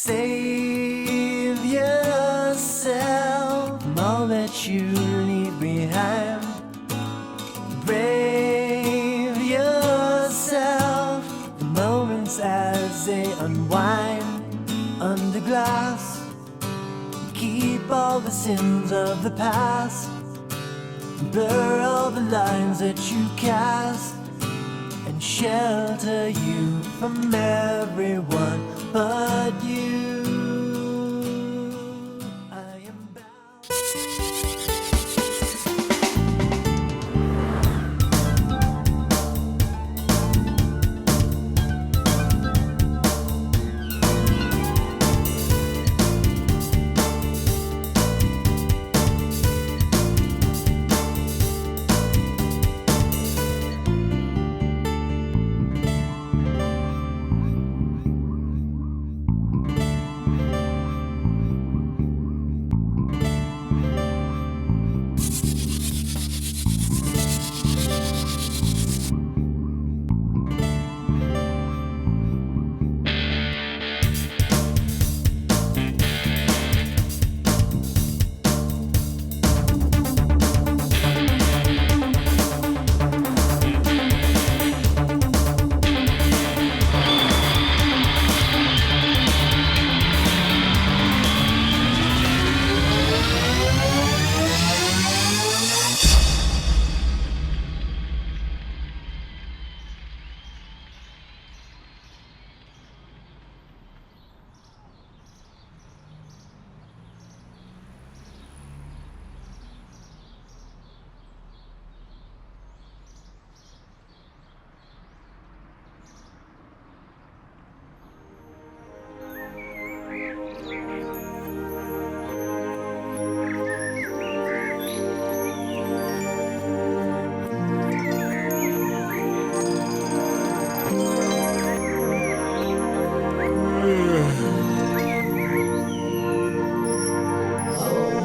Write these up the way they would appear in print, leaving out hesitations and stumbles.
Save yourself from all that you leave behind. Brave yourself, the moments as they unwind. Under glass, keep all the sins of the past. Blur all the lines that you cast, and shelter you from everyone but you. I am bound.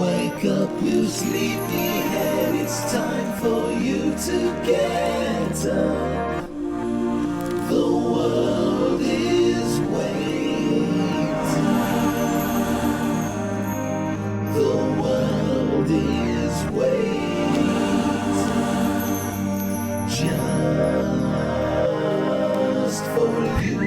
Wake up, you sleepyhead, it's time for you to get up. The world is waiting. The world is waiting. Just for you.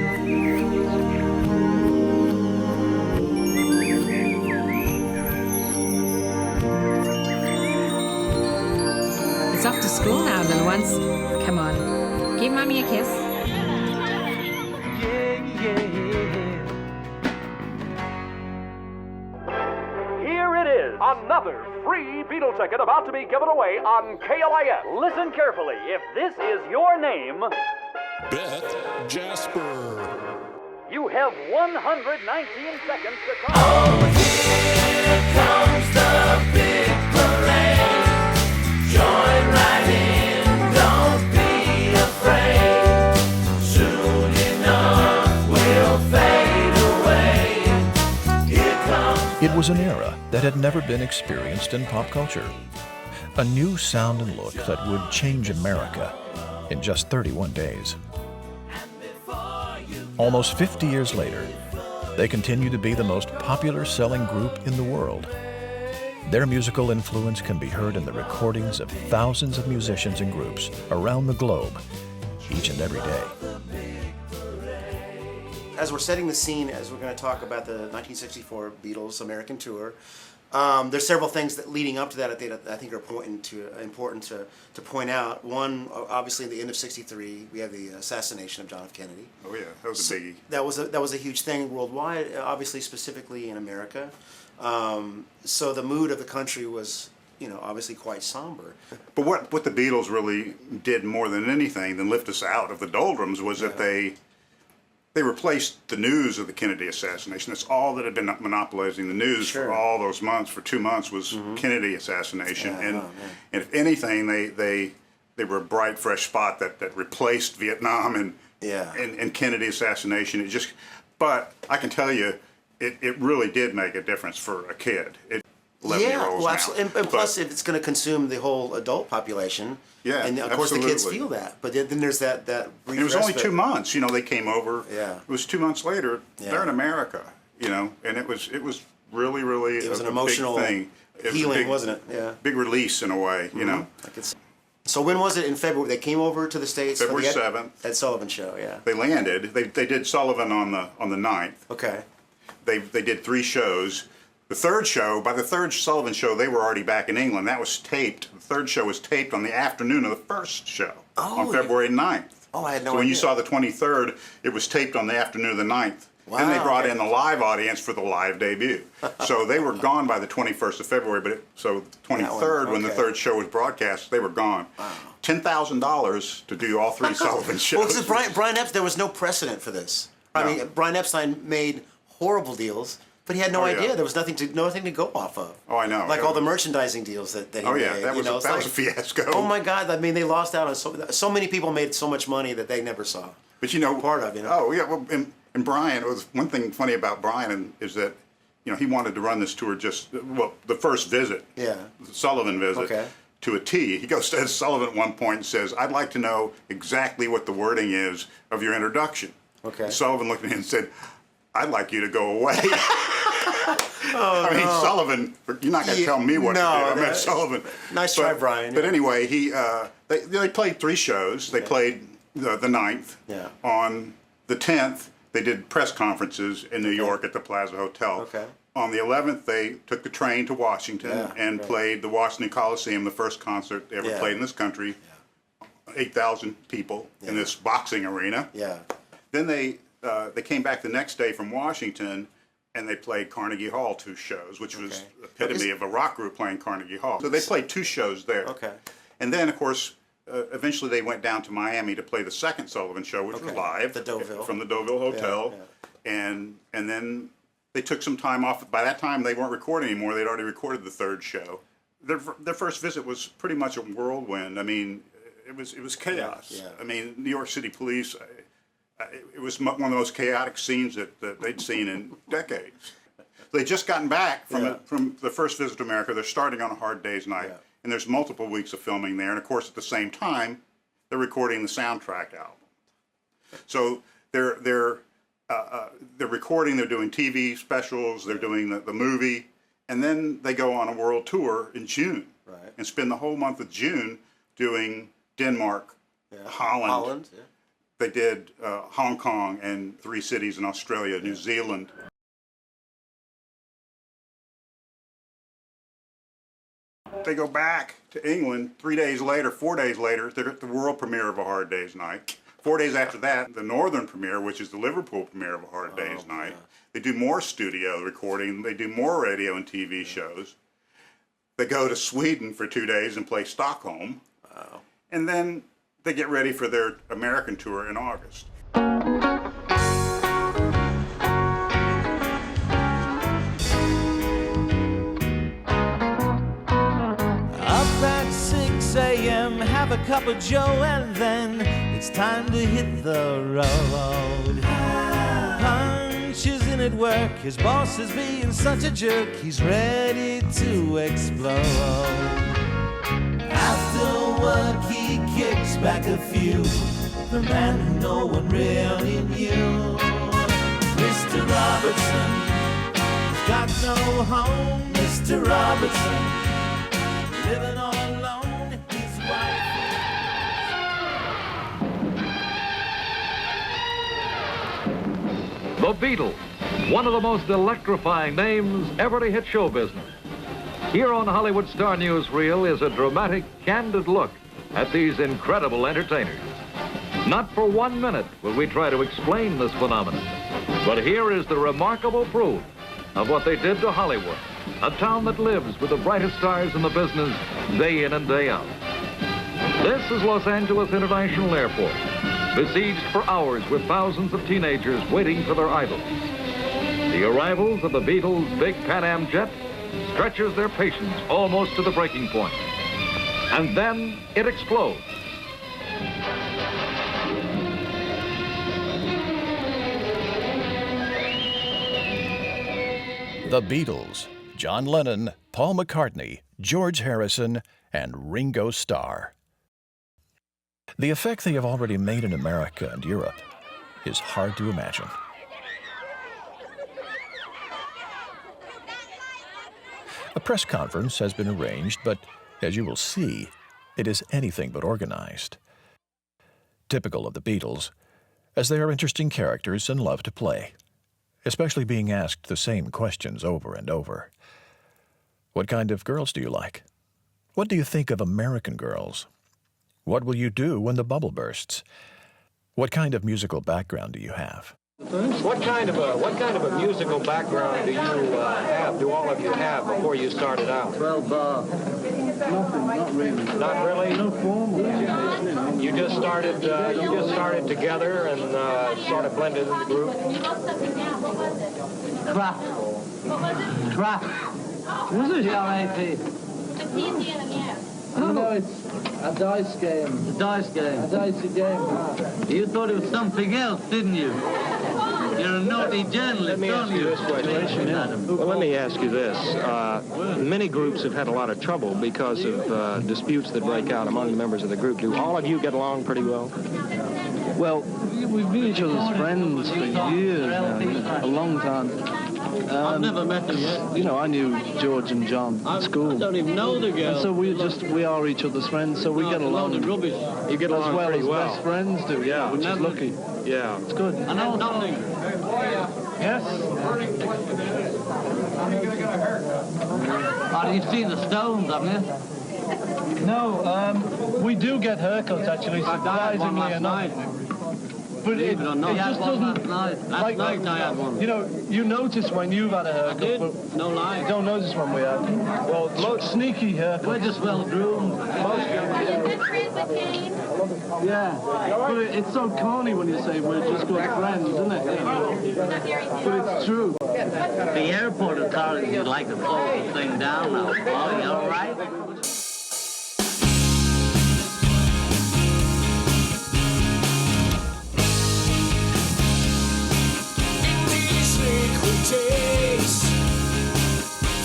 It's off to school now, little ones. Come on, give Mommy a kiss. Here it is, another free Beatle ticket about to be given away on KLIS. Listen carefully. If this is your name, Beth Jasper. you have 119 seconds to call. Oh, here comes the big parade. Join right in, don't be afraid. Soon enough, we'll fade away. Here comes. It was an era that had never been experienced in pop culture. A new sound and look that would change America in just 31 days. Almost 50 years later, they continue to be the most popular selling group in the world. Their musical influence can be heard in the recordings of thousands of musicians and groups around the globe each and every day. As we're setting the scene, as we're going to talk about the 1964 Beatles American tour, there's several things that leading up to that I think are important to point out. One, obviously, at the end of '63, we have the assassination of John F. Kennedy. Oh yeah, that was a biggie. That was a huge thing worldwide, obviously, specifically in America. So the mood of the country was, obviously quite somber. But what the Beatles really did more than anything than lift us out of the doldrums was that they replaced the news of the Kennedy assassination. That's all that had been monopolizing the news for all those months. For 2 months was Kennedy assassination, and if anything, they were a bright, fresh spot that replaced Vietnam and Kennedy assassination. But I can tell you, it really did make a difference for a kid. 11-year-olds well, absolutely. And plus, if it's going to consume the whole adult population, and of course the kids feel that. But then there's that brief it was only respite. 2 months. They came over. Yeah. It was 2 months later. They're in America. you know, and it was really, really It was an a emotional big thing. It was a healing, big- wasn't it? Yeah. Big release in a way, you know. So when was it in February? They came over to the States February for the 7th. Ed Sullivan show, yeah. They landed. They did Sullivan on the 9th. Okay. They did 3 shows. The third show, by the third Sullivan show, they were already back in England. That was taped. The third show was taped on the afternoon of the first show on February 9th. Oh, I had no So when you idea. saw the 23rd, it was taped on the afternoon of the 9th. Then they Wow, brought okay. in the live audience for the live debut. So they were gone by the 21st of February, but so the 23rd, when the okay. third show was broadcast, they were gone. $10,000 to do all 3 Sullivan shows. Well, because Brian Epstein, there was no precedent for this. I No. mean, Brian Epstein made horrible deals, but he had no Oh, yeah. idea. There was nothing to go off of. Oh, I know. Like Yeah. all the merchandising deals that he Oh, made. yeah, that you was, know, it's that was like- a fiasco. Oh my God! I mean, they lost out on so many people made so much money that they never saw. But you know, part of, you know. Oh yeah, well, and Brian, it was one thing funny about Brian is that, you know, he wanted to run this tour the first visit, Yeah. the Sullivan visit, Okay. to a T. He goes to Sullivan at one point and says, "I'd like to know exactly what the wording is of your introduction." Okay. Sullivan looked at me and said, "I'd like you to go away." I mean, Sullivan, you're not going to tell me what No, to do. I mean, that- Sullivan. Nice try, Brian, But yeah. anyway, they played 3 shows. They played the 9th. Yeah. On the 10th, they did press conferences in New York at the Plaza Hotel. Okay. On the 11th, they took the train to Washington Yeah, and right. played the Washington Coliseum, the first concert they ever Yeah. played in this country. 8,000 people in this boxing arena. Yeah. Then they came back the next day from Washington, and they played Carnegie Hall 2 shows, which was Okay. epitome of a rock group playing Carnegie Hall. So they played 2 shows there. Okay. And then, of course, eventually they went down to Miami to play the second Sullivan show, which was Okay. live The Deauville. from the Deauville Hotel. And then they took some time off. By that time, they weren't recording anymore. They'd already recorded the third show. Their first visit was pretty much a whirlwind. I mean, it was chaos. Yeah. I mean, New York City police. It was one of the most chaotic scenes that they'd seen in decades. They'd just gotten back from the first visit to America. They're starting on A Hard Day's Night, and there's multiple weeks of filming there. And of course, at the same time, they're recording the soundtrack album. So they're recording. They're doing TV specials. They're doing the movie, and then they go on a world tour in June, and spend the whole month of June doing Denmark, Holland. Yeah. They did Hong Kong and 3 cities in Australia, New Zealand. They go back to England 4 days later, they're at the world premiere of A Hard Day's Night. 4 days after that, the northern premiere, which is the Liverpool premiere of A Hard Day's Night. They do more studio recording. They do more radio and TV shows. They go to Sweden for 2 days and play Stockholm. And then they get ready for their American tour in August. Up at 6 a.m., have a cup of joe, and then it's time to hit the road. Punch is in at work, his boss is being such a jerk, he's ready to explode. After work, he kicks back a few, the man who no one really knew. Mr. Robertson, he's got no home. Mr. Robertson, living all alone, his wife. The Beatles, one of the most electrifying names ever to hit show business. Here on Hollywood Star Newsreel is a dramatic, candid look at these incredible entertainers. Not for 1 minute will we try to explain this phenomenon, but here is the remarkable proof of what they did to Hollywood, a town that lives with the brightest stars in the business day in and day out. This is Los Angeles International Airport, besieged for hours with thousands of teenagers waiting for their idols. The arrivals of the Beatles' big Pan Am jet stretches their patience almost to the breaking point. And then it explodes. The Beatles, John Lennon, Paul McCartney, George Harrison, and Ringo Starr. The effect they have already made in America and Europe is hard to imagine. A press conference has been arranged, but as you will see, it is anything but organized. Typical of the Beatles, as they are interesting characters and love to play, especially being asked the same questions over and over. What kind of girls do you like? What do you think of American girls? What will you do when the bubble bursts? What kind of musical background do you have? What kind of a musical background do you have? Do all of you have before you started out? Well, nothing, not really. Not really. No formal education, you know. You just started together and sort of blended in the group. Crap. Was it? C-R-A-P. You know, it's a dice game. A dice game. A dicey game. You thought it was something else, didn't you? You're a naughty journalist, Let me ask you this question. Well, let me ask you this. Many groups have had a lot of trouble because of disputes that break out among the members of the group. Do all of you get along pretty well? Well, we've been each other's friends for years now, a long time. I've never met them yet. You know, I knew George and John at school. I don't even know the girl. And so we are each other's friends, so we get along. Rubbish. You get along as pretty well. Best friends do, yeah, which is lucky. Yeah. It's good. I know nothing. Yes? You've seen the Stones, haven't you? No, we do get haircuts, actually, surprisingly enough. But it just doesn't... Last night I had one. You know, you notice when you've had a haircut. I did. But no lie. You don't notice when we have. Well, most sneaky haircuts. We're just well groomed. Yeah. But it's so corny when you say we're just good friends, isn't it? Yeah. But it's true. The airport authorities would like to close the thing down now. Are you all right?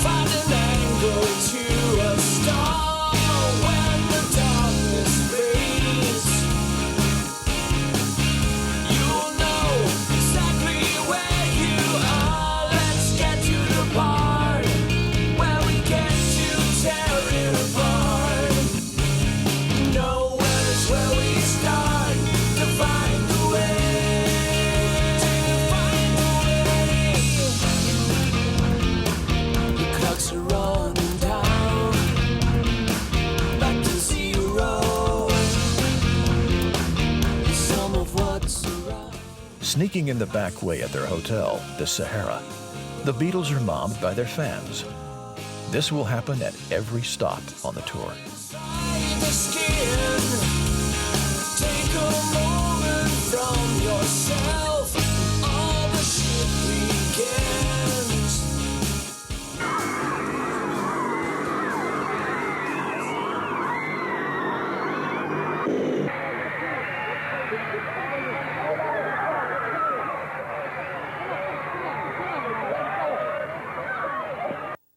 Find an angle to a star when the darkness fades. You'll know exactly where you are. Let's get to the part where we get to tear it apart. Nowhere's where we start to find the way. Are running down, back to zero. Some of what's around. Sneaking in the back way at their hotel, the Sahara, the Beatles are mobbed by their fans. This will happen at every stop on the tour. The skin. Take a moment from yourself. All the shit begins.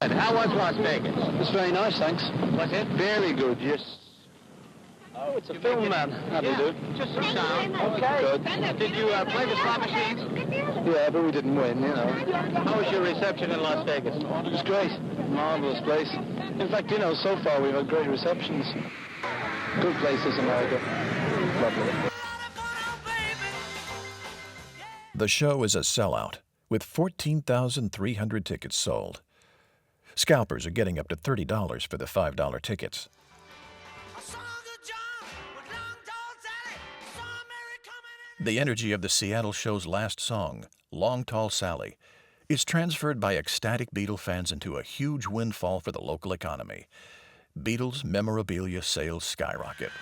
How was Las Vegas? It's very nice, thanks. Was it? Very good, yes. Oh, it's a film, man. That'll do. Just some sound. Okay. Good. Did you play the slot machines? Yeah, but we didn't win, you know. How was your reception in Las Vegas? It was great. Marvelous place. In fact, you know, so far we've had great receptions. Good places, America. Lovely. The show is a sellout, with 14,300 tickets sold. Scalpers are getting up to $30 for the $5 tickets. The energy of the Seattle show's last song, Long Tall Sally, is transferred by ecstatic Beatle fans into a huge windfall for the local economy. Beatles memorabilia sales skyrocket.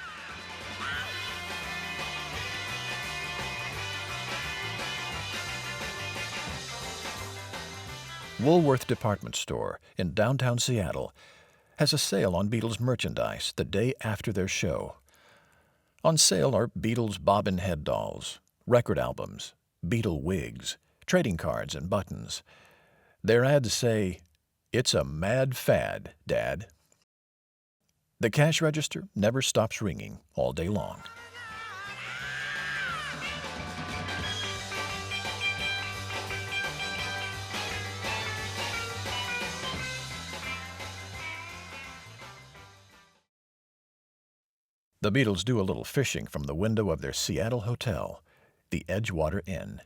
Woolworth Department Store in downtown Seattle has a sale on Beatles merchandise the day after their show. On sale are Beatles bobbin head dolls, record albums, Beatle wigs, trading cards, and buttons. Their ads say, "It's a mad fad, Dad." The cash register never stops ringing all day long. The Beatles do a little fishing from the window of their Seattle hotel, the Edgewater Inn.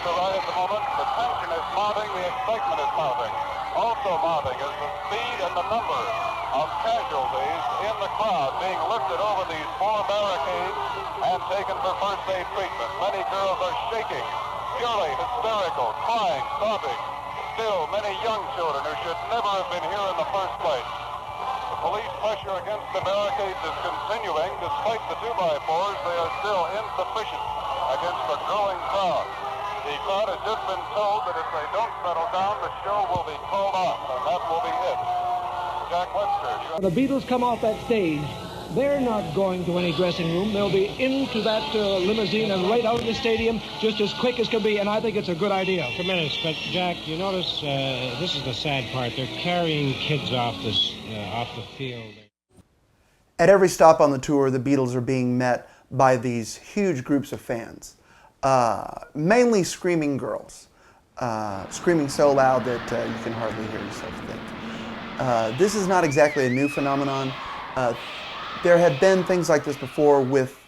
Right at the moment, the tension is mounting, the excitement is mounting. Also mounting is the speed and the number of casualties in the crowd being lifted over these 4 barricades and taken for first aid treatment. Many girls are shaking, purely hysterical, crying, sobbing. Still, many young children who should never have been here in the first place. The police pressure against the barricades is continuing. Despite the 2x4s, they are still insufficient against the growing crowd. The crowd has just been told that if they don't settle down, the show will be called off, and that will be it. Jack Webster. When the Beatles come off that stage, they're not going to any dressing room. They'll be into that limousine and right out of the stadium just as quick as can be, and I think it's a good idea. Tremendous, but Jack, you notice this is the sad part. They're carrying kids off the field. At every stop on the tour, the Beatles are being met by these huge groups of fans. Mainly screaming girls, screaming so loud that you can hardly hear yourself think. This is not exactly a new phenomenon. There had been things like this before with,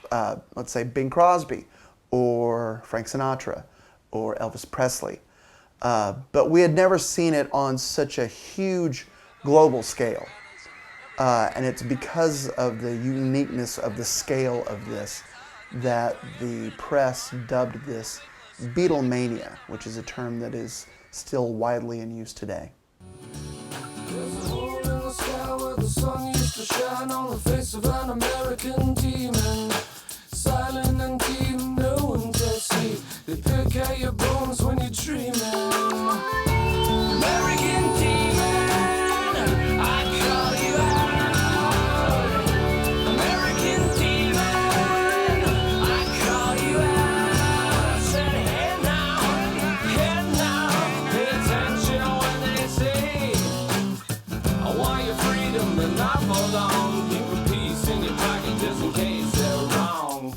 let's say, Bing Crosby or Frank Sinatra or Elvis Presley, but we had never seen it on such a huge global scale. And it's because of the uniqueness of the scale of this that the press dubbed this Beatlemania, which is a term that is still widely in use today. There's a hole in the sky where the sun used to shine on the face of an American demon. Silent and deep, no one can see. They pick at your bones when you're dreaming. American demon, I call you out. American demon, I call you out. I said, hey now, pay attention when they say, I want your freedom and not for long. Keep a piece in your pocket just in case they're wrong.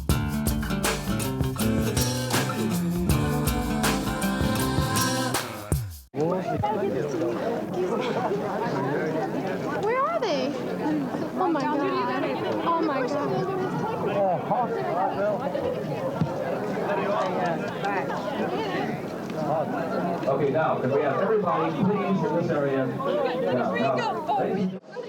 Where are they? Oh my god. Oh my god. Okay, now, can we have everybody please in this area?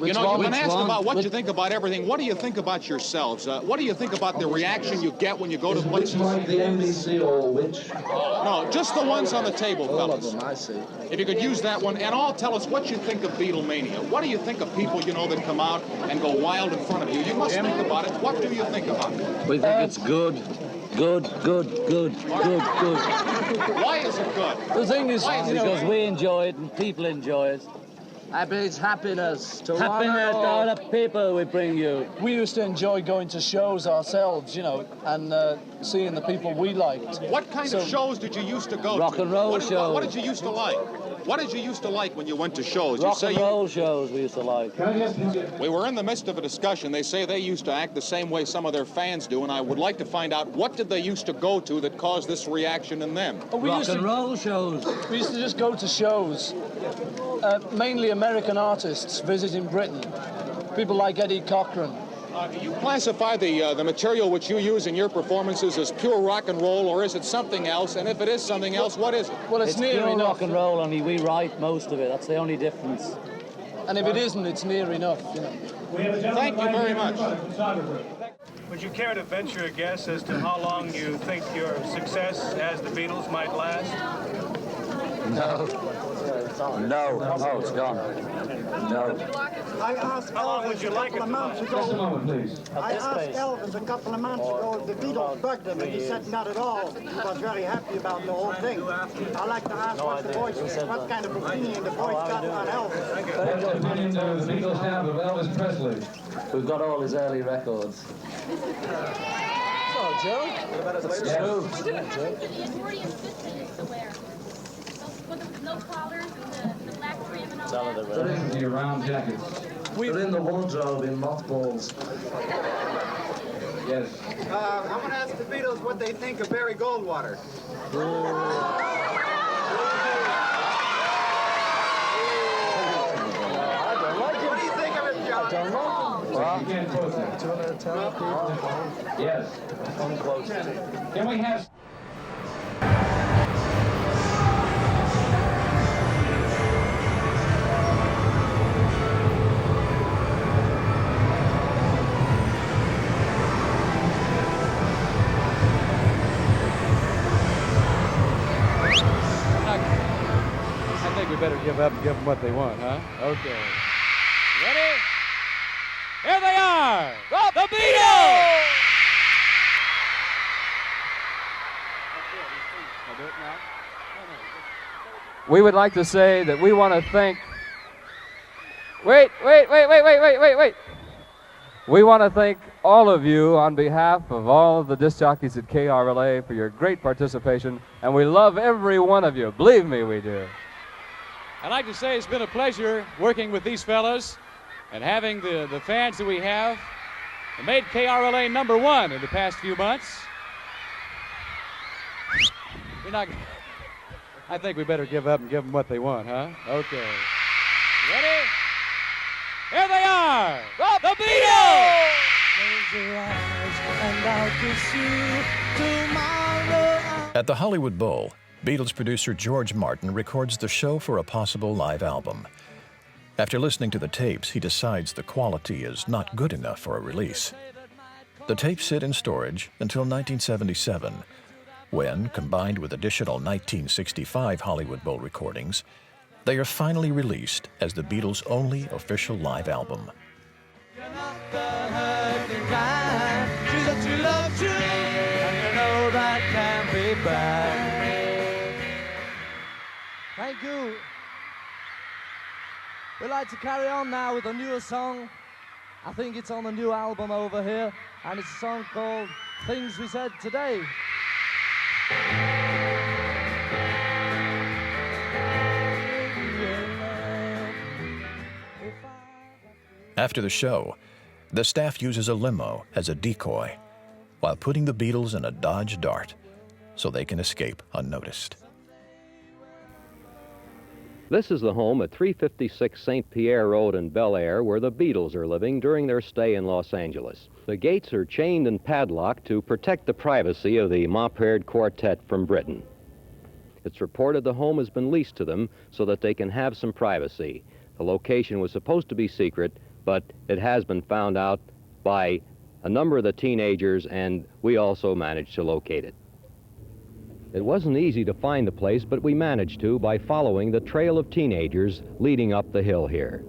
You know, you've been asked about what you think about everything. What do you think about yourselves? What do you think about the reaction you get when you go to places? Like the NBC or which? No, just the ones on the table, All of fellas. them, I see. If you could use that one, and all tell us what you think of Beatlemania. What do you think of people, you know, that come out and go wild in front of you? You must think about it. What do you think about it? We think it's good. Good. Why is it good? The thing is, Why is it because good? we enjoy it and people enjoy it. It's happiness. Happiness to all the people we bring you. We used to enjoy going to shows ourselves, you know, and seeing the people we liked. What kind of shows did you used to go to? Rock and roll shows. What did you used to like? What did you used to like when you went to shows? Rock and roll shows we used to like. We were in the midst of a discussion. They say they used to act the same way some of their fans do, and I would like to find out what did they used to go to that caused this reaction in them? Rock and roll shows. We used to just go to shows, mainly American artists visiting Britain. People like Eddie Cochran. Do you classify the material which you use in your performances as pure rock and roll, or is it something else? And if it is something else, what is it? Well, it's near pure enough. rock and roll, only we write most of it. That's the only difference. And if it isn't, it's near enough, you know. Thank you very much. Would you care to venture a guess as to how long you think your success as the Beatles might last? No. Oh, it's gone. No. I asked how long would you like it to last? Just a moment, please. I asked Elvis a couple of months ago if the Beatles bugged him, and he said not at all. He was very happy about the whole thing. I'd like to ask what kind of opinion the boys got on Elvis. What opinion does the Beatles have of Elvis Presley? We've got all his early records. It's not a joke. That's true. They're in your round jackets. They're in the wardrobe in mothballs. Yes. I'm going to ask the Beatles what they think of Barry Goldwater. What do you think of it, John? I don't know. Well, you can't quote that. Do you want to tell people? Yes. Unclose. Can we have... I think we better give up and give them what they want, huh? Okay. Ready? Here they are! The Beatles! We would like to say that we want to thank... Wait. We want to thank all of you on behalf of all of the disc jockeys at KRLA for your great participation, and we love every one of you. Believe me, we do. I'd like to say it's been a pleasure working with these fellas and having the fans that we have that made KRLA #1 in the past few months. I think we better give up and give them what they want, huh? Okay. Ready? Here they are! The Beatles! At the Hollywood Bowl, Beatles producer George Martin records the show for a possible live album. After listening to the tapes, he decides the quality is not good enough for a release. The tapes sit in storage until 1977, when, combined with additional 1965 Hollywood Bowl recordings, they are finally released as the Beatles' only official live album. Thank you. We'd like to carry on now with a newer song. I think it's on the new album over here, and it's a song called Things We Said Today. After the show, the staff uses a limo as a decoy while putting the Beatles in a Dodge Dart so they can escape unnoticed. This is the home at 356 St. Pierre Road in Bel Air where the Beatles are living during their stay in Los Angeles. The gates are chained and padlocked to protect the privacy of the mop-haired quartet from Britain. It's reported the home has been leased to them so that they can have some privacy. The location was supposed to be secret, but it has been found out by a number of the teenagers, and we also managed to locate it. It wasn't easy to find the place, but we managed to by following the trail of teenagers leading up the hill here.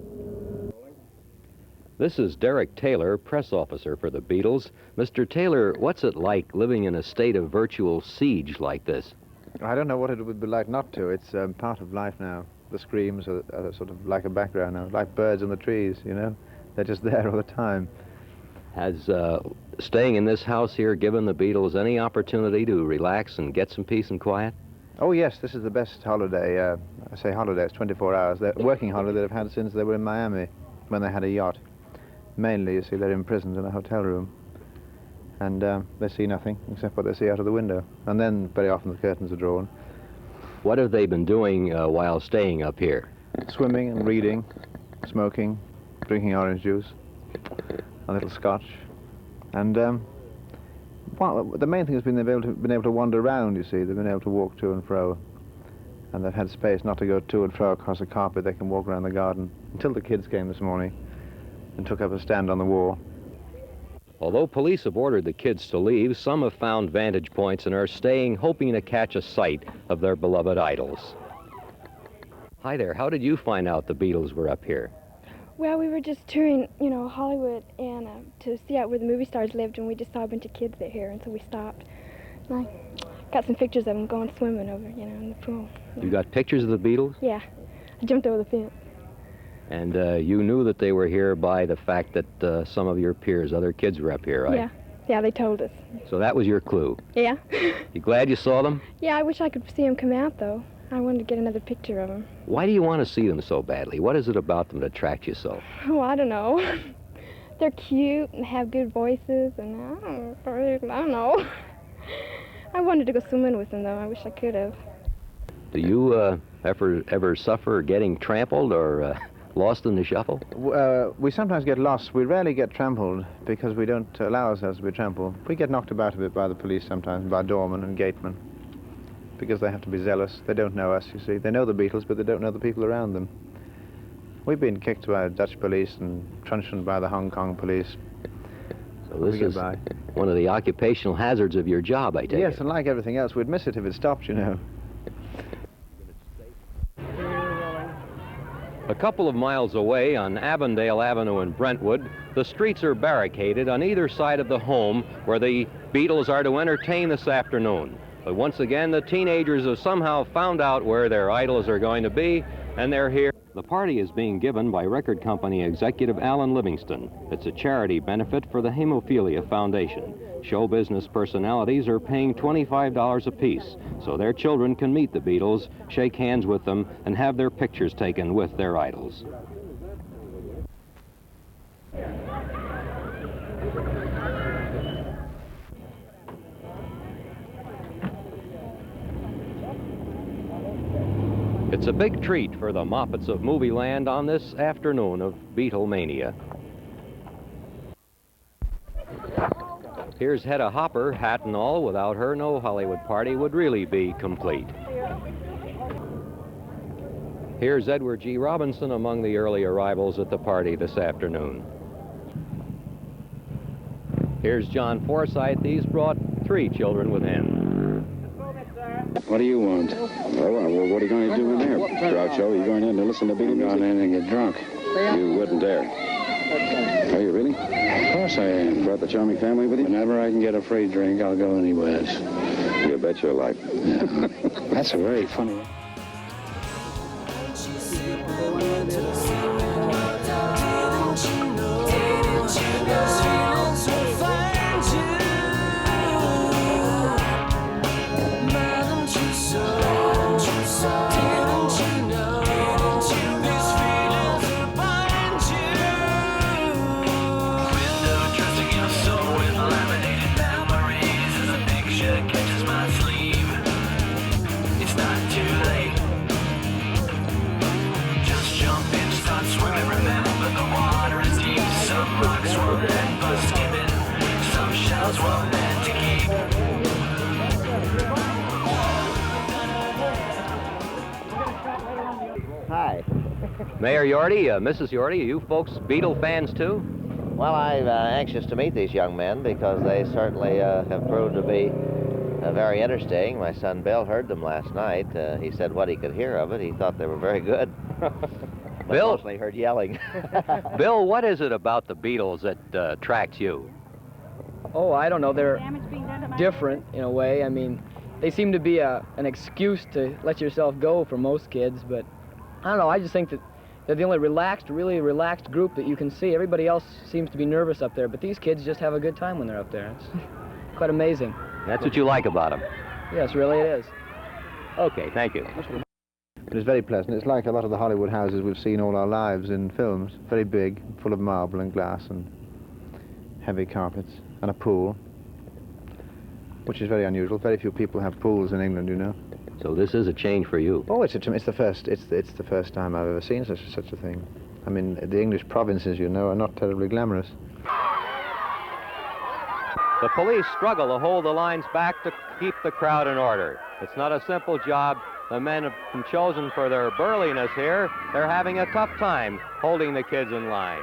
This is Derek Taylor, press officer for the Beatles. Mr. Taylor, what's it like living in a state of virtual siege like this? I don't know what it would be like not to. It's part of life now. The screams are sort of like a background now, like birds in the trees, you know? They're just there all the time. Has staying in this house here given the Beatles any opportunity to relax and get some peace and quiet? Oh, yes, this is the best holiday. I say holiday, it's 24 hours. They're working holiday they've had since they were in Miami, when they had a yacht. Mainly, you see, they're imprisoned in a hotel room. And they see nothing except what they see out of the window. And then, very often, the curtains are drawn. What have they been doing while staying up here? Swimming and reading, smoking, drinking orange juice, a little scotch. And well, the main thing has been they've been able to wander around, you see. They've been able to walk to and fro. And they've had space not to go to and fro across the carpet. They can walk around the garden until the kids came this morning and took up a stand on the wall. Although police have ordered the kids to leave, some have found vantage points and are staying, hoping to catch a sight of their beloved idols. Hi there, how did you find out the Beatles were up here? Well, we were just touring, you know, Hollywood and to see out where the movie stars lived, and we just saw a bunch of kids that here, and so we stopped. And I got some pictures of them going swimming over, you know, in the pool. You got pictures of the Beatles? Yeah, I jumped over the fence. And you knew that they were here by the fact that some of your peers, other kids, were up here, right? Yeah, they told us. So that was your clue? Yeah. You glad you saw them? Yeah, I wish I could see them come out, though. I wanted to get another picture of them. Why do you want to see them so badly? What is it about them that attracts you so? Oh, I don't know. They're cute and have good voices, and I don't know. I wanted to go swimming with them, though. I wish I could have. Do you ever suffer getting trampled or lost in the shuffle? We sometimes get lost. We rarely get trampled because we don't allow ourselves to be trampled. We get knocked about a bit by the police sometimes, by doormen and gatemen, because they have to be zealous. They don't know us, you see. They know the Beatles, but they don't know the people around them. We've been kicked by Dutch police and truncheoned by the Hong Kong police. So this is one of the occupational hazards of your job, I take it. Yes, and like everything else, we'd miss it if it stopped, you know. A couple of miles away on Avondale Avenue in Brentwood, the streets are barricaded on either side of the home where the Beatles are to entertain this afternoon. But once again, the teenagers have somehow found out where their idols are going to be, and they're here. The party is being given by record company executive Alan Livingston. It's a charity benefit for the Hemophilia Foundation. Show business personalities are paying $25 apiece, so their children can meet the Beatles, shake hands with them, and have their pictures taken with their idols. It's a big treat for the Moppets of Movie Land on this afternoon of Beatlemania. Here's Hedda Hopper, hat and all. Without her, no Hollywood party would really be complete. Here's Edward G. Robinson among the early arrivals at the party this afternoon. Here's John Forsythe. He's brought 3 children with him. What do you want? Well, what are you going to do in there, Groucho? Are you going in to listen to Beatles? I'm going in and get drunk. You wouldn't dare. Are you really? Of course I am. Brought the charming family with you? Whenever I can get a free drink, I'll go anywhere. You bet your life. Yeah. That's a very funny one. Hi. Mayor Yorty, Mrs. Yorty, are you folks Beatle fans too? Well, I'm anxious to meet these young men because they certainly have proved to be very interesting. My son Bill heard them last night. He said what he could hear of it. He thought they were very good. Bill? Mostly heard yelling. Bill, what is it about the Beatles that attracts you? Oh, I don't know. They're different in a way. I mean, they seem to be an excuse to let yourself go for most kids, but I don't know. I just think that they're the only really relaxed group that you can see. Everybody else seems to be nervous up there, but these kids just have a good time when they're up there. It's quite amazing. That's what you like about them? Yes, really it is. Okay, thank you. It's very pleasant. It's like a lot of the Hollywood houses we've seen all our lives in films. Very big, full of marble and glass and heavy carpets, and a pool, which is very unusual. Very few people have pools in England, you know. So this is a change for you. Oh, it's the first time I've ever seen such a thing. I mean, the English provinces, you know, are not terribly glamorous. The police struggle to hold the lines back to keep the crowd in order. It's not a simple job. The men have been chosen for their burliness here. They're having a tough time holding the kids in line.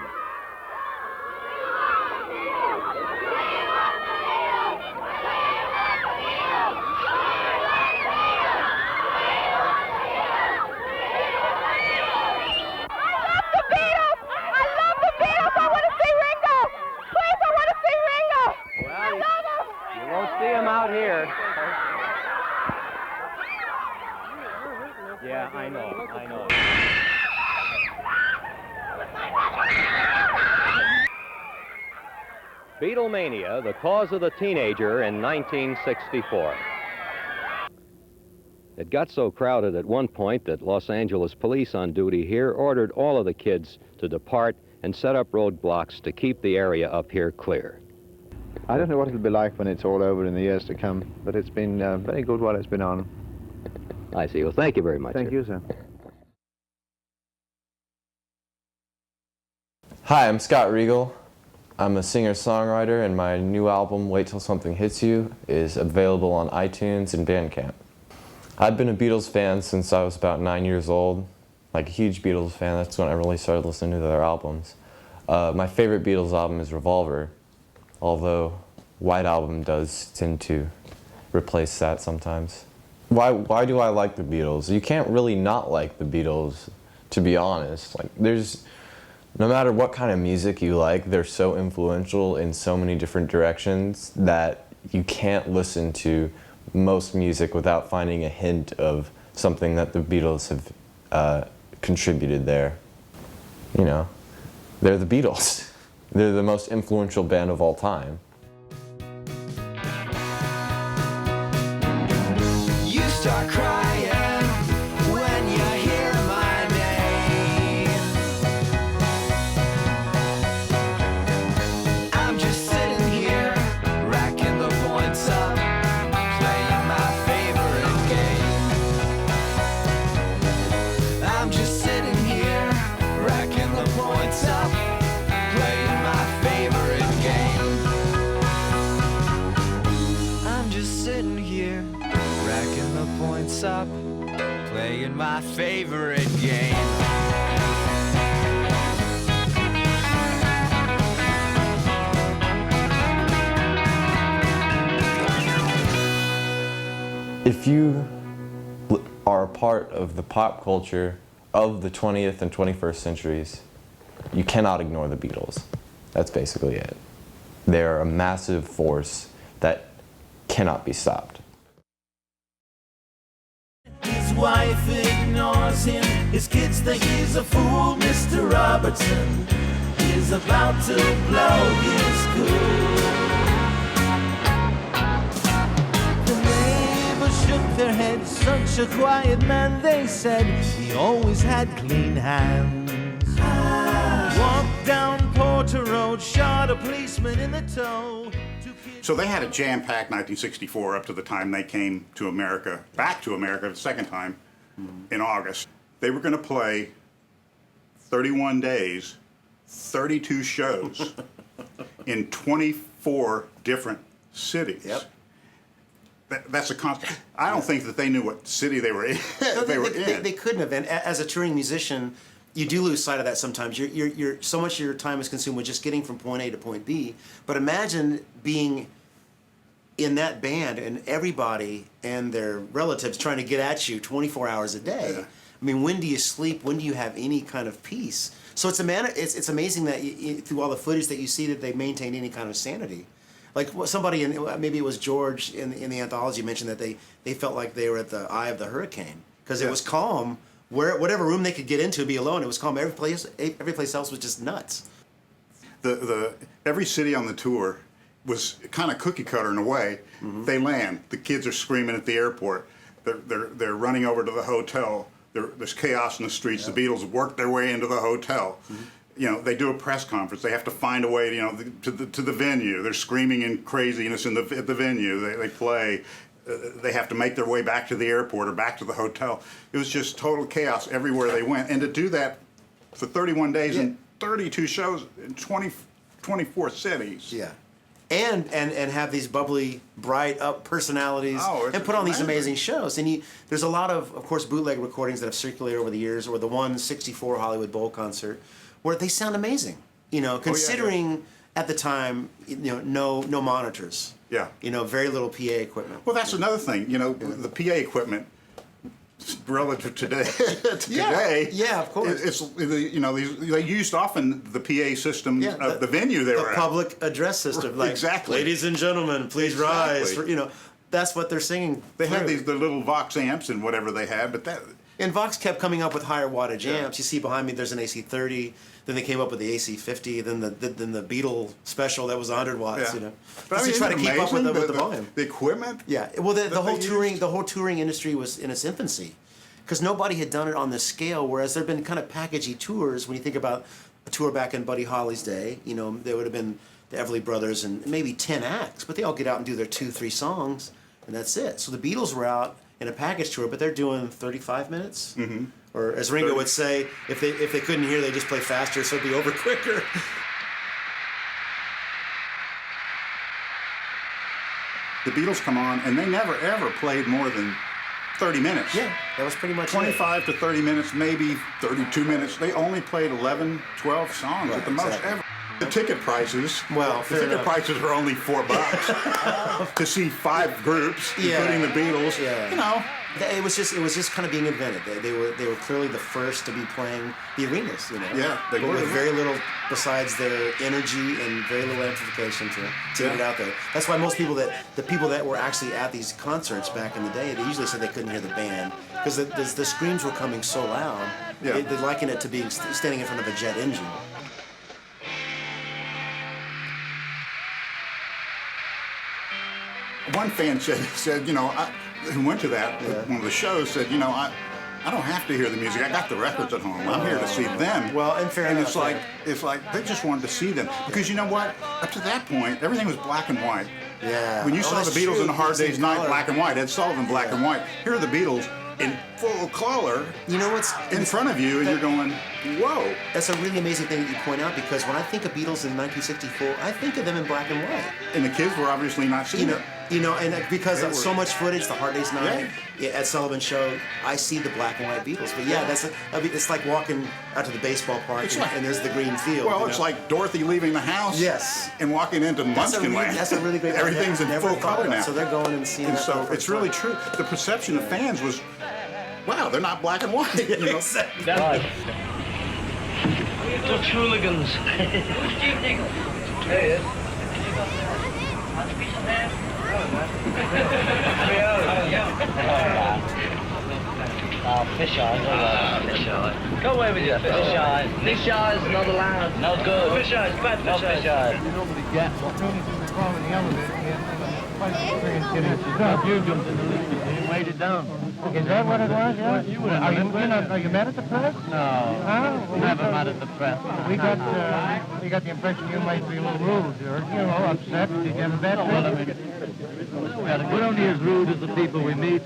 Out here. Yeah, I know. Beatlemania, the cause of the teenager in 1964. It got so crowded at one point that Los Angeles police on duty here ordered all of the kids to depart and set up roadblocks to keep the area up here clear. I don't know what it'll be like when it's all over in the years to come, but it's been very good while it's been on. I see. Well, thank you very much. Thank you, sir. Hi, I'm Scott Regal. I'm a singer-songwriter, and my new album, Wait Till Something Hits You, is available on iTunes and Bandcamp. I've been a Beatles fan since I was about 9 years old, like a huge Beatles fan. That's when I really started listening to their albums. My favorite Beatles album is Revolver, although White Album does tend to replace that sometimes. Why do I like the Beatles? You can't really not like the Beatles, to be honest. Like, no matter what kind of music you like, they're so influential in so many different directions that you can't listen to most music without finding a hint of something that the Beatles have contributed there. You know, they're the Beatles. They're the most influential band of all time. You start crying when you hear my name. I'm just sitting here, racking the points up, playing my favorite game. I'm just sitting here, racking the points up, playing my favorite game. I'm just sitting here, racking the points up, playing my favorite game. If you are a part of the pop culture of the 20th and 21st centuries, you cannot ignore the Beatles. That's basically it. They're a massive force that cannot be stopped. His wife ignores him, his kids think he's a fool. Mr. Robertson is about to blow his cool. The neighbors shook their heads, such a quiet man, they said. He always had clean hands. Walked down Porter Road, shot a policeman in the toe. So they had a jam-packed 1964 up to the time they came to America, back to America the second time in August. They were going to play 31 days, 32 shows in 24 different cities. Yep. That's a constant. I don't think that they knew what city they were in. They couldn't have. And as a touring musician, you do lose sight of that sometimes. You're so much of your time is consumed with just getting from point A to point B. But imagine being in that band and everybody and their relatives trying to get at you 24 hours a day. Yeah. I mean, when do you sleep? When do you have any kind of peace? So it's amazing that through all the footage that you see that they maintain any kind of sanity. Like somebody, maybe it was George in the anthology mentioned that they felt like they were at the eye of the hurricane because it was calm. Whatever room they could get into, be alone, it was calm. Every place else was just nuts. Every city on the tour was kind of cookie cutter in a way. Mm-hmm. They land. The kids are screaming at the airport. They're running over to the hotel. There's chaos in the streets. Yep. The Beatles work their way into the hotel. Mm-hmm. You know, they do a press conference. They have to find a way, to the venue. They're screaming in craziness at the venue. They play. They have to make their way back to the airport or back to the hotel. It was just total chaos everywhere they went. And to do that for 31 days and 32 shows in 24 cities. Yeah. And have these bubbly, bright up personalities and put on these amazing shows. And there's a lot of course, bootleg recordings that have circulated over the years, or the 1/64 Hollywood Bowl concert, where they sound amazing. Considering at the time, no monitors. Yeah. Very little PA equipment. Well, that's another thing. The PA equipment relative today. Today, yeah, of course. It's they used often the PA system of the venue they were at. The public address system, like exactly. Ladies and gentlemen, please rise. That's what they're singing. They had the little Vox amps and whatever they had, but And Vox kept coming up with higher wattage amps. You see behind me, there's an AC30. Then they came up with the AC50. Then the Beetle Special that was 100 watts. You know, But I just mean, to try to keep up with the volume. The equipment. Yeah. Well, the whole touring industry was in its infancy, because nobody had done it on this scale. Whereas there'd been kind of packagey tours. When you think about a tour back in Buddy Holly's day, you know, there would have been the Everly Brothers and maybe 10 acts, but they all get out and do their 2-3 songs, and that's it. So the Beatles were out in a package tour, but they're doing 35 minutes. Mm-hmm. Or as Ringo would say, if they couldn't hear, they just play faster, so it'd be over quicker. The Beatles come on, and they never ever played more than 30 minutes. Yeah, that was pretty much 25 to 30 minutes, maybe 32 minutes. They only played 11, 12 songs at the most ever. The ticket prices, the ticket prices are only $4 to see 5 groups, including the Beatles. Yeah. You know, it was just kind of being invented. They were clearly the first to be playing the arenas. You know. Yeah, they but were. with very little besides their energy and very little amplification to get it out there. That's why most people the people that were actually at these concerts back in the day, they usually said they couldn't hear the band because the screams were coming so loud. Yeah. They liken it to being standing in front of a jet engine. One fan said, you know, who went to that one of the shows said, you know, I don't have to hear the music. I got the records at home. I'm here to see them. Well, and fair enough. It's like they just wanted to see them because you know what? Up to that point, everything was black and white. Yeah. When you saw the Beatles in A Hard Day's Night, color. black and white. Ed Sullivan, black and white. Here are the Beatles in full color. You know what's in front of you, and you're going, whoa. That's a really amazing thing that you point out, because when I think of Beatles in 1964, I think of them in black and white. And the kids were obviously not seeing it. You know, and because They of were- so much footage, the Hard Day's Night, Ed Sullivan Show, I see the black and white Beatles. But yeah, it's like walking out to the baseball park and there's the green field. Well, you it's know? like Dorothy leaving the house. Yes. And walking into Munchkin Land. That's a really great point. Everything's in Never full thought color of that. now. So they're going and seeing And that so for the it's first really time. true. The perception of fans was, wow, they're not black and white. You know? Exactly. Dutch hooligans. There he is. Fish eyes, fish eyes. Go away with your fish eyes. Fish eyes, not allowed. No good. Fish eyes, bad No fish fish eyes. You normally get what in the elevator. You jumped in the lift and weighed it down. Is that what it was? Yeah. You were are you mad at the press? No. Huh? Never mad at the press. We got the impression you might be a little rude, or you know, upset. Did you have a bad trip? We're only as rude as the people we meet.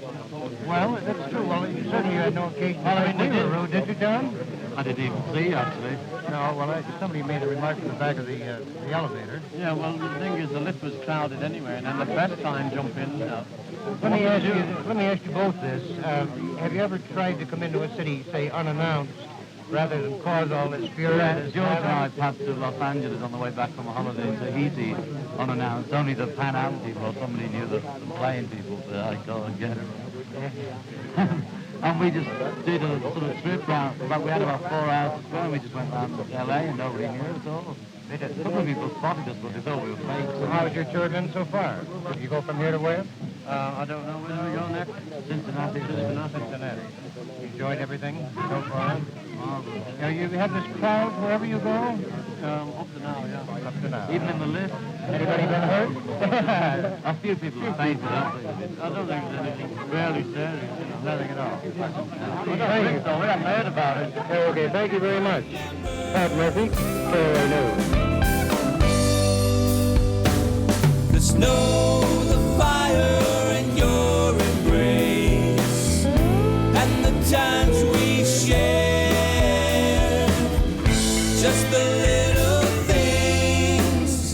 Well, that's true. Well, you certainly had no occasion to be rude, did you, John? I didn't even see, actually. No, well, somebody made a remark in the back of the elevator. Yeah, well, the thing is, the lift was crowded anyway, and then the press try and jump in. Let me ask you both this. Have you ever tried to come into a city, say, unannounced, rather than cause all this fury? Yeah, George and I passed through Los Angeles on the way back from a holiday in Tahiti, unannounced. Only the Pan Am people, or somebody knew the plane people, so I go and get it. And we just did a sort of trip round, but we had about 4 hours to spare, and we just went round to LA and nobody knew us at all. A couple of people spotted us, but they thought we were fake. So how's your tour been so far? Did you go from here to where? I don't know, where do we go next? Cincinnati. Cincinnati. Enjoyed everything so far? Now, you have this crowd wherever you go? Up to now, yeah. Up to now. Even in the lift. Anybody been hurt? A few people have fainted, haven't they? I don't think there's anything really serious. Nothing at all. We haven't heard about it. Okay, thank you very much. Pat Murphy, KOA News. The snow, the fire, and your embrace, and the times we shared, just the little things.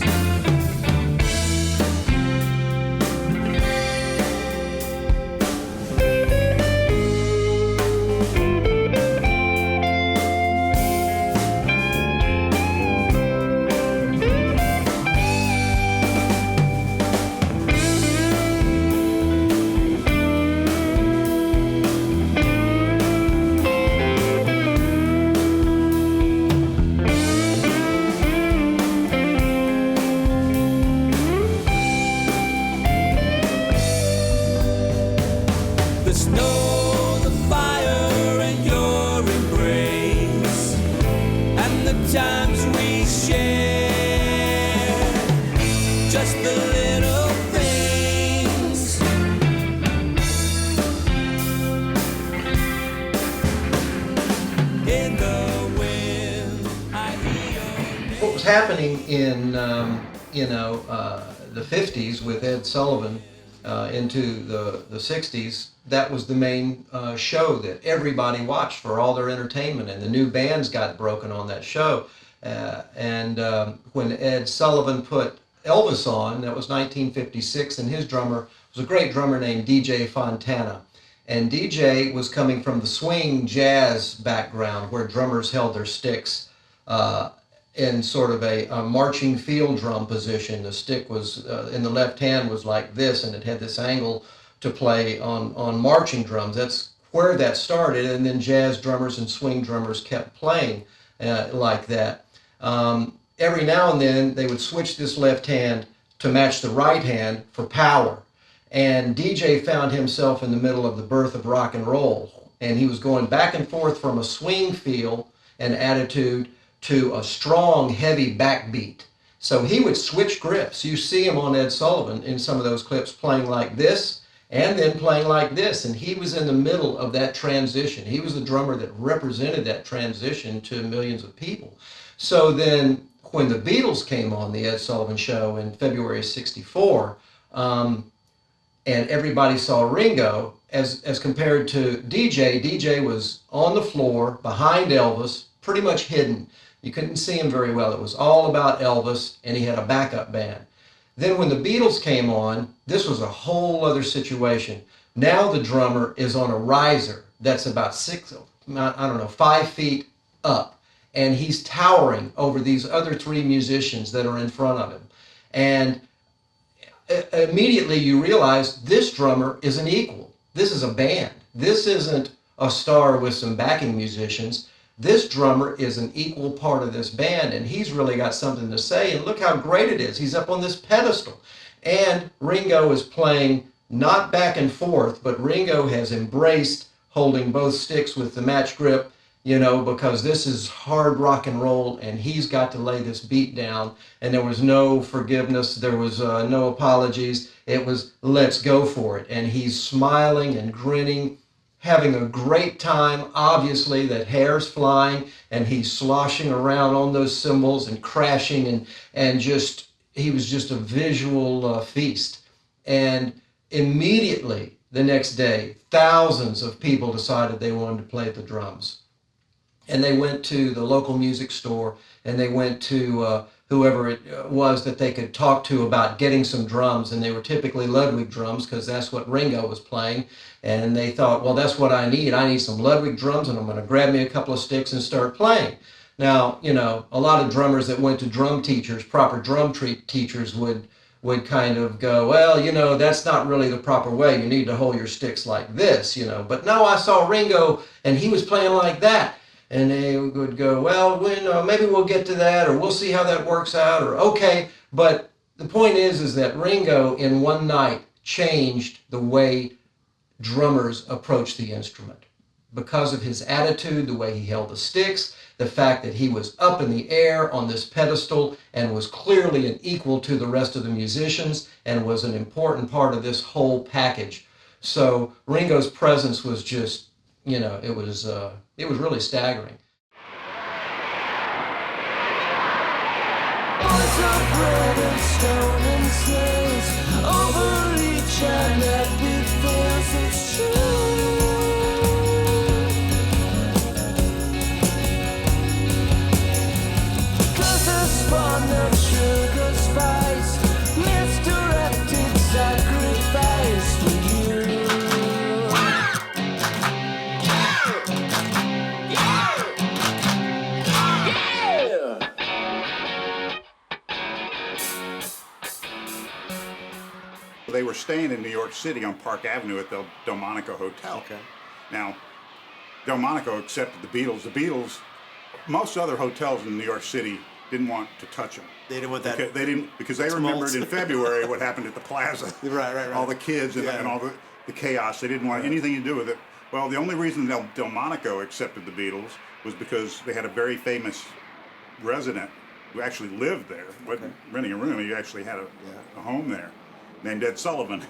was happening in, the 50s with Ed Sullivan into the 60s, that was the main show that everybody watched for all their entertainment, and the new bands got broken on that show. When Ed Sullivan put Elvis on, that was 1956, and his drummer was a great drummer named DJ Fontana. And DJ was coming from the swing jazz background where drummers held their sticks in sort of a marching field drum position. The stick was in the left hand was like this, and it had this angle to play on marching drums. That's where that started, and then jazz drummers and swing drummers kept playing like that. Every now and then they would switch this left hand to match the right hand for power. And DJ found himself in the middle of the birth of rock and roll, and he was going back and forth from a swing feel and attitude to a strong, heavy backbeat. So he would switch grips. You see him on Ed Sullivan in some of those clips playing like this and then playing like this, and he was in the middle of that transition. He was the drummer that represented that transition to millions of people. So then when the Beatles came on the Ed Sullivan Show in February of '64, and everybody saw Ringo, as compared to DJ. DJ was on the floor behind Elvis, pretty much hidden. You couldn't see him very well. It was all about Elvis, and he had a backup band. Then when the Beatles came on, this was a whole other situation. Now the drummer is on a riser that's about 5 feet up, and he's towering over these other three musicians that are in front of him. And immediately you realize this drummer is an equal. This is a band. This isn't a star with some backing musicians. This drummer is an equal part of this band, and he's really got something to say, and look how great it is. He's up on this pedestal. And Ringo is playing not back and forth, but Ringo has embraced holding both sticks with the match grip, because this is hard rock and roll, and he's got to lay this beat down. And there was no forgiveness, there was no apologies. It was, let's go for it. And he's smiling and grinning, having a great time. Obviously, that hair's flying, and he's sloshing around on those cymbals and crashing, and just, he was just a visual feast. And immediately the next day, thousands of people decided they wanted to play the drums. And they went to the local music store, and they went to whoever it was that they could talk to about getting some drums, and they were typically Ludwig drums because that's what Ringo was playing. And they thought, well, that's what I need. I need some Ludwig drums, and I'm going to grab me a couple of sticks and start playing. Now, a lot of drummers that went to drum teachers, proper drum teachers, would kind of go, well, that's not really the proper way. You need to hold your sticks like this, But no, I saw Ringo, and he was playing like that. And they would go, well, maybe we'll get to that, or we'll see how that works out, or okay. But the point is that Ringo in one night changed the way drummers approach the instrument because of his attitude, the way he held the sticks, the fact that he was up in the air on this pedestal and was clearly an equal to the rest of the musicians and was an important part of this whole package. So Ringo's presence was just, it was really staggering. Boys of bread and stone and snails over each and every face, it's true. Curses spawn of sugar spice, misdirected sacrifice for you. They were staying in New York City on Park Avenue at the Delmonico Hotel. Okay. Now, Delmonico accepted the Beatles. The Beatles, most other hotels in New York City didn't want to touch them. They didn't want that. Because they remembered in February what happened at the Plaza. Right. All the kids and all the chaos. They didn't want anything to do with it. Well, the only reason Delmonico accepted the Beatles was because they had a very famous resident who actually lived there. Wasn't renting a room. He actually had a home there, named Ed Sullivan.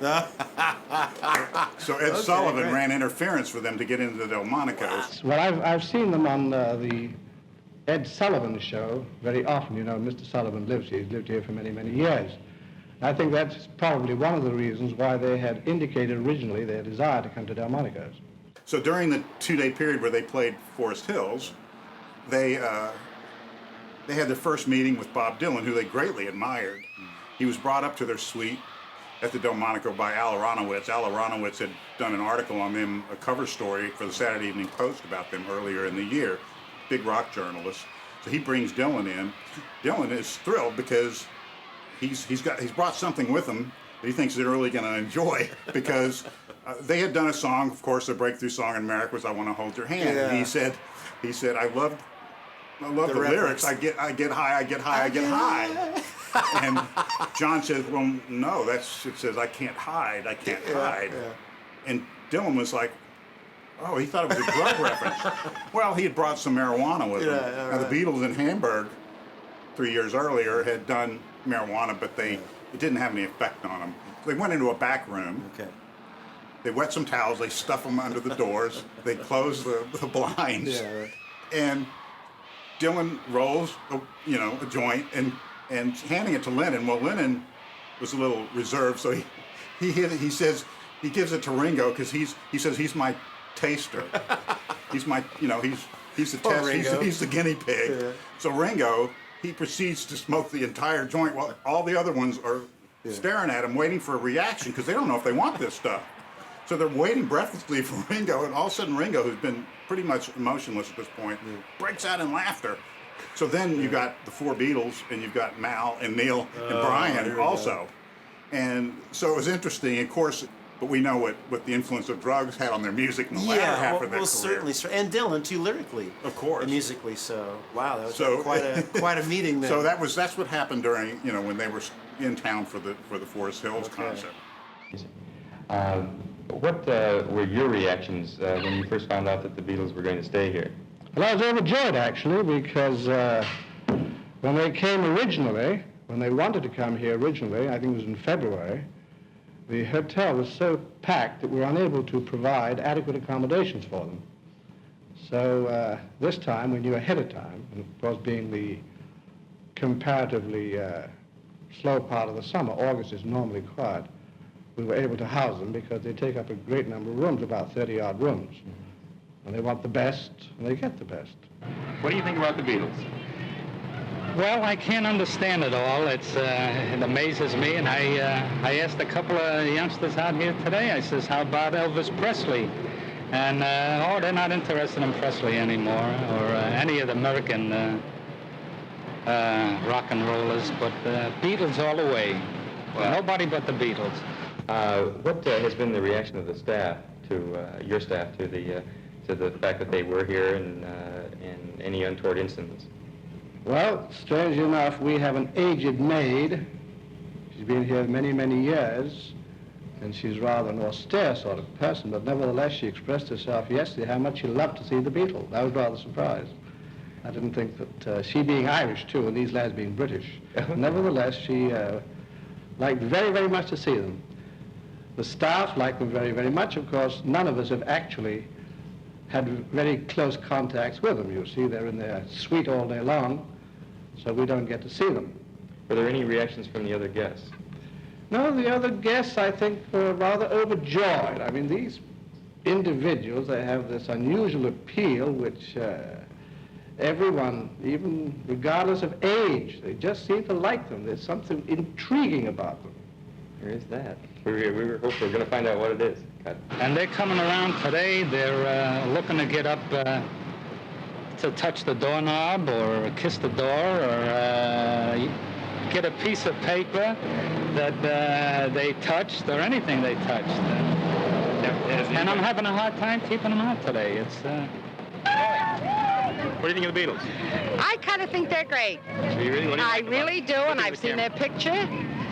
So Ed Sullivan ran interference for them to get into the Delmonicos. Well, I've seen them on the Ed Sullivan's show very often. You know, Mr. Sullivan lives here. He's lived here for many, many years. I think that's probably one of the reasons why they had indicated originally their desire to come to Delmonico's. So during the 2-day period where they played Forest Hills, they had their first meeting with Bob Dylan, who they greatly admired. He was brought up to their suite at the Delmonico by Al Aronowitz. Al Aronowitz had done an article on them, a cover story for the Saturday Evening Post about them earlier in the year. Big rock journalist. So he brings Dylan in. Dylan is thrilled because he's brought something with him that he thinks they're really going to enjoy, because they had done a song, of course, their breakthrough song in America was "I Want to Hold Your Hand." Yeah. And he said, I love the lyrics. I get high, I get high, I get high. And John says, well, no, it says I can't hide, I can't hide. Yeah. And Dylan was like, oh, he thought it was a drug reference. Well, he had brought some marijuana with him. Now, the Beatles in Hamburg 3 years earlier had done marijuana, but it didn't have any effect on them. So they went into a back room. Okay. They wet some towels, they stuff them under the doors, they close the blinds. Yeah, right. And Dylan rolls, a joint and handing it to Lennon. Well, Lennon was a little reserved, so he says, he gives it to Ringo because he says he's my taster. He's my, he's the test, he's the guinea pig. Yeah. So Ringo, he proceeds to smoke the entire joint while all the other ones are staring at him, waiting for a reaction because they don't know if they want this stuff. So they're waiting breathlessly for Ringo, and all of a sudden Ringo, who's been pretty much emotionless at this point, breaks out in laughter. So then you got the four Beatles, and you've got Mal and Neil and Brian also. And so it was interesting, of course, but we know what the influence of drugs had on their music in the latter half of their career. Certainly. And Dylan, too, lyrically. Of course. And musically, so, wow, that was quite a meeting there. So that's what happened during, when they were in town for the Forest Hills concert. What were your reactions when you first found out that the Beatles were going to stay here? Well, I was overjoyed, actually, because when they came originally, when they wanted to come here originally, I think it was in February, the hotel was so packed that we were unable to provide adequate accommodations for them. So this time, we knew ahead of time, and of course being the comparatively slow part of the summer, August is normally quiet, we were able to house them because they take up a great number of rooms, about 30-odd rooms. And they want the best, and they get the best. What do you think about the Beatles? Well, I can't understand it all. It amazes me, and I asked a couple of youngsters out here today, I says, how about Elvis Presley? And, they're not interested in Presley anymore, or any of the American rock and rollers, but Beatles all the way. Well, nobody but the Beatles. What has been the reaction of the staff, to your staff, to the fact that they were here and any untoward incidents? Well, strangely enough, we have an aged maid. She's been here many, many years, and she's rather an austere sort of person, but nevertheless she expressed herself yesterday how much she loved to see the Beatles. I was rather surprised. I didn't think that she being Irish, too, and these lads being British, nevertheless she liked very, very much to see them. The staff liked them very, very much. Of course, none of us have actually had very close contacts with them. You see, they're in their suite all day long, so we don't get to see them. Were there any reactions from the other guests? No, the other guests, I think, were rather overjoyed. I mean, these individuals, they have this unusual appeal which everyone, even regardless of age, they just seem to like them. There's something intriguing about them. There is that. We were hoping we were going to find out what it is. And they're coming around today. They're looking to get up to touch the doorknob or kiss the door or get a piece of paper that they touched or anything they touched. And I'm having a hard time keeping them out today. It's. What do you think of the Beatles? I kind of think they're great. So you really, I really do, and I've seen their picture.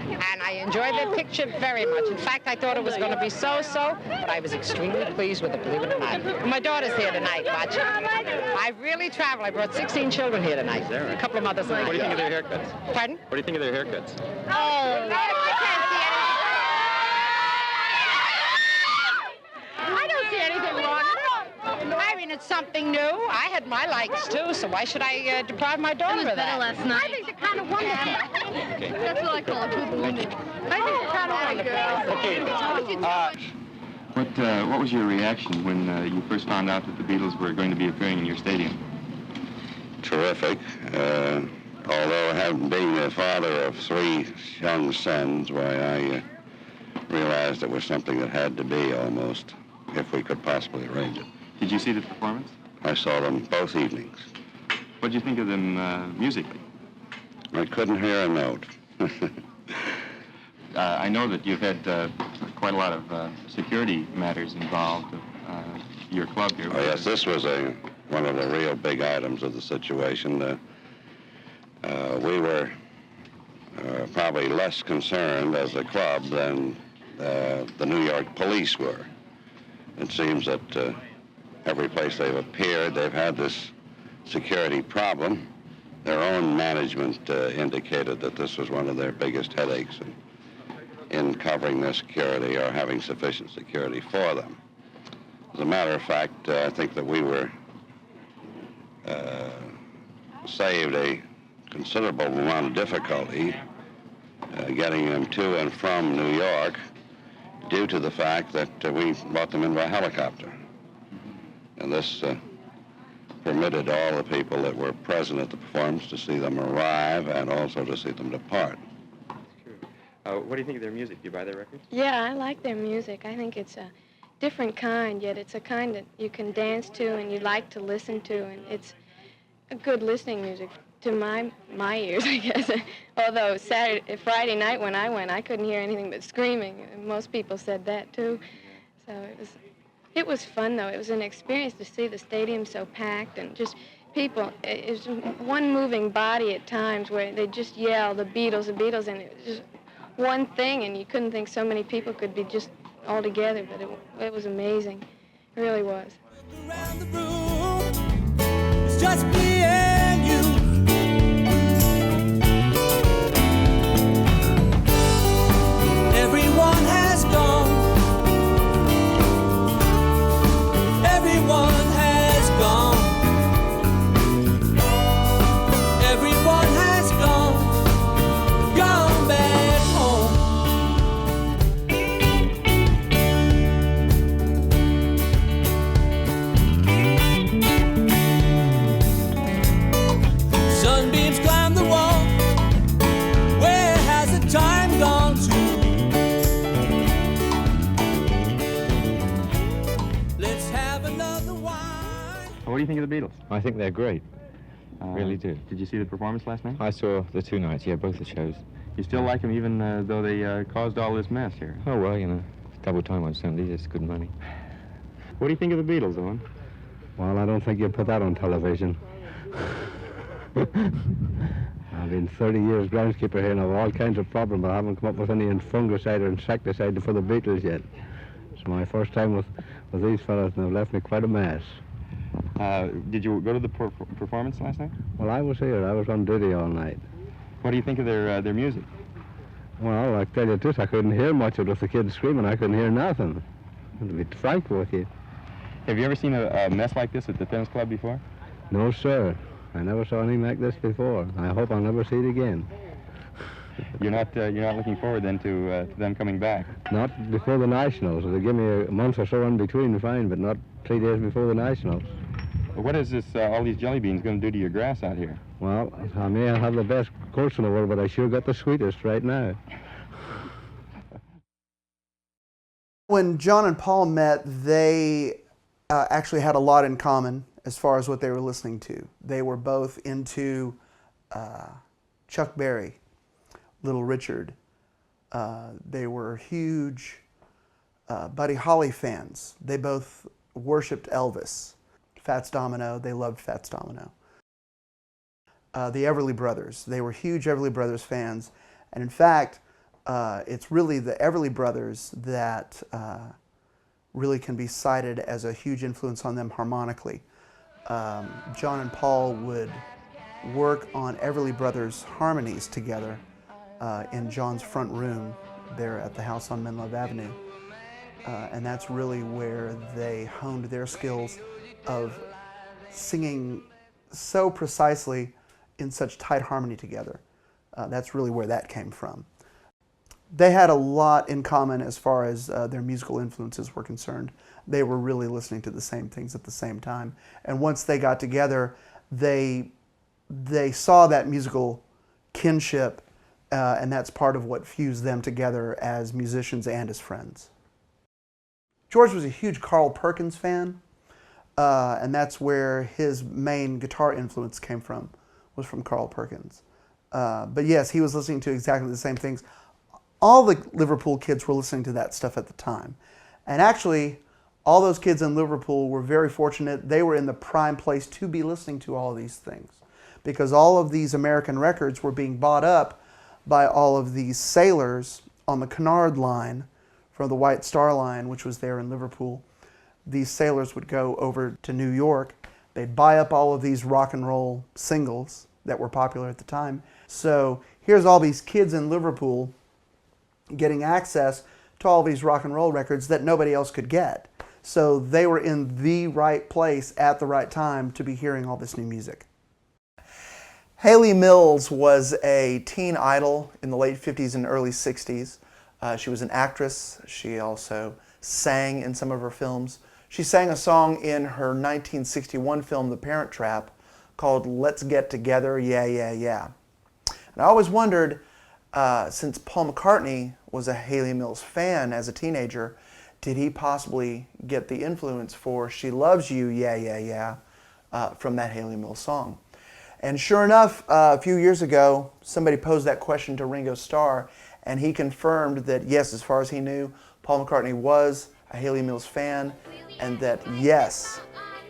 And I enjoyed their picture very much. In fact, I thought it was going to be so-so, but I was extremely pleased with it, believe it or not. And my daughter's here tonight, watching. I really traveled. I brought 16 children here tonight. A couple of mothers and I. What do you think of their haircuts? Pardon? What do you think of their haircuts? Oh, I can't see anything. I don't see anything wrong. I mean, mean, it's something new. I had my likes, too, so why should I deprive my daughter of that? last night. I think they're kind of wonderful. That's what I call a good woman. I think they're kind of wonderful. What was your reaction when you first found out that the Beatles were going to be appearing in your stadium? Terrific. Although having been the father of 3 young sons, why I realized it was something that had to be almost, if we could possibly arrange it. Did you see the performance? I saw them both evenings. What did you think of them musically? I couldn't hear a note. I know that you've had quite a lot of security matters involved your club here. Oh, yes, this was one of the real big items of the situation. We were probably less concerned as a club than the New York police were. It seems that every place they've appeared, they've had this security problem. Their own management indicated that this was one of their biggest headaches in covering their security or having sufficient security for them. As a matter of fact, I think that we were saved a considerable amount of difficulty getting them to and from New York due to the fact that we brought them in by helicopter. And this permitted all the people that were present at the performance to see them arrive and also to see them depart. What do you think of their music? Do you buy their records? Yeah, I like their music. I think it's a different kind, yet it's a kind that you can dance to and you like to listen to, and it's a good listening music to my ears, I guess. Although Friday night when I went, I couldn't hear anything but screaming. Most people said that too. So it was fun though. It was an experience to see the stadium so packed and just people. It was one moving body at times where they just yell the Beatles, and it was just one thing, and you couldn't think so many people could be just all together, but it was amazing. It really was. Around the room, it's just me and you. Everyone has gone. Everyone has gone. Everyone has gone. Gone back home. Sunbeams climb the wall. Where has the time gone to? Let's have another wine. What do you think of the Beatles? I think they're great. Really do. Did you see the performance last night? I saw the 2 nights, yeah, both the shows. You still like them even though they caused all this mess here? Oh, well, you know, double time on Sundays, it's good money. What do you think of the Beatles, Owen? Well, I don't think you put that on television. I've been 30 years groundskeeper here and I have all kinds of problems, but I haven't come up with any fungicide or insecticide for the Beatles yet. It's my first time with these fellas and they've left me quite a mess. Did you go to the performance last night? Well, I was here. I was on duty all night. What do you think of their music? Well, I tell you the truth, I couldn't hear much of it with the kids screaming. I couldn't hear nothing. To be frank with you. Have you ever seen a mess like this at the tennis club before? No, sir. I never saw anything like this before. I hope I'll never see it again. You're not looking forward then to them coming back? Not before the Nationals. If they give me a month or so in between, fine, but not 3 days before the Nationals. What is this, all these jelly beans going to do to your grass out here? Well, I may have the best course in the world, but I sure got the sweetest right now. When John and Paul met, they actually had a lot in common as far as what they were listening to. They were both into Chuck Berry, Little Richard. They were huge Buddy Holly fans. They both worshipped Elvis. Fats Domino, they loved Fats Domino. The Everly Brothers, they were huge Everly Brothers fans. And in fact, it's really the Everly Brothers that really can be cited as a huge influence on them harmonically. John and Paul would work on Everly Brothers harmonies together in John's front room there at the house on Menlove Avenue. And that's really where they honed their skills of singing so precisely in such tight harmony together. That's really where that came from. They had a lot in common as far as their musical influences were concerned. They were really listening to the same things at the same time. And once they got together, they saw that musical kinship, and that's part of what fused them together as musicians and as friends. George was a huge Carl Perkins fan, and that's where his main guitar influence came from, was from Carl Perkins. But yes, he was listening to exactly the same things. All the Liverpool kids were listening to that stuff at the time. And actually, all those kids in Liverpool were very fortunate. They were in the prime place to be listening to all these things, because all of these American records were being bought up by all of these sailors on the Cunard line from the White Star Line, which was there in Liverpool. These sailors would go over to New York. They'd buy up all of these rock and roll singles that were popular at the time. So here's all these kids in Liverpool getting access to all these rock and roll records that nobody else could get. So they were in the right place at the right time to be hearing all this new music. Hayley Mills was a teen idol in the late 50s and early 60s. She was an actress. She also sang in some of her films. She sang a song in her 1961 film, The Parent Trap, called Let's Get Together, Yeah, Yeah, Yeah. And I always wondered, since Paul McCartney was a Hayley Mills fan as a teenager, did he possibly get the influence for She Loves You, Yeah, Yeah, Yeah, from that Hayley Mills song? And sure enough, a few years ago, somebody posed that question to Ringo Starr, and he confirmed that, yes, as far as he knew, Paul McCartney was a Hayley Mills fan, and that, yes,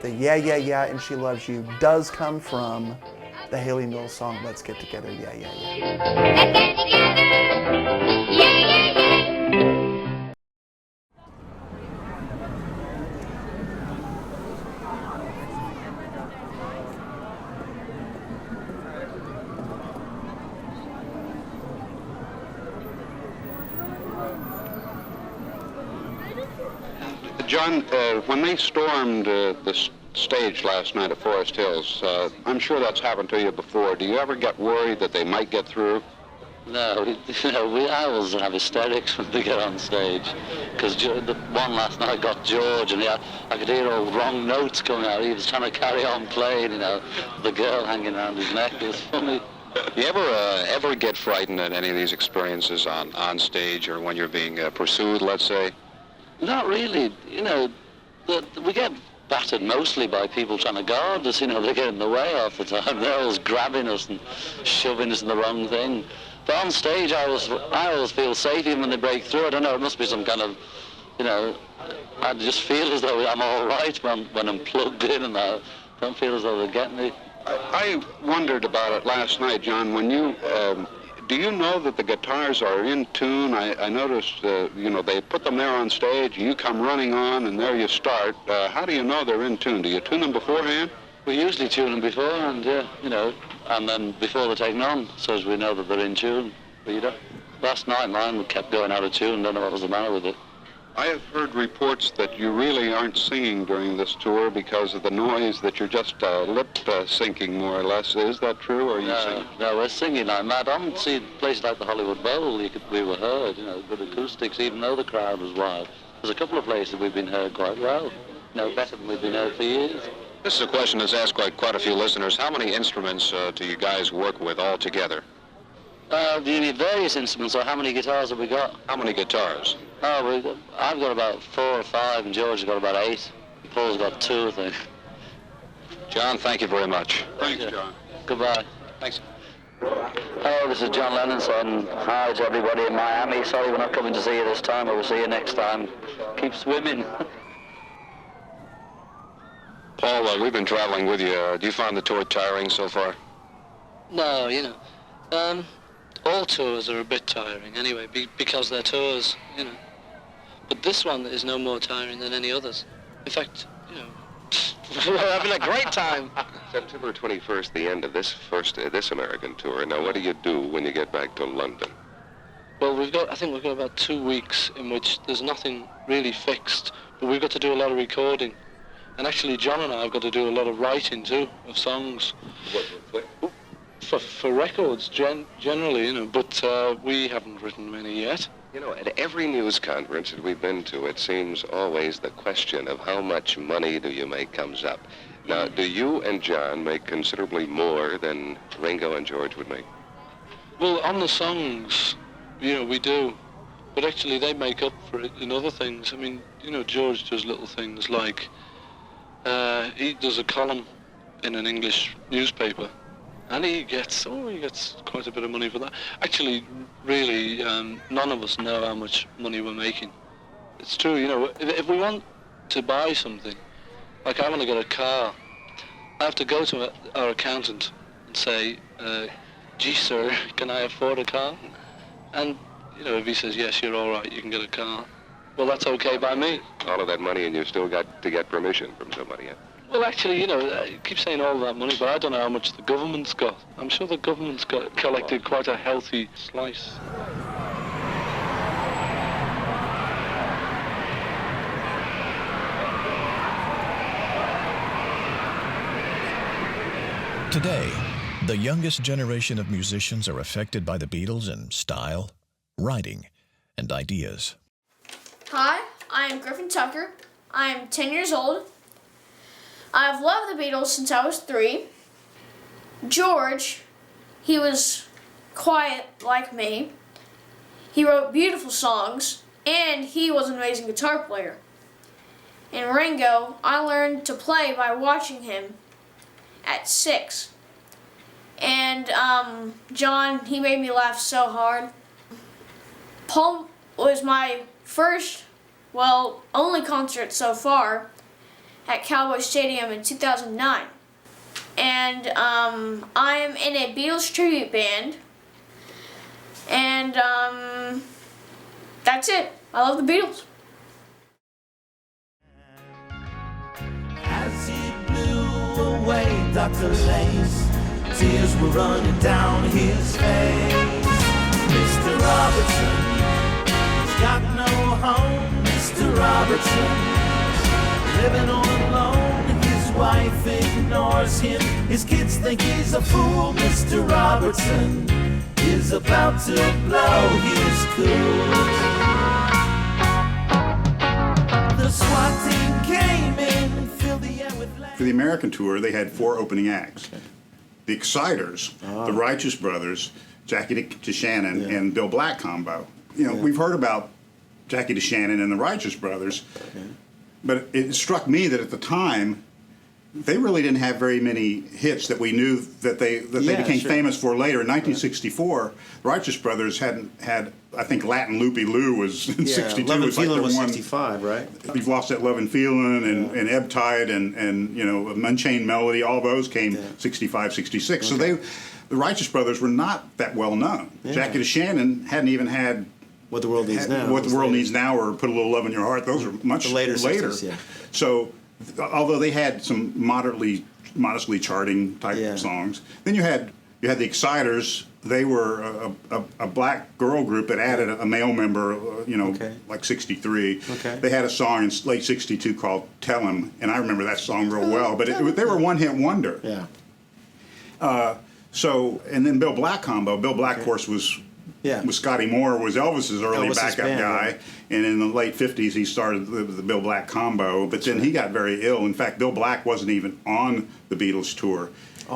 the Yeah, Yeah, Yeah and She Loves You does come from the Hayley Mills song, Let's Get Together, Yeah, Yeah, Yeah. Let's get together, yeah, yeah, yeah. John, when they stormed the stage last night at Forest Hills, I'm sure that's happened to you before. Do you ever get worried that they might get through? No, we always have hysterics when they get on stage. Because the one last night got George, and I could hear all wrong notes coming out. He was trying to carry on playing, the girl hanging around his neck. It was funny. You ever get frightened at any of these experiences on stage, or when you're being pursued, let's say? Not really. We get battered mostly by people trying to guard us. They get in the way half the time. They're always grabbing us and shoving us in the wrong thing. But on stage, I always feel safe even when they break through. I don't know, it must be some kind of, I just feel as though I'm all right when I'm plugged in, and I don't feel as though they're getting me. I wondered about it last night, John, when you... do you know that the guitars are in tune? I noticed, they put them there on stage, you come running on, and there you start. How do you know they're in tune? Do you tune them beforehand? We usually tune them beforehand, yeah, and then before they're taken on, so as we know that they're in tune. But last night mine kept going out of tune, don't know what was the matter with it. I have heard reports that you really aren't singing during this tour because of the noise, that you're just lip syncing more or less. Is that true, or are you singing? No, we're singing like mad. I see places like the Hollywood Bowl, we were heard, good acoustics, even though the crowd was wild. There's a couple of places we've been heard quite well, better than we've been heard for years. This is a question that's asked by quite a few listeners. How many instruments do you guys work with all together? Do you need various instruments, or how many guitars have we got? How many guitars? Oh, I've got about 4 or 5, and George has got about 8. Paul's got 2, I think. John, thank you very much. Thanks, John. Goodbye. Thanks. Hello, this is John Lennon saying hi to everybody in Miami. Sorry we're not coming to see you this time, but we'll see you next time. Keep swimming. Paul, we've been traveling with you. Do you find the tour tiring so far? No, all tours are a bit tiring anyway, because they're tours, But this one is no more tiring than any others. In fact, we're having a great time. September 21st, the end of this American tour. Now, what do you do when you get back to London? Well, I think we've got about 2 weeks in which there's nothing really fixed, but we've got to do a lot of recording. And actually, John and I have got to do a lot of writing too of songs. For records, generally, you know, but we haven't written many yet. You know, at every news conference that we've been to, it seems always the question of how much money do you make comes up. Now, do you and John make considerably more than Ringo and George would make? Well, on the songs, you know, we do. But actually, they make up for it in other things. I mean, you know, George does little things like he does a column in an English newspaper. And he gets quite a bit of money for that. Actually, really, none of us know how much money we're making. It's true, you know, if we want to buy something, like I want to get a car, I have to go to our accountant and say, gee, sir, can I afford a car? And, you know, if he says, yes, you're all right, you can get a car, well, that's okay by me. All of that money, and you've still got to get permission from somebody else. Well, actually, you know, you keep saying all that money, but I don't know how much the government's got. I'm sure the government's collected quite a healthy slice. Today, the youngest generation of musicians are affected by the Beatles in style, writing, and ideas. Hi, I am Griffin Tucker. I am 10 years old. I've loved the Beatles since I was 3. George, he was quiet like me. He wrote beautiful songs, and he was an amazing guitar player. And Ringo, I learned to play by watching him at 6. And John, he made me laugh so hard. Paul was my first, well, only concert so far at Cowboy Stadium in 2009. And I am in a Beatles tribute band. And that's it. I love the Beatles. As he blew away Dr. Lace, tears were running down his face. Mr. Robertson, he's got no home. Mr. Robertson, living all alone, his wife ignores him, his kids think he's a fool. Mr. Robertson is about to blow his cool. The SWAT team came in and filled the air with For the American tour, they had 4 opening acts. The Exciters, the Righteous Brothers, Jackie DeShannon, and Bill Black combo. You know, we've heard about Jackie DeShannon and the Righteous Brothers, but it struck me that at the time, they really didn't have very many hits that we knew that they became famous for later. In 1964, the Righteous Brothers hadn't had, I think Latin Loopy Lou was in 62. Love and was like Feelin' their was one, 65, right? You've Lost That Love and Feelin' and Ebb Tide and you know, Unchained Melody, all those came 65, 66. So the Righteous Brothers were not that well known. Jackie DeShannon hadn't even had What the World Needs Now. What the World Needs Now or Put a Little Love in Your Heart. Those are much The later later. 60s, So although they had some modestly charting type songs, then you had the Exciters. They were a black girl group that added a male member, you know, like 63. They had a song in late 62 called Tell 'Em, and I remember that song real well, but they were one-hit wonder. So, and then Bill Black combo. Bill Black, of course, was Scotty Moore, was Elvis's early backup guy, and in the late 50s he started the Bill Black combo, but then he got very ill. In fact, Bill Black wasn't even on the Beatles tour.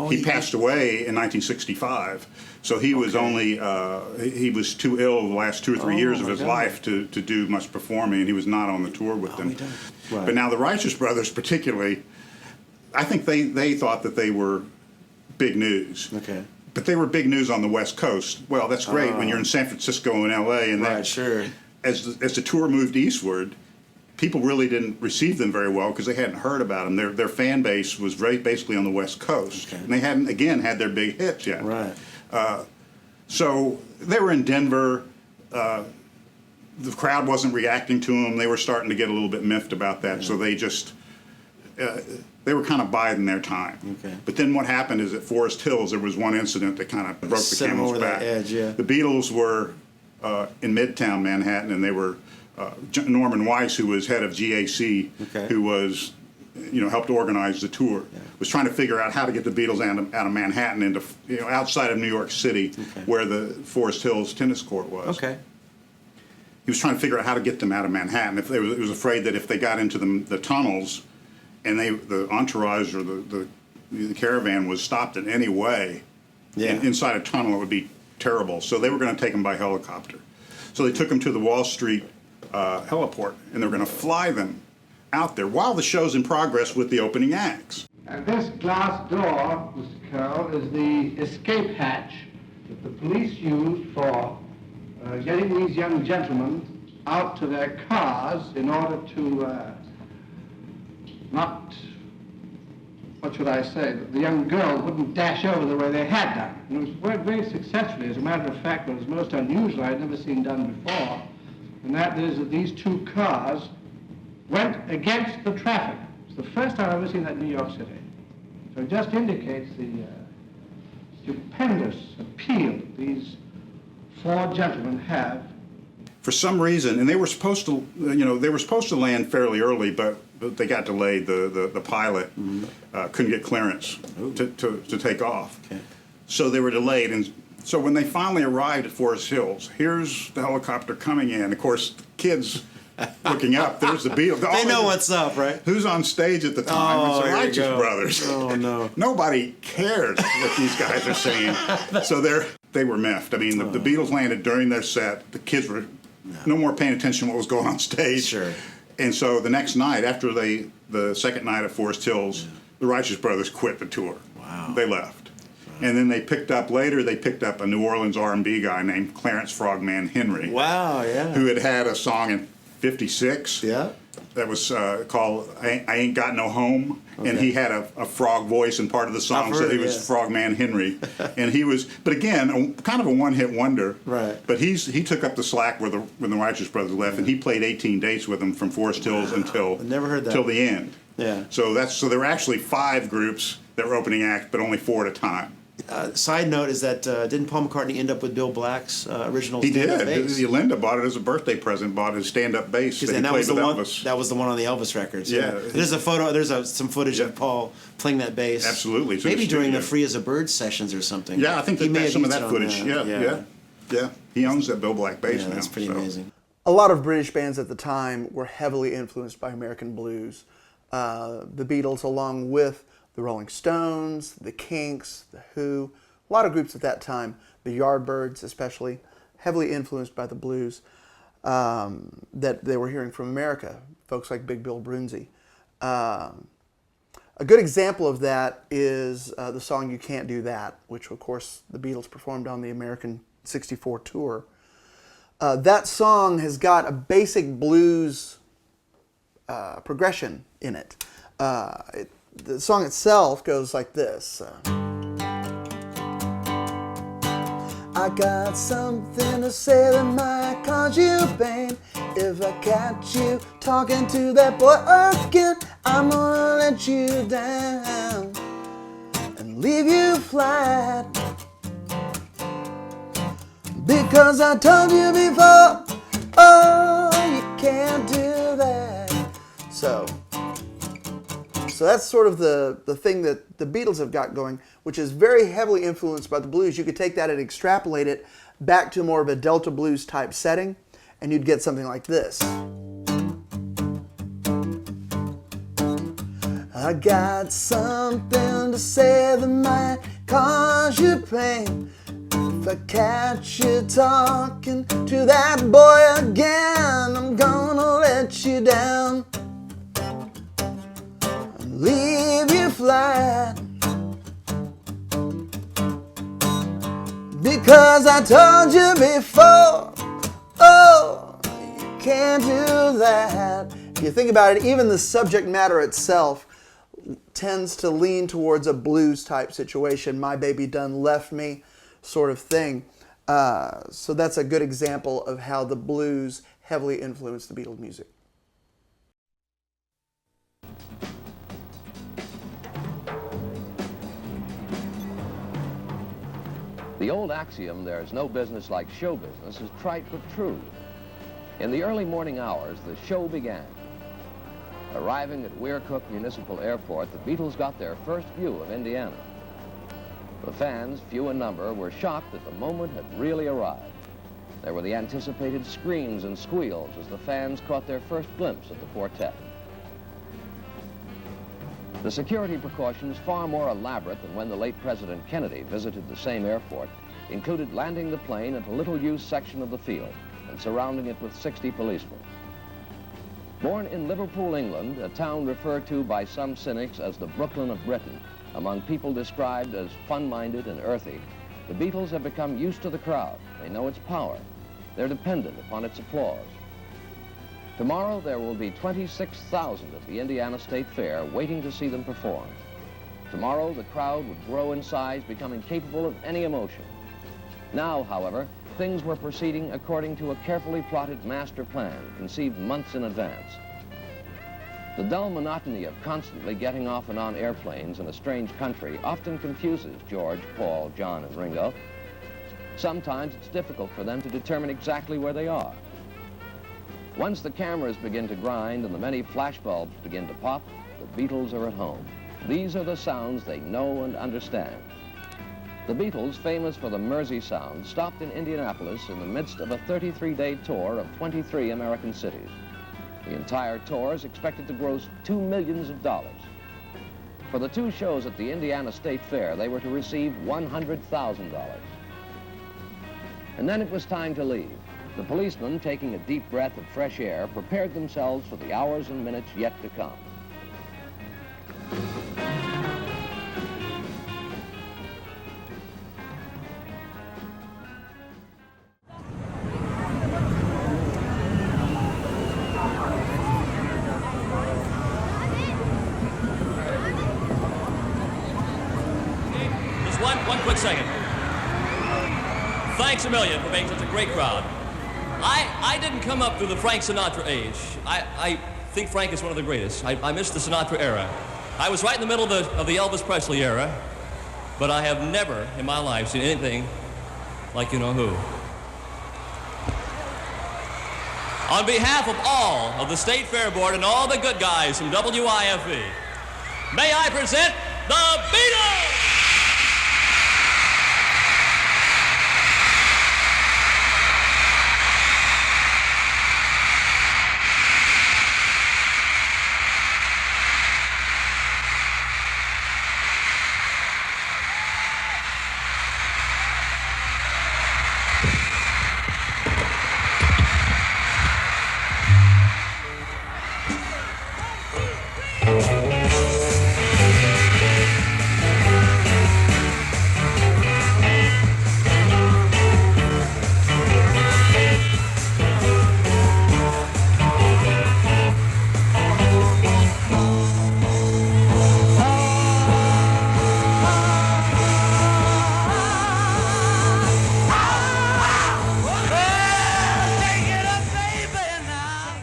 He passed away in 1965, so he was only, he was too ill the last 2 or 3 years of his life to do much performing, and he was not on the tour with them. But now the Righteous Brothers particularly, I think they thought that they were big news. But they were big news on the West Coast. Well, that's great when you're in San Francisco and L.A. and as the tour moved eastward, people really didn't receive them very well because they hadn't heard about them. Their fan base was basically on the West Coast, and they hadn't had their big hits yet. So they were in Denver. The crowd wasn't reacting to them. They were starting to get a little bit miffed about that. So they just they were kind of biding their time. But then what happened is at Forest Hills, there was one incident that kind of broke the camel's back. The Beatles were in Midtown Manhattan, and they were Norman Weiss, who was head of GAC, who was helped organize the tour, was trying to figure out how to get the Beatles out of Manhattan into, outside of New York City, where the Forest Hills tennis court was. Okay. He was trying to figure out how to get them out of Manhattan. He was afraid that if they got into the tunnels, and the entourage or the caravan was stopped in any way, inside a tunnel, it would be terrible. So they were going to take them by helicopter. So they took them to the Wall Street heliport, and they were going to fly them out there while the show's in progress with the opening acts. And this glass door, Mr. Carroll, is the escape hatch that the police used for getting these young gentlemen out to their cars in order to not, what should I say, that the young girls wouldn't dash over the way they had done. And it was worked very successfully. As a matter of fact, what was most unusual I'd never seen done before, and that is that these two cars went against the traffic. It's the first time I've ever seen that in New York City. So it just indicates the stupendous appeal that these four gentlemen have. For some reason, and they were supposed to, they were supposed to land fairly early, but they got delayed. The pilot couldn't get clearance to take off. Okay. So they were delayed, and so when they finally arrived at Forest Hills, here's the helicopter coming in. Of course, kids looking up, there's the Beatles. They know what's up, right? Who's on stage at the time? It's the Righteous Brothers. Oh, no. Nobody cares what these guys are saying. So they were miffed. I mean, the Beatles landed during their set. The kids were no more paying attention to what was going on stage. Sure. And so the next night, after the second night at Forest Hills, the Righteous Brothers quit the tour. Wow. They left. And then they picked up a New Orleans R&B guy named Clarence Frogman Henry. Wow, yeah. Who had a song in '56. Yeah. That was called I Ain't Got No Home. Okay. And he had a frog voice in part of the song, so he was Frogman Henry. And he was, but again, kind of a one-hit wonder. Right. But he took up the slack when the Righteous Brothers left, and he played 18 dates with them from Forest Hills until the end. Yeah. So there were actually 5 groups that were opening acts, but only 4 at a time. Side note is that didn't Paul McCartney end up with Bill Black's original He stand-up did. bass? Linda bought it as a birthday present, bought his stand-up bass that he played with Elvis. That was the one on the Elvis records. Yeah. There's a photo, some footage of Paul playing that bass. Absolutely. Maybe during the Free as a Bird sessions or something. Yeah, I think there's some of that footage. Yeah. He owns that Bill Black bass now. That's pretty amazing. A lot of British bands at the time were heavily influenced by American blues. The Beatles, along with the Rolling Stones, the Kinks, the Who, a lot of groups at that time, the Yardbirds especially, heavily influenced by the blues that they were hearing from America, folks like Big Bill Broonzy. A good example of that is the song You Can't Do That, which of course the Beatles performed on the American '64 tour. That song has got a basic blues progression in it. The song itself goes like this. I got something to say that might cause you pain. If I catch you talking to that boy again, I'm gonna let you down and leave you flat. Because I told you before, oh, you can't do that. So that's sort of the thing that the Beatles have got going, which is very heavily influenced by the blues. You could take that and extrapolate it back to more of a Delta blues type setting, and you'd get something like this. I got something to say that might cause you pain. If I catch you talking to that boy again, I'm gonna let you down and leave you flat. Because I told you before, oh, you can't do that. If you think about it, even the subject matter itself tends to lean towards a blues type situation, my baby done left me sort of thing. So that's a good example of how the blues heavily influenced the Beatles music. The old axiom, there's no business like show business, is trite but true. In the early morning hours, the show began. Arriving at Weircook Municipal Airport, the Beatles got their first view of Indiana. The fans, few in number, were shocked that the moment had really arrived. There were the anticipated screams and squeals as the fans caught their first glimpse of the quartet. The security precautions, far more elaborate than when the late President Kennedy visited the same airport, included landing the plane at a little-used section of the field and surrounding it with 60 policemen. Born in Liverpool, England, a town referred to by some cynics as the Brooklyn of Britain, among people described as fun-minded and earthy, the Beatles have become used to the crowd. They know its power. They're dependent upon its applause. Tomorrow, there will be 26,000 at the Indiana State Fair waiting to see them perform. Tomorrow, the crowd would grow in size, becoming capable of any emotion. Now, however, things were proceeding according to a carefully plotted master plan, conceived months in advance. The dull monotony of constantly getting off and on airplanes in a strange country often confuses George, Paul, John, and Ringo. Sometimes it's difficult for them to determine exactly where they are. Once the cameras begin to grind and the many flashbulbs begin to pop, the Beatles are at home. These are the sounds they know and understand. The Beatles, famous for the Mersey sound, stopped in Indianapolis in the midst of a 33-day tour of 23 American cities. The entire tour is expected to gross $2 million. For the 2 shows at the Indiana State Fair, they were to receive $100,000. And then it was time to leave. The policemen, taking a deep breath of fresh air, prepared themselves for the hours and minutes yet to come. One quick second. Thanks a million for making such a great crowd. I didn't come up through the Frank Sinatra age. I think Frank is one of the greatest. I missed the Sinatra era. I was right in the middle of the Elvis Presley era, but I have never in my life seen anything like you-know-who. On behalf of all of the State Fair Board and all the good guys from WIFE, may I present the Beatles!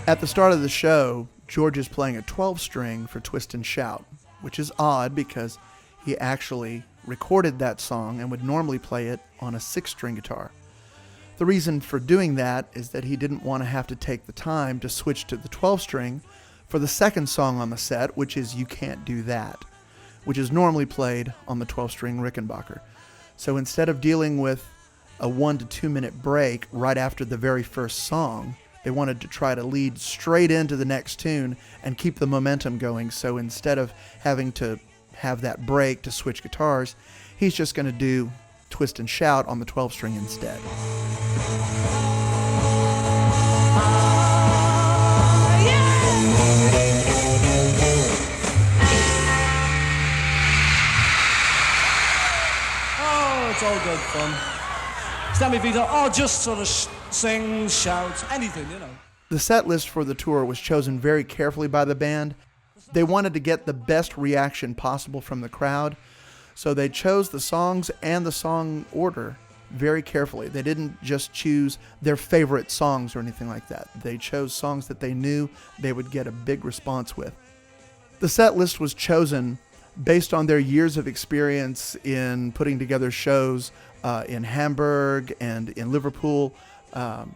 At the start of the show, George is playing a 12-string for Twist and Shout, which is odd because he actually recorded that song and would normally play it on a 6-string guitar. The reason for doing that is that he didn't want to have to take the time to switch to the 12-string for the second song on the set, which is You Can't Do That, which is normally played on the 12-string Rickenbacker. So instead of dealing with a 1 to 2 minute break right after the very first song, they wanted to try to lead straight into the next tune and keep the momentum going. So instead of having to have that break to switch guitars, he's just going to do Twist and Shout on the 12-string instead. Oh, it's all good fun. Sammy Vito, just sort of sing, shout, anything, you know. The set list for the tour was chosen very carefully by the band. They wanted to get the best reaction possible from the crowd, so they chose the songs and the song order very carefully. They didn't just choose their favorite songs or anything like that. They chose songs that they knew they would get a big response with. The set list was chosen based on their years of experience in putting together shows in Hamburg and in Liverpool.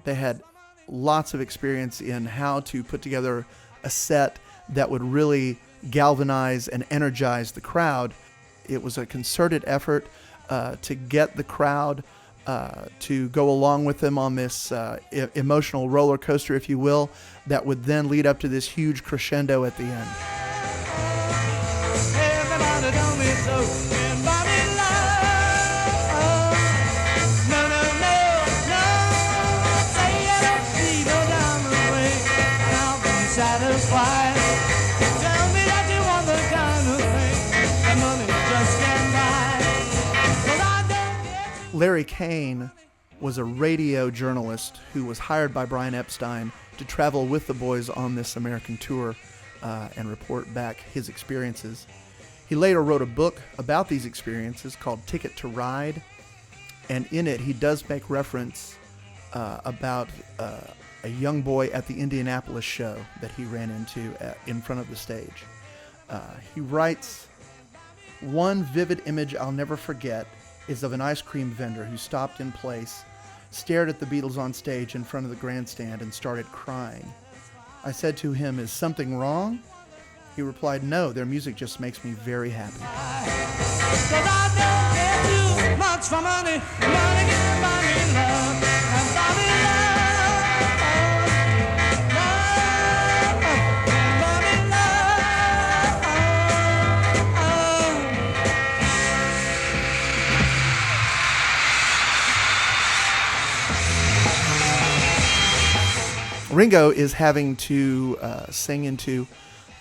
They had lots of experience in how to put together a set that would really galvanize and energize the crowd. It was a concerted effort to get the crowd to go along with them on this emotional roller coaster, if you will, that would then lead up to this huge crescendo at the end. Everybody don't be so, everybody love. No, no, no, no. Say it, go down the way, and I'll be satisfied. Tell me that you want the kind of thing that money just can't buy. But I don't get Larry Kane was a radio journalist who was hired by Brian Epstein to travel with the boys on this American tour and report back his experiences. He later wrote a book about these experiences called Ticket to Ride, and in it he does make reference about a young boy at the Indianapolis show that he ran into in front of the stage. He writes, "One vivid image I'll never forget is of an ice cream vendor who stopped in place, stared at the Beatles on stage in front of the grandstand, and started crying. I said to him, 'Is something wrong?' He replied, 'No, their music just makes me very happy.'" 'cause I don't care too much for money. Money can buy me love, and buy me love. Ringo is having to sing into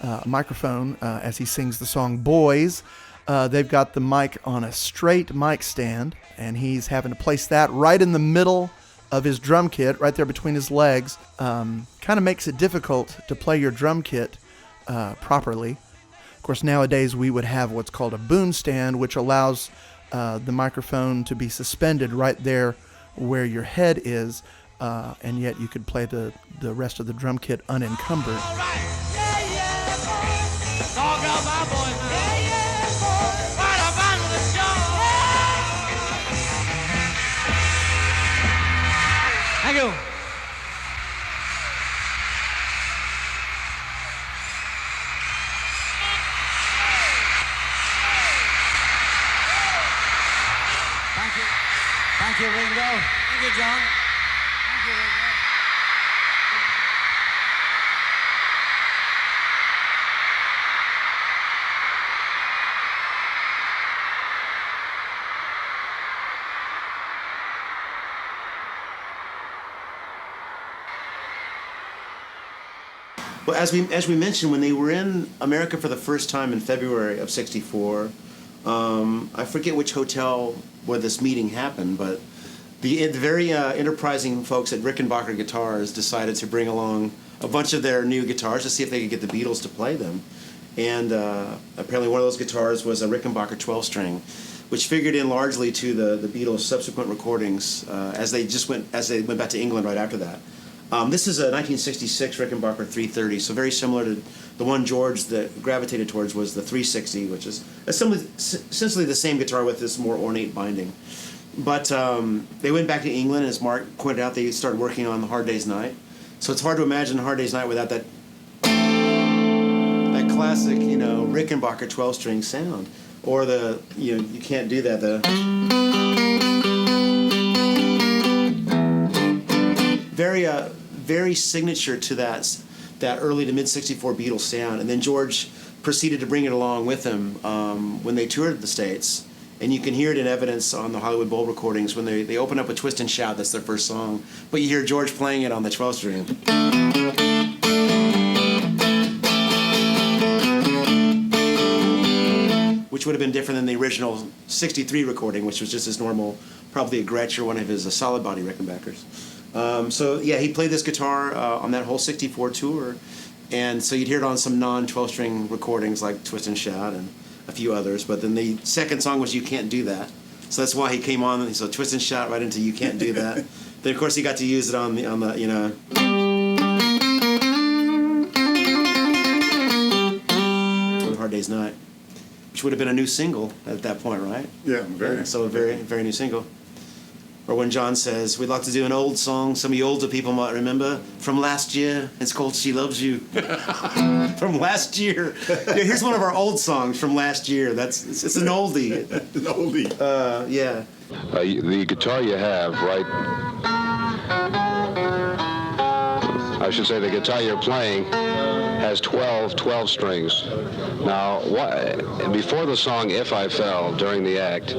a microphone as he sings the song Boys. They've got the mic on a straight mic stand, and he's having to place that right in the middle of his drum kit, right there between his legs. Kind of makes it difficult to play your drum kit properly. Of course, nowadays we would have what's called a boom stand, which allows the microphone to be suspended right there where your head is. And yet you could play the rest of the drum kit unencumbered. Thank you. Thank you. Thank you, Ringo. Thank you, John. Well, as we mentioned, when they were in America for the first time in February of '64, I forget which hotel where this meeting happened, but the very enterprising folks at Rickenbacker Guitars decided to bring along a bunch of their new guitars to see if they could get the Beatles to play them. And apparently one of those guitars was a Rickenbacker 12-string, which figured in largely to the Beatles' subsequent recordings as they went back to England right after that. This is a 1966 Rickenbacker 330, so very similar to the one George that gravitated towards was the 360, which is essentially the same guitar with this more ornate binding. But they went back to England, and as Mark pointed out, they started working on Hard Day's Night. So it's hard to imagine Hard Day's Night without that classic, Rickenbacker 12-string sound, or you can't do that. Very signature to that early to mid '64 Beatles sound, and then George proceeded to bring it along with him when they toured the States, and you can hear it in evidence on the Hollywood Bowl recordings when they open up with "Twist and Shout." That's their first song, but you hear George playing it on the 12-string. Which would have been different than the original '63 recording, which was just his normal, probably a Gretsch or one of his solid body Rickenbackers. So yeah, he played this guitar on that whole '64 tour, and so you'd hear it on some non-12-string recordings like "Twist and Shout" and a few others. But then the second song was "You Can't Do That," so that's why he came on and so "Twist and Shout" right into "You Can't Do That." Then of course he got to use it on the on Hard Day's Night, which would have been a new single at that point, right? Yeah, very. So a very new single. Or when John says, we'd like to do an old song some of you older people might remember from last year. It's called She Loves You. From last year. Yeah, here's one of our old songs from last year. It's an oldie. An oldie. Yeah. The guitar you have, right? I should say the guitar you're playing has 12 strings. Now, before the song "If I Fell" during the act,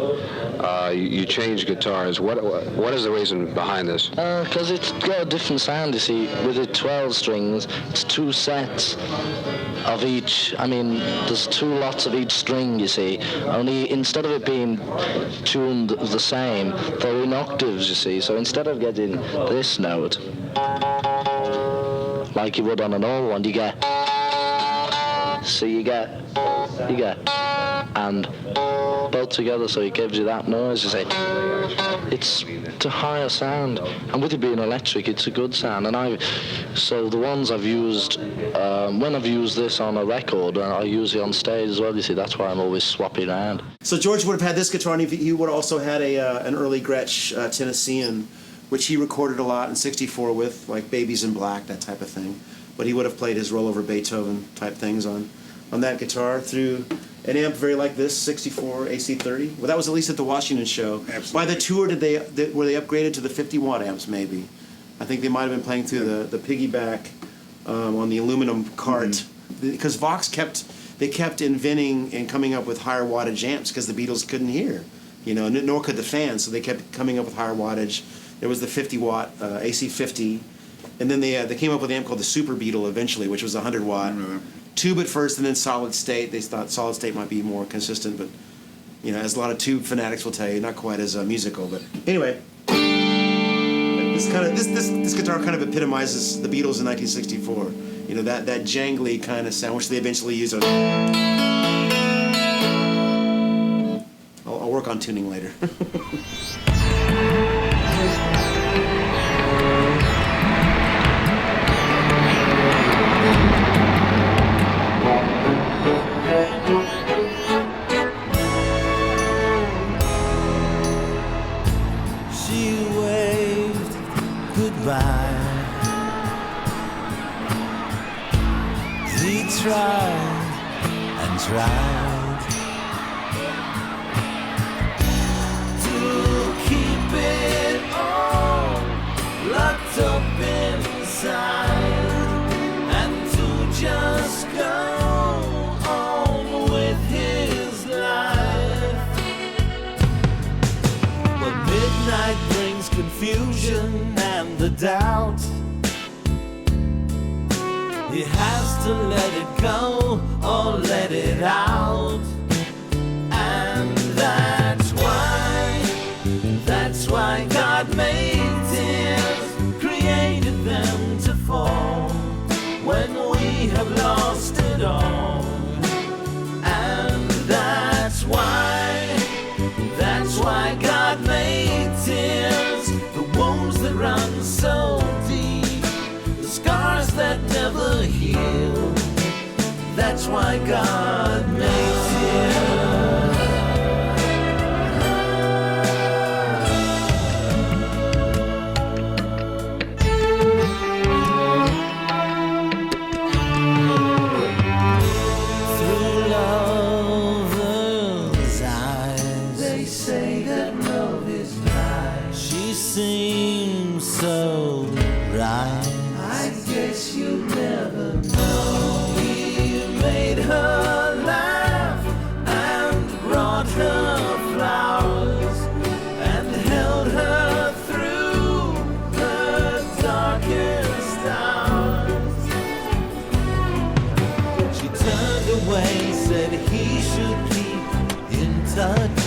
you changed guitars. What is the reason behind this? Because it's got a different sound, you see. With the 12 strings, it's 2 sets of each. I mean, there's 2 lots of each string, you see. Only instead of it being tuned the same, they're in octaves, you see. So instead of getting this note, like you would on an old one, you get. So you get, and both together, so it gives you that noise, you see. It's a higher sound, and with it being electric, it's a good sound. And so the ones I've used, when I've used this on a record, I use it on stage as well, you see. That's why I'm always swapping around. So George would have had this guitar, and he would have also had an early Gretsch Tennessean, which he recorded a lot in '64 with, like Babies in Black, that type of thing. But he would have played his rollover Beethoven type things on that guitar through an amp very like this, 64 AC30. Well, that was at least at the Washington show. Absolutely. By the tour, were they upgraded to the 50-watt amps, maybe? I think they might have been playing through the piggyback on the aluminum cart. Because Vox kept inventing and coming up with higher wattage amps because the Beatles couldn't hear, nor could the fans, so they kept coming up with higher wattage. There was the 50-watt AC50. And then they came up with an amp called the Super Beetle eventually, which was 100-watt. Tube at first, and then solid state. They thought solid state might be more consistent, but as a lot of tube fanatics will tell you, not quite as musical. But anyway, this guitar kind of epitomizes the Beatles in 1964. That jangly kind of sound, which they eventually used on. I'll work on tuning later. He tried and tried to keep it all locked up inside and to just go on with his life. But midnight brings confusion and the doubt. He has to let it go or let it out. And that's why God made tears, created them to fall when we have lost it all. And that's why God made tears, the wounds that run so deep, the scars that never heal. That's why God made tears. Through lovers' eyes, they say that love is blind. She seems so right. I guess you never know. He made her laugh and brought her flowers and held her through her darkest hours. She turned away, said he should keep in touch.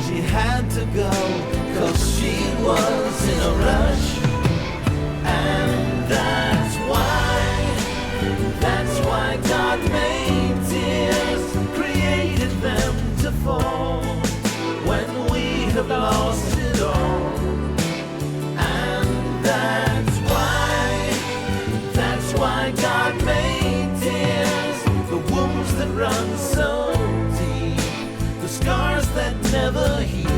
She had to go 'cause she was in a rush. And that's why God made tears, created them to fall when we have lost it all. And that's why God made tears, the wounds that run so deep, the scars that never heal.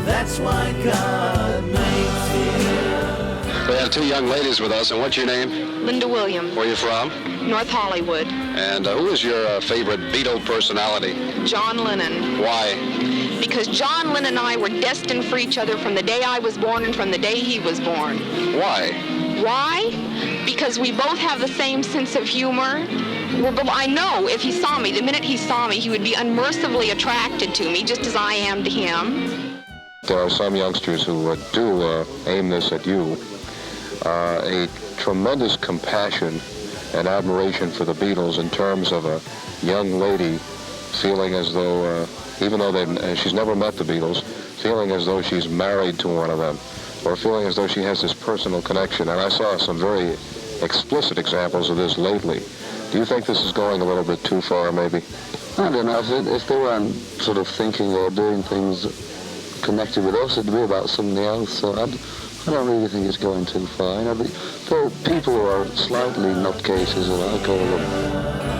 That's why God makes it. We have two young ladies with us, and what's your name? Linda Williams. Where are you from? North Hollywood. And who is your favorite Beatle personality? John Lennon. Why? Because John Lennon and I were destined for each other from the day I was born and from the day he was born. Why? Why? Because we both have the same sense of humor. I know if he saw me, the minute he saw me, he would be unmercifully attracted to me, just as I am to him. There are some youngsters who do aim this at you. A tremendous compassion and admiration for the Beatles in terms of a young lady feeling as though, even though she's never met the Beatles, feeling as though she's married to one of them, or feeling as though she has this personal connection. And I saw some very explicit examples of this lately. Do you think this is going a little bit too far, maybe? I don't know. If they weren't sort of thinking or doing things connected with us, it'd be about something else. So I don't really think it's going too far. You know, there are people who are slightly nutcases, as I call them.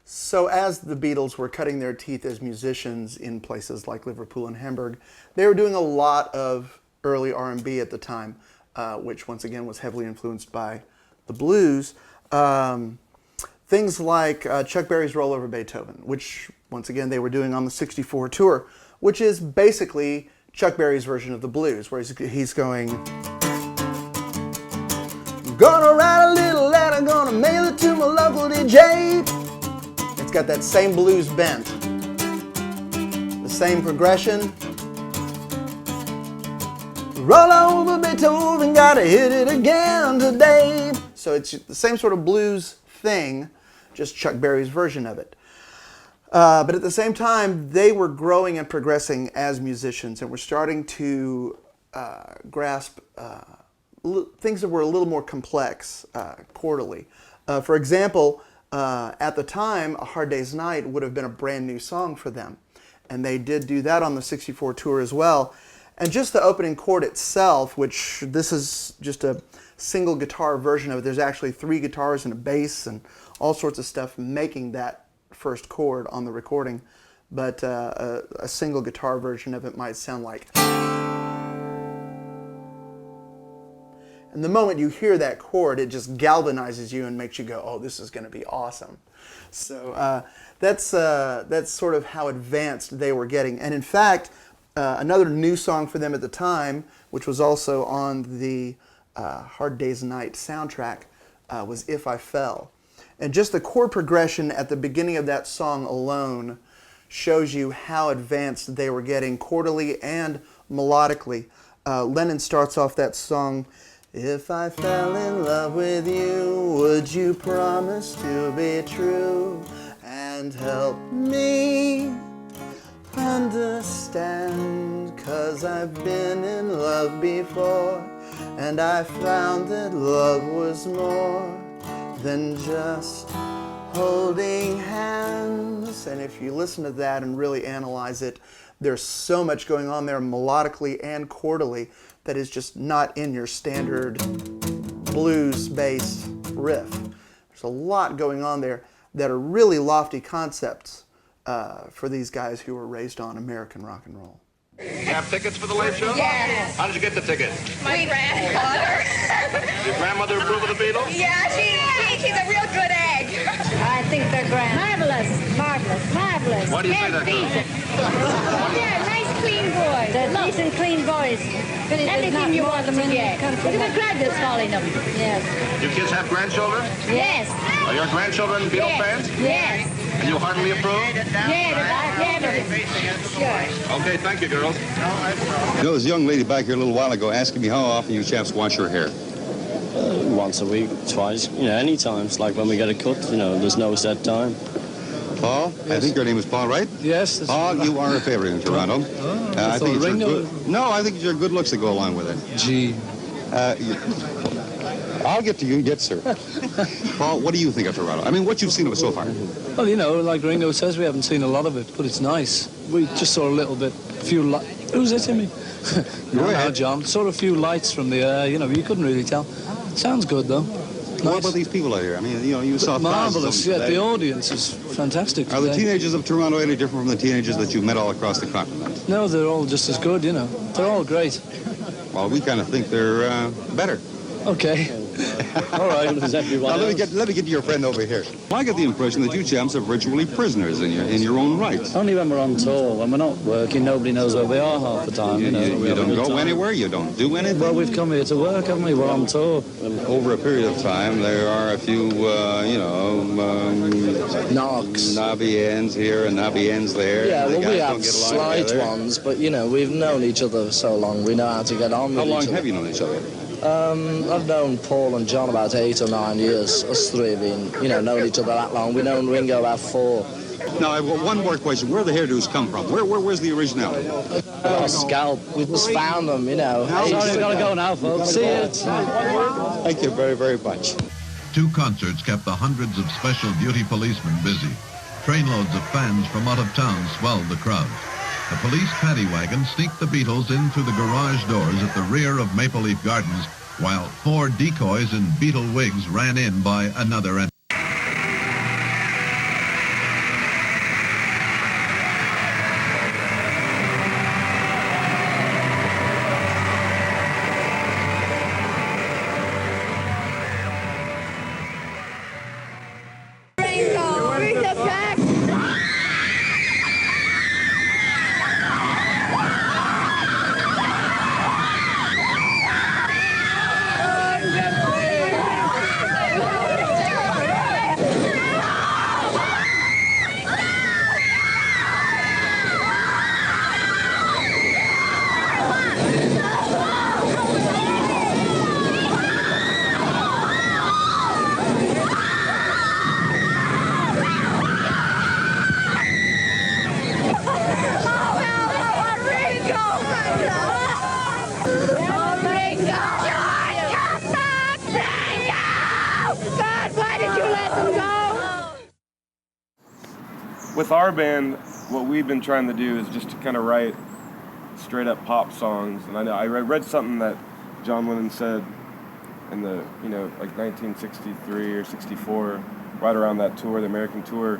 So as the Beatles were cutting their teeth as musicians in places like Liverpool and Hamburg, they were doing a lot of early R&B at the time, which once again was heavily influenced by the blues. Things like Chuck Berry's Roll Over Beethoven, which once again they were doing on the '64 tour, which is basically Chuck Berry's version of the blues, where he's going, gonna write a little letter, gonna mail it to my local DJ. It's got that same blues bent, the same progression. Roll over Beethoven, gotta hit it again today. So it's the same sort of blues thing, just Chuck Berry's version of it. But at the same time, they were growing and progressing as musicians and were starting to grasp things that were a little more complex chordally. For example, at the time, A Hard Day's Night would have been a brand new song for them. And they did do that on the '64 tour as well. And just the opening chord itself, which this is just a single guitar version of it. There's actually 3 guitars and a bass and all sorts of stuff making that first chord on the recording. But a single guitar version of it might sound like... And the moment you hear that chord, it just galvanizes you and makes you go, oh, this is going to be awesome. So that's sort of how advanced they were getting. And in fact, another new song for them at the time, which was also on the Hard Day's Night soundtrack, was If I Fell. And just the chord progression at the beginning of that song alone shows you how advanced they were getting chordally and melodically. Lennon starts off that song, if I fell in love with you, would you promise to be true and help me understand? 'Cause I've been in love before and I found that love was more than just holding hands. And if you listen to that and really analyze it, there's so much going on there melodically and chordally that is just not in your standard blues-based riff. There's a lot going on there that are really lofty concepts for these guys who were raised on American rock and roll. You have tickets for the late show? Yes. How did you get the ticket? My grandmother. Your grandmother approve of the Beatles? Yeah, she's a real good egg. I think they're grand. Marvelous, marvelous, marvelous. Why do you say that, girl? Yeah, nice, clean boys. They're decent, clean boys. Everything you want them to get. Look at the graduates calling them. Yes. You kids have grandchildren? Yes. Are your grandchildren Beatle fans? Yes. And you heartily approve? Yeah, sure. Okay, thank you, girls. You know, there was a young lady back here a little while ago asking me how often you chaps wash your hair. Once a week, twice, any time. It's like when we get a cut, there's no set time. Paul? Yes. I think your name is Paul, right? Yes. Paul, you are a favorite in Toronto. I think it's your good... No, I think it's your good looks that go along with it. Gee. I'll get to you yet, sir. Paul, what do you think of Toronto? I mean, what you've seen of it so far? Well, you know, like Ringo says, we haven't seen a lot of it, but it's nice. We just saw a little bit, Who's it, Timmy? Go ahead. John. Saw a few lights from the air, you know, you couldn't really tell. Sounds good, though. What about these people out here? I mean, you know, you saw marvelous. thousands of them Yeah, the audience is fantastic. Are the teenagers of Toronto any different from the teenagers that you've met all across the continent? No, they're all just as good, you know. They're all great. Well, we kind of think they're better. Okay. All right. Now, let me get to your friend over here. I get the impression that you champs are virtually prisoners in your own right. Only when we're on tour. When we're not working, nobody knows where we are half the time. You don't go anywhere. You don't do anything. Well, we've come here to work, haven't we? We're on tour. Over a period of time, there are a few, knocks, knobby ends here and knobby ends there. Yeah, well, we have slight ones, but you know, we've known each other so long. We know how to get on with each other. How long have you known each other? I've known Paul and John about 8 or 9 years. Us three have been, you know, known each other that long. We've known Ringo about 4. Now, I've got one more question. Where do the hairdos come from? Where's the originality? Scalp. We just found them, you know. Sorry, we've got to go now, folks. See you. Thank you very, very much. 2 concerts kept the hundreds of special duty policemen busy. Trainloads of fans from out of town swelled the crowd. The police paddy wagon sneaked the Beatles in through the garage doors at the rear of Maple Leaf Gardens, while 4 decoys in Beatle wigs ran in by another entrance. With our band, what we've been trying to do is just to kind of write straight up pop songs. And I know I read something that John Lennon said in the, like 1963 or 64, right around that tour, the American tour,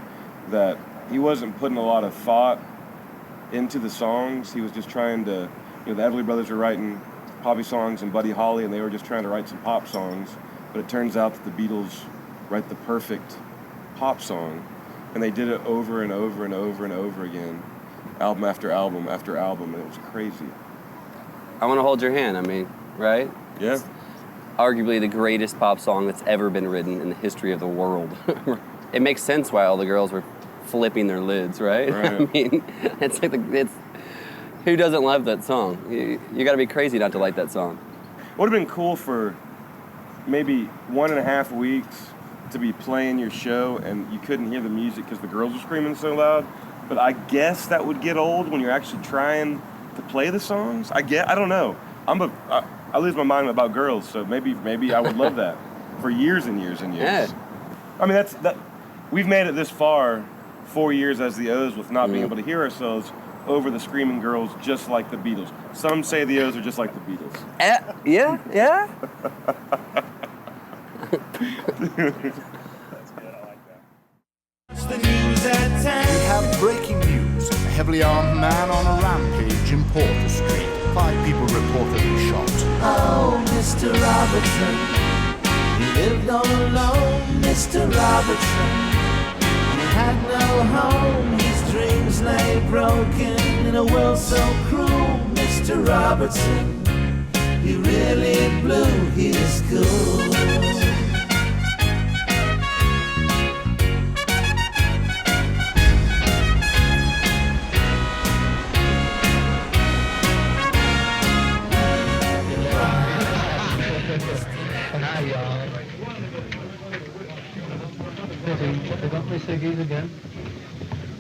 that he wasn't putting a lot of thought into the songs. He was just trying to, the Everly Brothers were writing poppy songs and Buddy Holly, and they were just trying to write some pop songs. But it turns out that the Beatles write the perfect pop song. And they did it over and over and over and over again, album after album after album, and it was crazy. I Want to Hold Your Hand, I mean, right? Yeah. It's arguably the greatest pop song that's ever been written in the history of the world. It makes sense why all the girls were flipping their lids, right? Right. I mean, it's like who doesn't love that song? You got to be crazy not to like that song. It would have been cool for maybe 1.5 weeks to be playing your show and you couldn't hear the music because the girls were screaming so loud. But I guess that would get old when you're actually trying to play the songs. I don't know. I lose my mind about girls, so maybe I would love that for years and years and years. Yeah. I mean, we've made it this far, 4 years as the O's with not being able to hear ourselves over the screaming girls just like the Beatles. Some say the O's are just like the Beatles. Yeah. It's the news at 10. We have breaking news. A heavily armed man on a rampage in Porter Street. 5 people reportedly shot. Oh, Mr. Robertson, he lived all alone, Mr. Robertson. He had no home, his dreams lay broken in a world so cruel, Mr. Robertson. He really blew his cool. Forgot my ciggies again?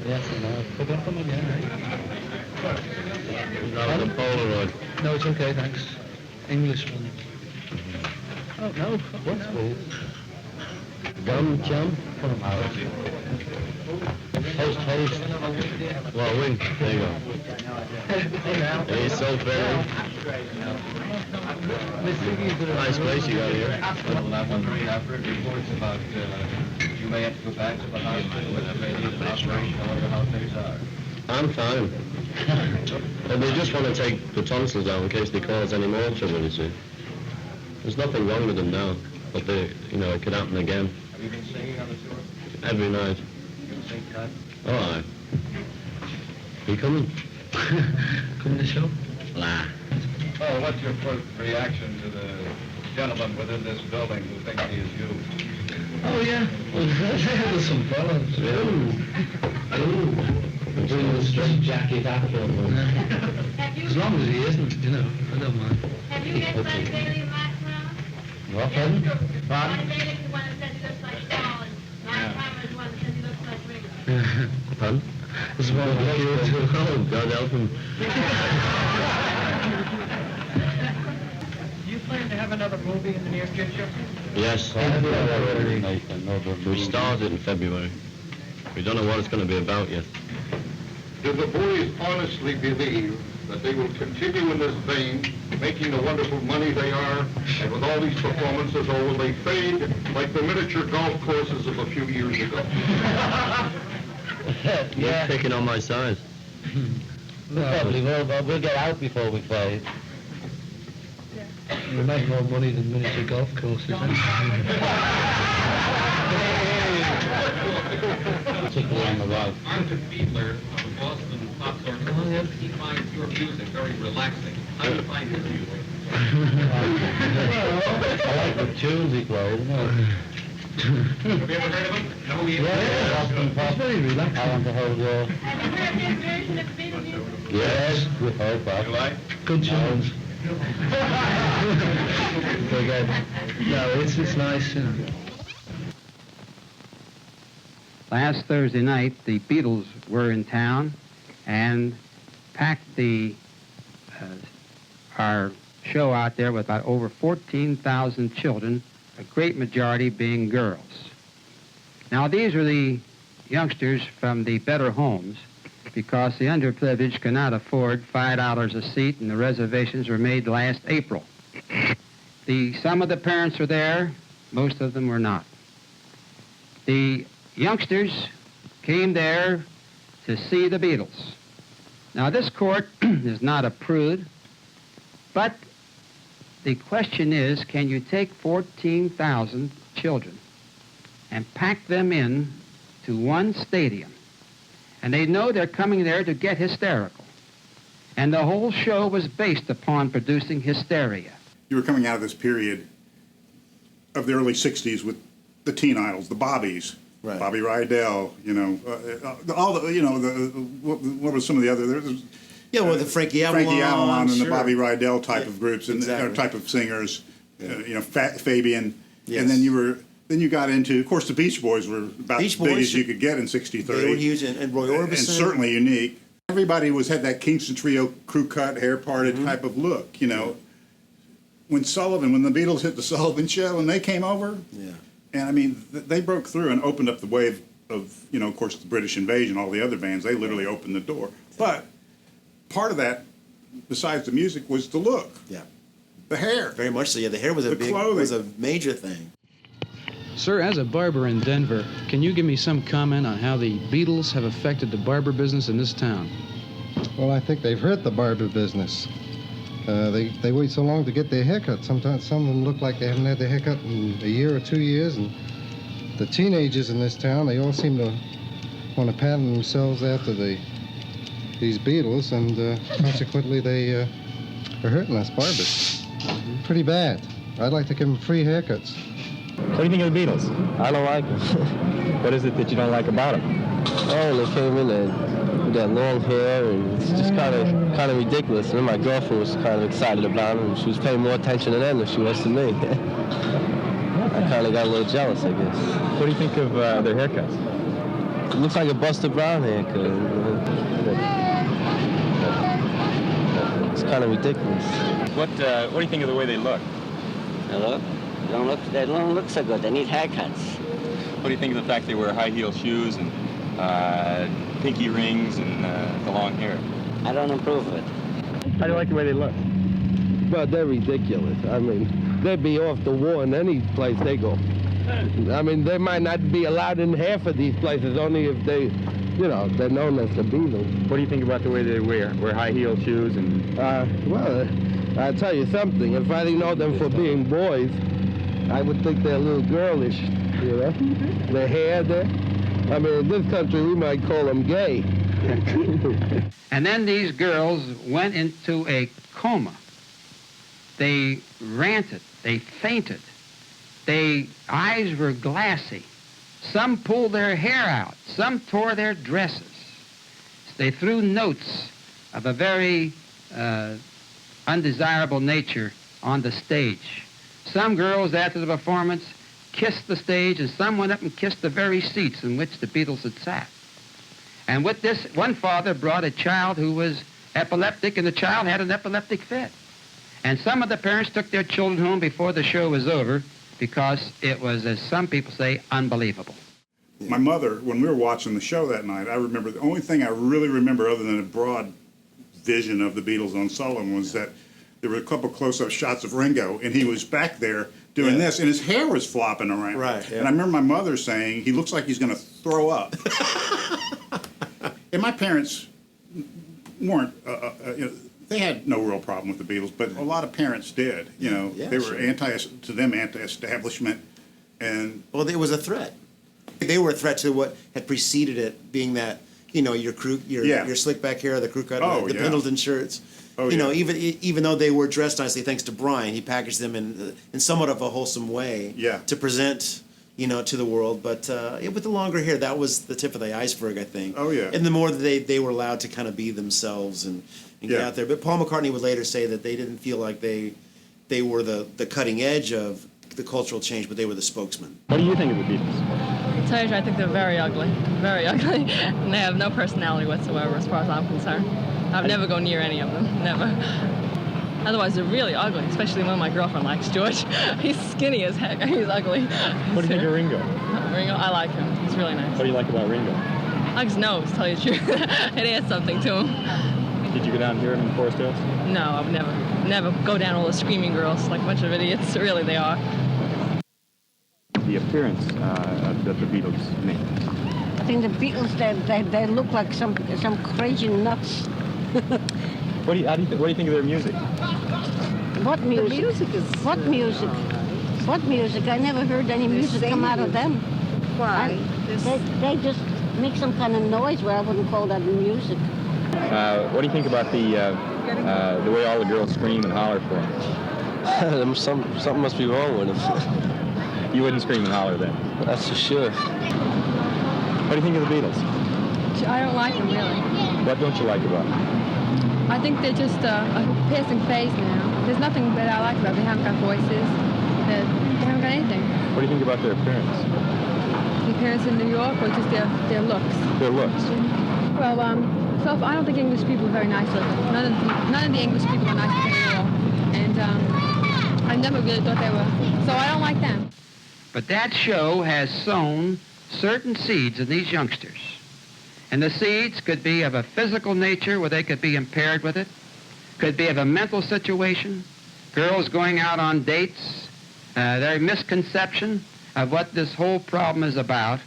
Yes, I know. Forgot them again, Not the Polaroid. No, it's okay, thanks. Englishman. Oh, no. What's cool? Gum, chum? Come on. Toast. Well, wing. There you go. Hey, so very. Nice place you got here. Well, I'm wondering, I've heard reports about you may have to go back to the hospital with a radiation operation. I wonder how things are. I'm fine. And they just want to take the tonsils out in case they cause any more trouble, you see. There's nothing wrong with them now, but they, it could happen again. Have you been singing on the tour? Every night. You can sing tonight? All right. You coming? Coming to the show? Nah. Well, what's your first reaction to the gentleman within this building who thinks he is you? Oh, yeah. There's some fellas. Ooh. Doing the straight jacket after. As long as he isn't, I don't mind. Have you met Frank Bailey in Last Round? What, pardon? Frank Bailey is the one that says he looks like Paul, and Last Round is the one that says he looks like Ringo. Pardon? This is one of the kids too. Oh, God help him. Do you plan to have another movie in the near future? Yes. We started in February. We don't know what it's going to be about yet. Do the boys honestly believe that they will continue in this vein, making the wonderful money they are, and with all these performances, or will they fade like the miniature golf courses of a few years ago? You're picking on my size. Probably will, but we'll get out before we fade. We make more money than miniature golf courses. Particularly on the road. Arthur Fiedler of the Boston Pop Orchestra, he finds your music very relaxing. How do you find his music? I like the tunes he plays. Have you ever heard of him? No, Yeah, Boston Pop. It's very relaxing. I want the whole world. Have you heard this version of the Beatles music? Yes, with her Pop. You like? Good tunes. Forget. No, it's nice. Last Thursday night, the Beatles were in town and packed our show out there with over 14,000 children, a great majority being girls. Now, these are the youngsters from the better homes, because the underprivileged cannot afford $5 a seat, and the reservations were made last April. Some of the parents were there, most of them were not. The youngsters came there to see the Beatles. Now, this court is not a prude, but the question is, can you take 14,000 children and pack them in to one stadium? And they know they're coming there to get hysterical. And the whole show was based upon producing hysteria. You were coming out of this period of the early 60s with the teen idols, the Bobbies. Right. Bobby Rydell, all the, what was some of the other? There was, the Frankie Avalon, and the Bobby Rydell type of groups and type of singers, Fabian, and then you got into, of course, the Beach Boys were about as big as you could get in '63. They were huge, and Roy Orbison, and certainly unique. Everybody had that Kingston Trio crew cut, hair parted type of look, When the Beatles hit the Sullivan Show and they came over. Yeah. And I mean, they broke through and opened up the wave of, of course, the British Invasion, all the other bands. They literally opened the door. But part of that, besides the music, was the look. Yeah. The hair. Very much so. Yeah, the hair was was a major thing. Sir, as a barber in Denver, can you give me some comment on how the Beatles have affected the barber business in this town? Well, I think they've hurt the barber business. They wait so long to get their haircut. Sometimes some of them look like they haven't had their haircut in a year or 2 years. And the teenagers in this town, they all seem to want to pattern themselves after these Beatles, and consequently they are hurting us barbers. Pretty bad. I'd like to give them free haircuts. What do you think of the Beatles? I don't like them. What is it that you don't like about them? Oh, they came in with that long hair, and it's just kind of ridiculous. And then my girlfriend was kind of excited about them, and she was paying more attention to them than she was to me. I kind of got a little jealous, I guess. What do you think of their haircuts? It looks like a Buster Brown haircut. It's kind of ridiculous. What do you think of the way they look? Hello? They don't look so good. They need haircuts. What do you think of the fact they wear high heel shoes and pinky rings and the long hair? I don't approve of it. How do you like the way they look? Well, they're ridiculous. I mean, they'd be off the wall in any place they go. I mean, they might not be allowed in half of these places, only if they, you know, they're known as the Beatles. What do you think about the way they wear high heel shoes and... Well, I'll tell you something. If I didn't know them for being boys, I would think they're a little girlish, you know? Their hair there. I mean, in this country, we might call them gay. And then these girls went into a coma. They ranted. They fainted. Their eyes were glassy. Some pulled their hair out. Some tore their dresses. They threw notes of a very undesirable nature on the stage. Some girls, after the performance, kissed the stage, and some went up and kissed the very seats in which the Beatles had sat. And with this, one father brought a child who was epileptic, and the child had an epileptic fit. And some of the parents took their children home before the show was over because it was, as some people say, unbelievable. My mother, when we were watching the show that night, I remember the only thing I really remember other than a broad vision of the Beatles on Sullivan was that there were a couple close-up shots of Ringo, and he was back there doing this, and his hair was flopping around. Right. Yeah. And I remember my mother saying, he looks like he's going to throw up. And my parents weren't, you know, they had no real problem with the Beatles, but a lot of parents did. You know, Yeah, they were sure. anti-establishment, and well, it was a threat. They were a threat to what had preceded it, being that, you know, your slick back hair, the crew cut, the Pendleton shirts. You know, even though they were dressed nicely, thanks to Brian, he packaged them in somewhat of a wholesome way to present, you know, to the world. But with the longer hair, that was the tip of the iceberg, I think. Oh, yeah. And the more that they were allowed to kind of be themselves and get out there. But Paul McCartney would later say that they didn't feel like they were the cutting edge of the cultural change, but they were the spokesman. What do you think of the Beatles? To tell you the truth, I think they're very ugly, and they have no personality whatsoever as far as I'm concerned. I've never go near any of them, never. Otherwise, they're really ugly, especially when my girlfriend likes George. He's skinny as heck, he's ugly. What do you think of Ringo? Ringo, I like him, he's really nice. What do you like about Ringo? I like his nose, to tell you the truth. It adds something to him. Did you go down here in Forest Hills? No, I would never go down all the screaming girls like a bunch of idiots, really they are. The appearance that the Beatles made. I think the Beatles, they look like some crazy nuts. What do you think of their music? What music? What music? What music? I never heard any music come out of them. Why? They just make some kind of noise where I wouldn't call that music. What do you think about the way all the girls scream and holler for them? Something must be wrong with them. You wouldn't scream and holler then? That's for sure. What do you think of the Beatles? I don't like them, really. What don't you like about them? I think they're just a passing phase now. There's nothing that I like about them. They haven't got voices. They haven't got anything. What do you think about their appearance? The appearance in New York or just their looks? Their looks. Well, so I don't think English people are very nice looking. None of the English people are nice looking at all. And I never really thought they were. So I don't like them. But that show has sown certain seeds in these youngsters. And the seeds could be of a physical nature where they could be impaired with it, could be of a mental situation, girls going out on dates, their misconception of what this whole problem is about.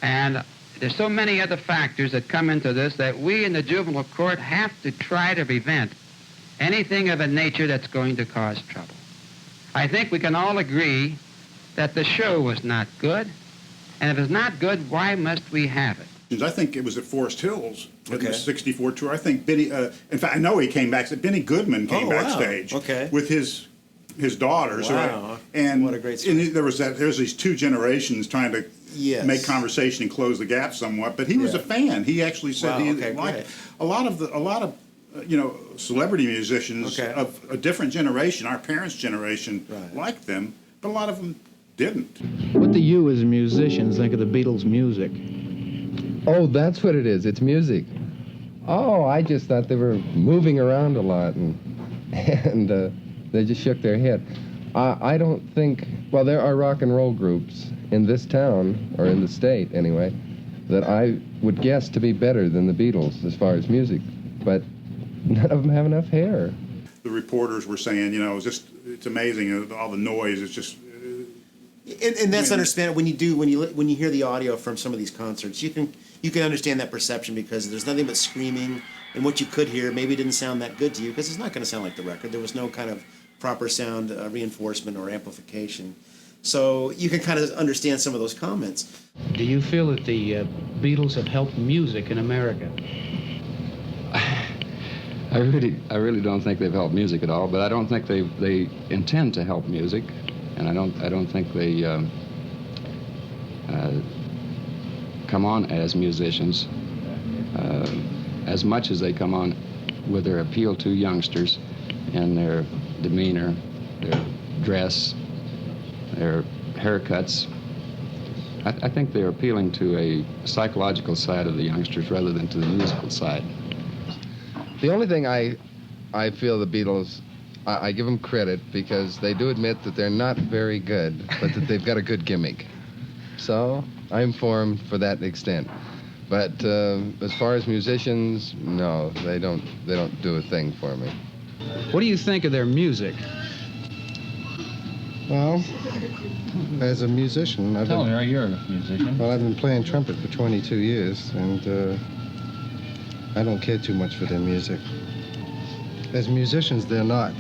And there's so many other factors that come into this that we in the juvenile court have to try to prevent anything of a nature that's going to cause trouble. I think we can all agree that the show was not good, and if it's not good, why must we have it? I think it was at Forest Hills in the '64 tour. I think Benny, in fact, I know he came back. Benny Goodman came backstage with his daughters. Wow. Right? And what a great story. And there's these two generations trying to make conversation and close the gap somewhat. But he was a fan. He actually said he liked a lot of you know, celebrity musicians of a different generation, our parents' generation, liked them, but a lot of them didn't. What do you as musicians think of the Beatles' music? Oh, that's what it is. It's music. Oh, I just thought they were moving around a lot and they just shook their head. I don't think Well, there are rock and roll groups in this town, or in the state anyway, that I would guess to be better than the Beatles as far as music, but none of them have enough hair. The reporters were saying, you know, it's amazing, all the noise is just... And that's understandable when you hear the audio from some of these concerts. You can understand that perception because there's nothing but screaming, and what you could hear maybe didn't sound that good to you because it's not going to sound like the record. There was no kind of proper sound reinforcement or amplification. So you can kind of understand some of those comments. Do you feel that the Beatles have helped music in America? I really don't think they've helped music at all, but I don't think they intend to help music, and I don't think they come on as musicians as much as they come on with their appeal to youngsters and their demeanor, their dress, their haircuts. I think they're appealing to a psychological side of the youngsters rather than to the musical side. The only thing I feel the Beatles, I give them credit because they do admit that they're not very good, but that they've got a good gimmick. So I'm for them for that extent. But as far as musicians, no, they don't do a thing for me. What do you think of their music? Well, as a musician, Tell me, you're a musician. Well, I've been playing trumpet for 22 years, and I don't care too much for their music. As musicians, they're not,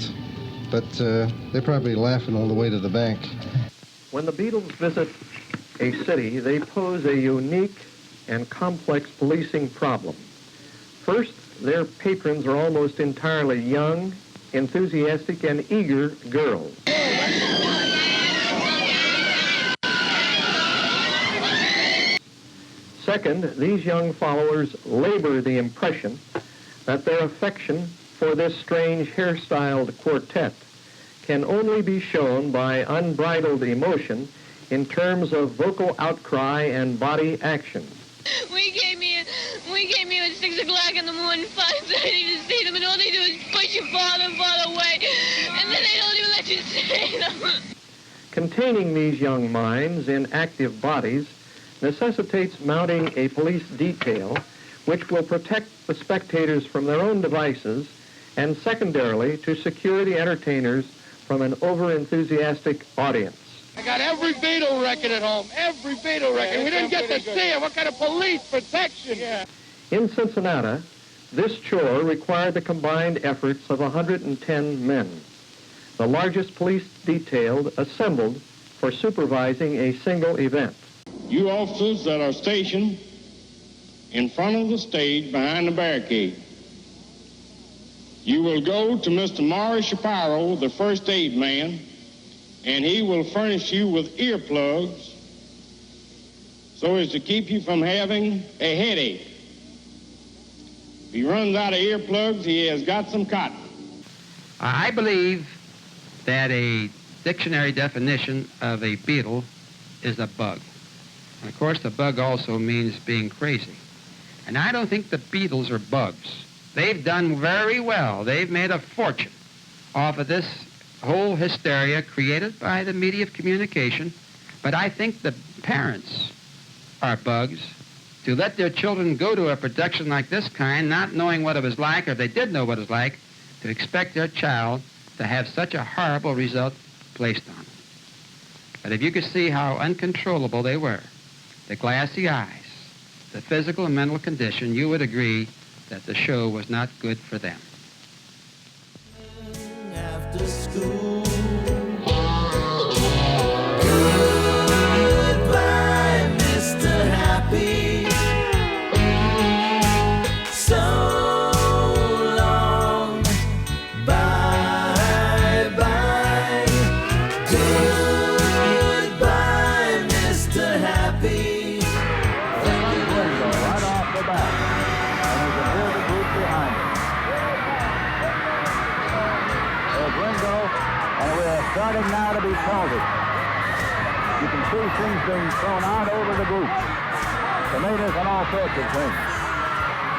but they're probably laughing all the way to the bank. When the Beatles visit a city, they pose a unique and complex policing problem. First, their patrons are almost entirely young, enthusiastic, and eager girls. Second, these young followers labor the impression that their affection for this strange hairstyled quartet can only be shown by unbridled emotion in terms of vocal outcry and body action. We came here at 6 o'clock in the morning, 5:30 to see them, and all they do is push you farther and farther away, and then they don't even let you see them. Containing these young minds in active bodies necessitates mounting a police detail which will protect the spectators from their own devices and secondarily to secure the entertainers from an over-enthusiastic audience. I got every Beatle record at home, every Beatle record. We didn't get to see it. What kind of police protection? Yeah. In Cincinnati, this chore required the combined efforts of 110 men, the largest police detail assembled for supervising a single event. You officers that are stationed in front of the stage behind the barricade, you will go to Mr. Morris Shapiro, the first aid man, and he will furnish you with earplugs so as to keep you from having a headache. If he runs out of earplugs, he has got some cotton. I believe that a dictionary definition of a Beatle is a bug. And of course, the bug also means being crazy. And I don't think the Beatles are bugs. They've done very well. They've made a fortune off of this whole hysteria created by the media of communication. But I think the parents are bugs to let their children go to a production like this kind, not knowing what it was like, or if they did know what it was like, to expect their child to have such a horrible result placed on them. But if you could see how uncontrollable they were, the glassy eyes, the physical and mental condition, you would agree that the show was not good for them. After school. Goodbye, Mr. Happy. So long. Bye-bye. Goodbye, Mr. Happy. Right off the bat. And you can hear the group behind him. There's Ringo, and we're starting now to be salted. You can see things being thrown out over the group. Tomatoes and all sorts of things.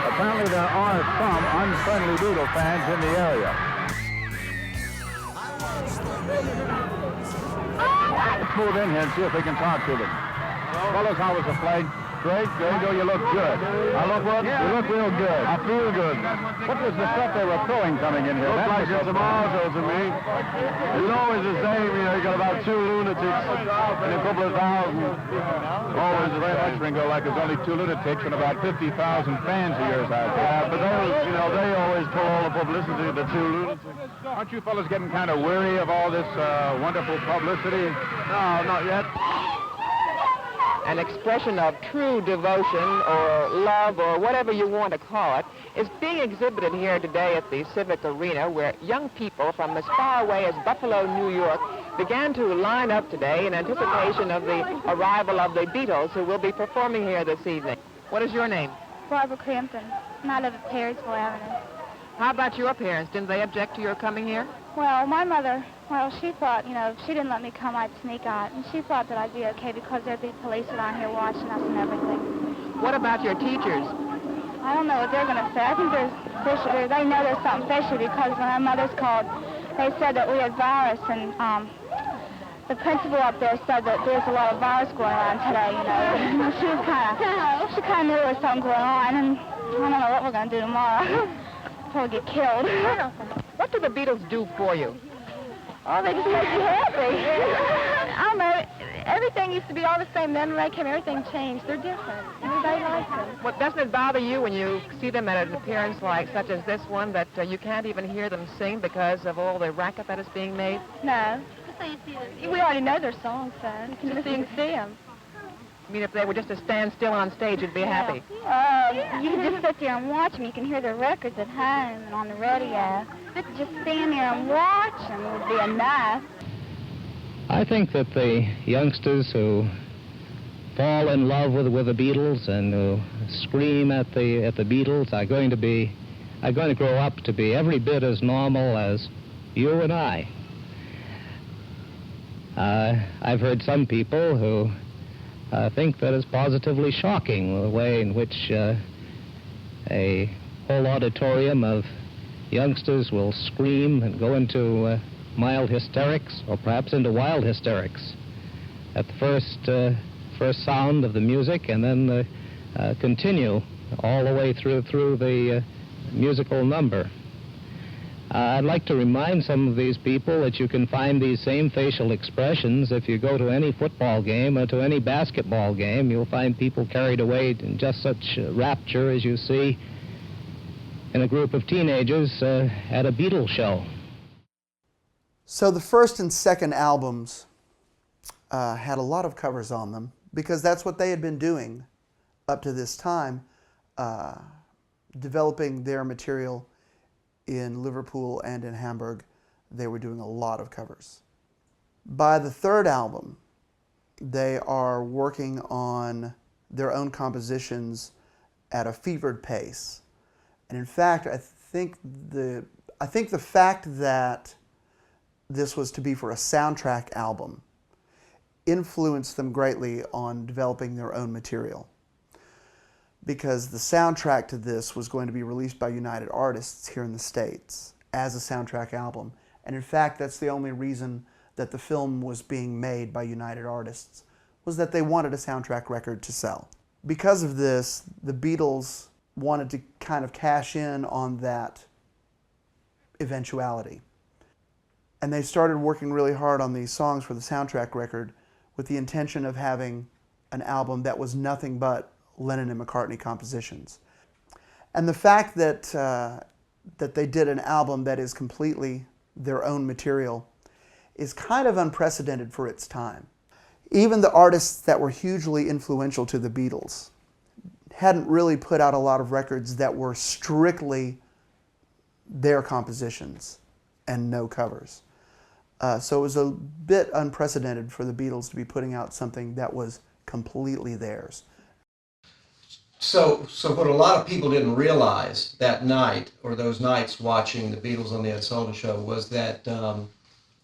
Apparently there are some unfriendly Beatle fans in the area. Let's move in here and see if we can talk to them. Fellas, how was the flight? Great, Gringo, you look good. I look what? You look real good. I feel good. What was the stuff they were throwing coming in here? Looks like it's some Ozos to me. It's always the same, you know, you got about 2 lunatics and a couple of thousand. Always very much, Gringo, like there's only 2 lunatics and about 50,000 fans of yours out there. Yeah, but those, you know, they always pull all the publicity of the 2 lunatics. Aren't you fellas getting kind of weary of all this wonderful publicity? No, not yet. An expression of true devotion or love or whatever you want to call it is being exhibited here today at the Civic Arena, where young people from as far away as Buffalo, New York, began to line up today in anticipation of the arrival of the Beatles, who will be performing here this evening. What is your name? Barbara Crampton, and I live at Perrysville Avenue. How about your parents? Didn't they object to your coming here? Well, my mother, she thought, you know, if she didn't let me come, I'd sneak out. And she thought that I'd be okay because there'd be police around here watching us and everything. What about your teachers? I don't know what they're going to say. I think there's fishy. They know there's something fishy because when our mothers called, they said that we had virus. And the principal up there said that there's a lot of virus going on today, you know. She kind of knew there was something going on. And I don't know what we're going to do tomorrow. Probably get killed. What do the Beatles do for you? Oh, they just make you happy. I don't know. Everything used to be all the same. Then when they came, everything changed. They're different. Everybody likes them. What, doesn't it bother you when you see them at an appearance like such as this one, that you can't even hear them sing because of all the racket that is being made? No. We already know their songs, so you can just see them. I mean, if they were just to stand still on stage, you'd be happy. You can just sit there and watch them. You can hear their records at home and on the radio. Just stand there and watch them would be enough. I think that the youngsters who fall in love with the Beatles and who scream at the Beatles are going to grow up to be every bit as normal as you and I. I've heard some people who think that it's positively shocking the way in which a whole auditorium of youngsters will scream and go into mild hysterics or perhaps into wild hysterics at the first sound of the music, and then continue all the way through the musical number. I'd like to remind some of these people that you can find these same facial expressions if you go to any football game or to any basketball game. You'll find people carried away in just such rapture as you see in a group of teenagers at a Beatles show. So the first and second albums had a lot of covers on them because that's what they had been doing up to this time, developing their material in Liverpool and in Hamburg. They were doing a lot of covers. By the third album, they are working on their own compositions at a fevered pace. And in fact, I think the fact that this was to be for a soundtrack album influenced them greatly on developing their own material, because the soundtrack to this was going to be released by United Artists here in the States as a soundtrack album. And in fact, that's the only reason that the film was being made by United Artists, was that they wanted a soundtrack record to sell. Because of this, the Beatles wanted to kind of cash in on that eventuality. And they started working really hard on these songs for the soundtrack record with the intention of having an album that was nothing but Lennon and McCartney compositions. And the fact that that they did an album that is completely their own material is kind of unprecedented for its time. Even the artists that were hugely influential to the Beatles hadn't really put out a lot of records that were strictly their compositions and no covers. So it was a bit unprecedented for the Beatles to be putting out something that was completely theirs. So what a lot of people didn't realize that night, or those nights watching the Beatles on the Ed Sullivan Show, was that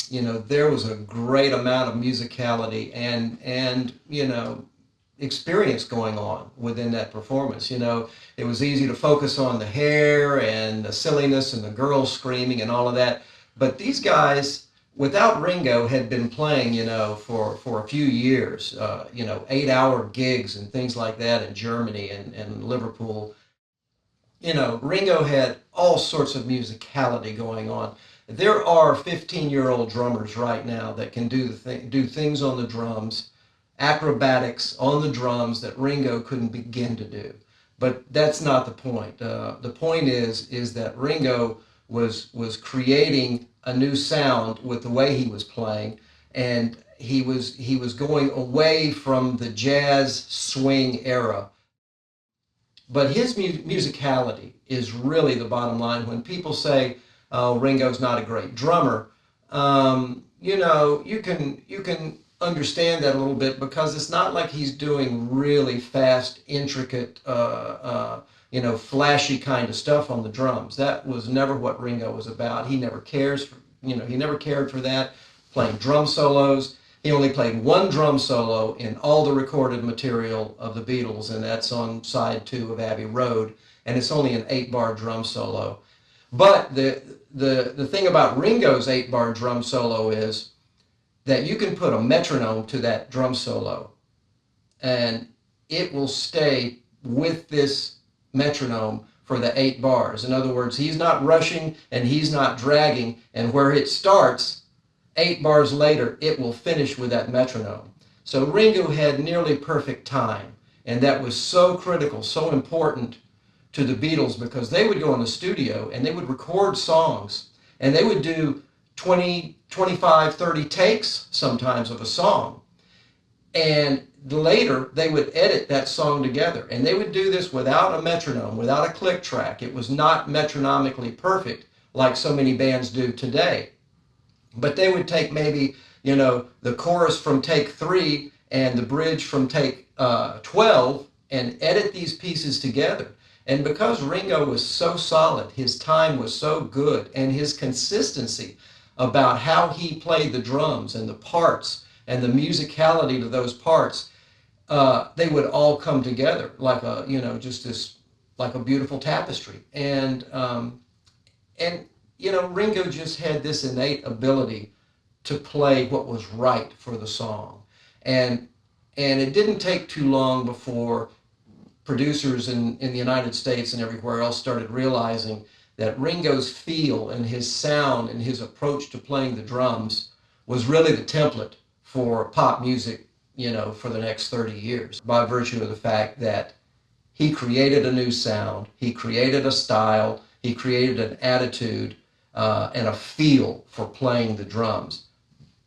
you know, there was a great amount of musicality and you know, experience going on within that performance. You know, it was easy to focus on the hair and the silliness and the girls screaming and all of that, but these guys without Ringo had been playing, for a few years, 8-hour gigs and things like that in Germany and Liverpool, Ringo had all sorts of musicality going on. There are 15-year-old drummers right now that can do things on the drums, acrobatics on the drums that Ringo couldn't begin to do. But that's not the point. The point is that Ringo was creating a new sound with the way he was playing, and he was going away from the jazz swing era. But his musicality is really the bottom line. When people say, "Oh, Ringo's not a great drummer," you can understand that a little bit, because it's not like he's doing really fast, intricate, flashy kind of stuff on the drums. That was never what Ringo was about. He never cared for that. Playing drum solos. He only played one drum solo in all the recorded material of the Beatles, and that's on side 2 of Abbey Road, and it's only an 8-bar drum solo. But the thing about Ringo's 8-bar drum solo is that you can put a metronome to that drum solo, and it will stay with this metronome for the 8 bars. In other words, he's not rushing and he's not dragging, and where it starts, 8 bars later, it will finish with that metronome. So Ringo had nearly perfect time, and that was so critical, so important to the Beatles, because they would go in the studio and they would record songs, and they would do 20, 25, 30 takes sometimes of a song. And later, they would edit that song together, and they would do this without a metronome, without a click track. It was not metronomically perfect like so many bands do today. But they would take maybe, the chorus from take 3 and the bridge from take 12 and edit these pieces together. And because Ringo was so solid, his time was so good, and his consistency about how he played the drums and the parts and the musicality to those parts, they would all come together like a, like a beautiful tapestry. And Ringo just had this innate ability to play what was right for the song. And it didn't take too long before producers in the United States and everywhere else started realizing that Ringo's feel and his sound and his approach to playing the drums was really the template for pop music, for the next 30 years, by virtue of the fact that he created a new sound, he created a style, he created an attitude, and a feel for playing the drums.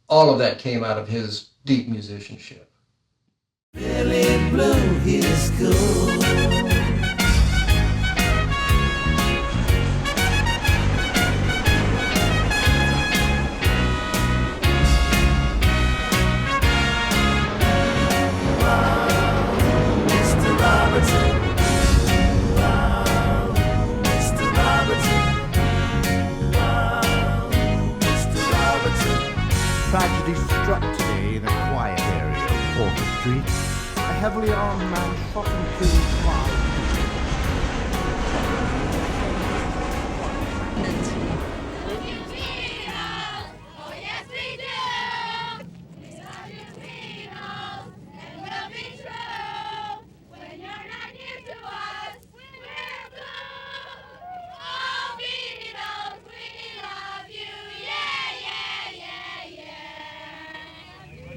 All of that came out of his deep musicianship. Billy Blue, his school. Tragedy struck today in a quiet area of Porter Street. A heavily armed man shot and killed 5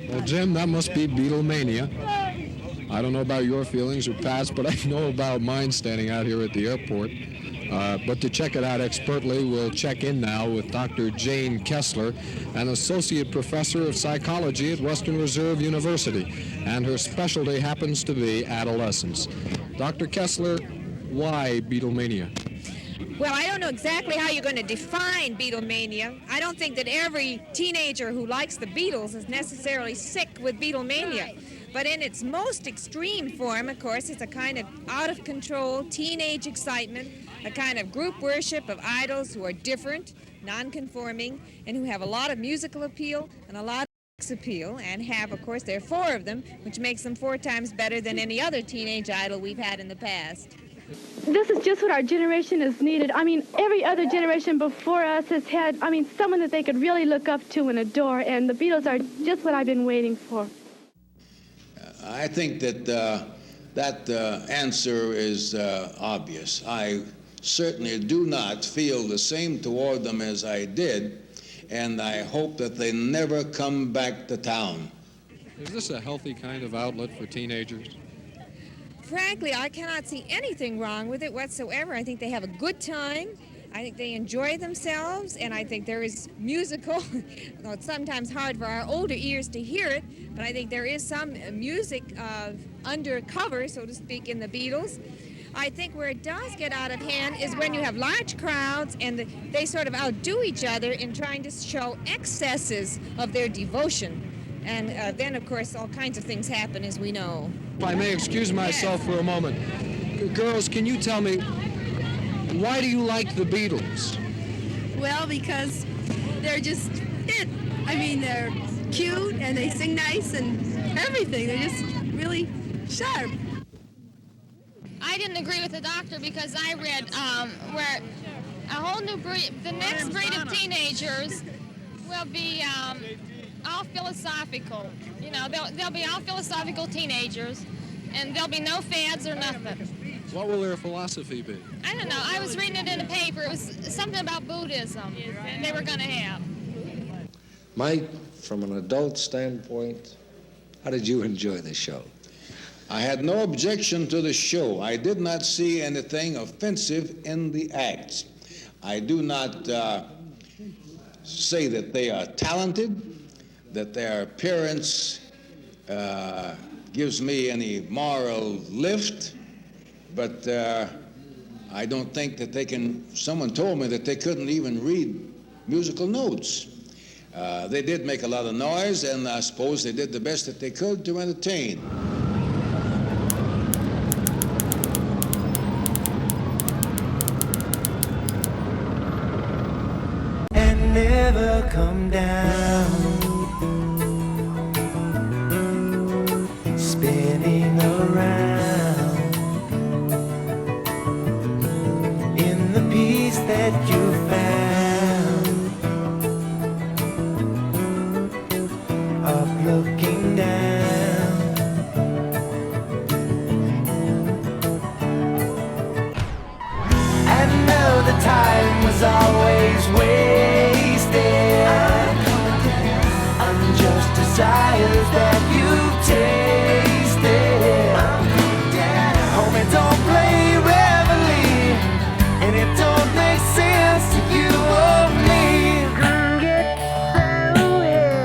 Well, Jim, that must be Beatlemania. I don't know about your feelings or Pat's, but I know about mine standing out here at the airport. But to check it out expertly, we'll check in now with Dr. Jane Kessler, an associate professor of psychology at Western Reserve University, and her specialty happens to be adolescence. Dr. Kessler, why Beatlemania? Well, I don't know exactly how you're going to define Beatlemania. I don't think that every teenager who likes the Beatles is necessarily sick with Beatlemania. But in its most extreme form, of course, it's a kind of out-of-control teenage excitement, a kind of group worship of idols who are different, non-conforming, and who have a lot of musical appeal and a lot of sex appeal, and have, of course, there are 4 of them, which makes them 4 times better than any other teenage idol we've had in the past. This is just what our generation has needed. I mean, every other generation before us has had, someone that they could really look up to and adore, and the Beatles are just what I've been waiting for. I think that that answer is obvious. I certainly do not feel the same toward them as I did, and I hope that they never come back to town. Is this a healthy kind of outlet for teenagers? Frankly, I cannot see anything wrong with it whatsoever. I think they have a good time. I think they enjoy themselves, and I think there is musical, though it's sometimes hard for our older ears to hear it, but I think there is some music undercover, so to speak, in the Beatles. I think where it does get out of hand is when you have large crowds and they sort of outdo each other in trying to show excesses of their devotion. And then, of course, all kinds of things happen, as we know. If I may excuse myself for a moment. Girls, can you tell me, why do you like the Beatles? Well, because they're just it. I mean, they're cute and they sing nice and everything. They're just really sharp. I didn't agree with the doctor because I read where a whole new breed, the next breed of teenagers will be all philosophical. You know, they'll be all philosophical teenagers, and there'll be no fads or nothing. What will their philosophy be? I don't know. I was reading it in the paper. It was something about Buddhism they were going to have. Mike, from an adult standpoint, how did you enjoy the show? I had no objection to the show. I did not see anything offensive in the acts. I do not say that they are talented, that their appearance gives me any moral lift, but I don't think that they can. Someone told me that they couldn't even read musical notes. They did make a lot of noise, and I suppose they did the best that they could to entertain. And never come down, spinning around in the peace that you found, up looking down. I know the time was always wasted, unjust desires that you've tasted. Homie, don't play reveille, and it don't make sense to you or me. Get so heavy,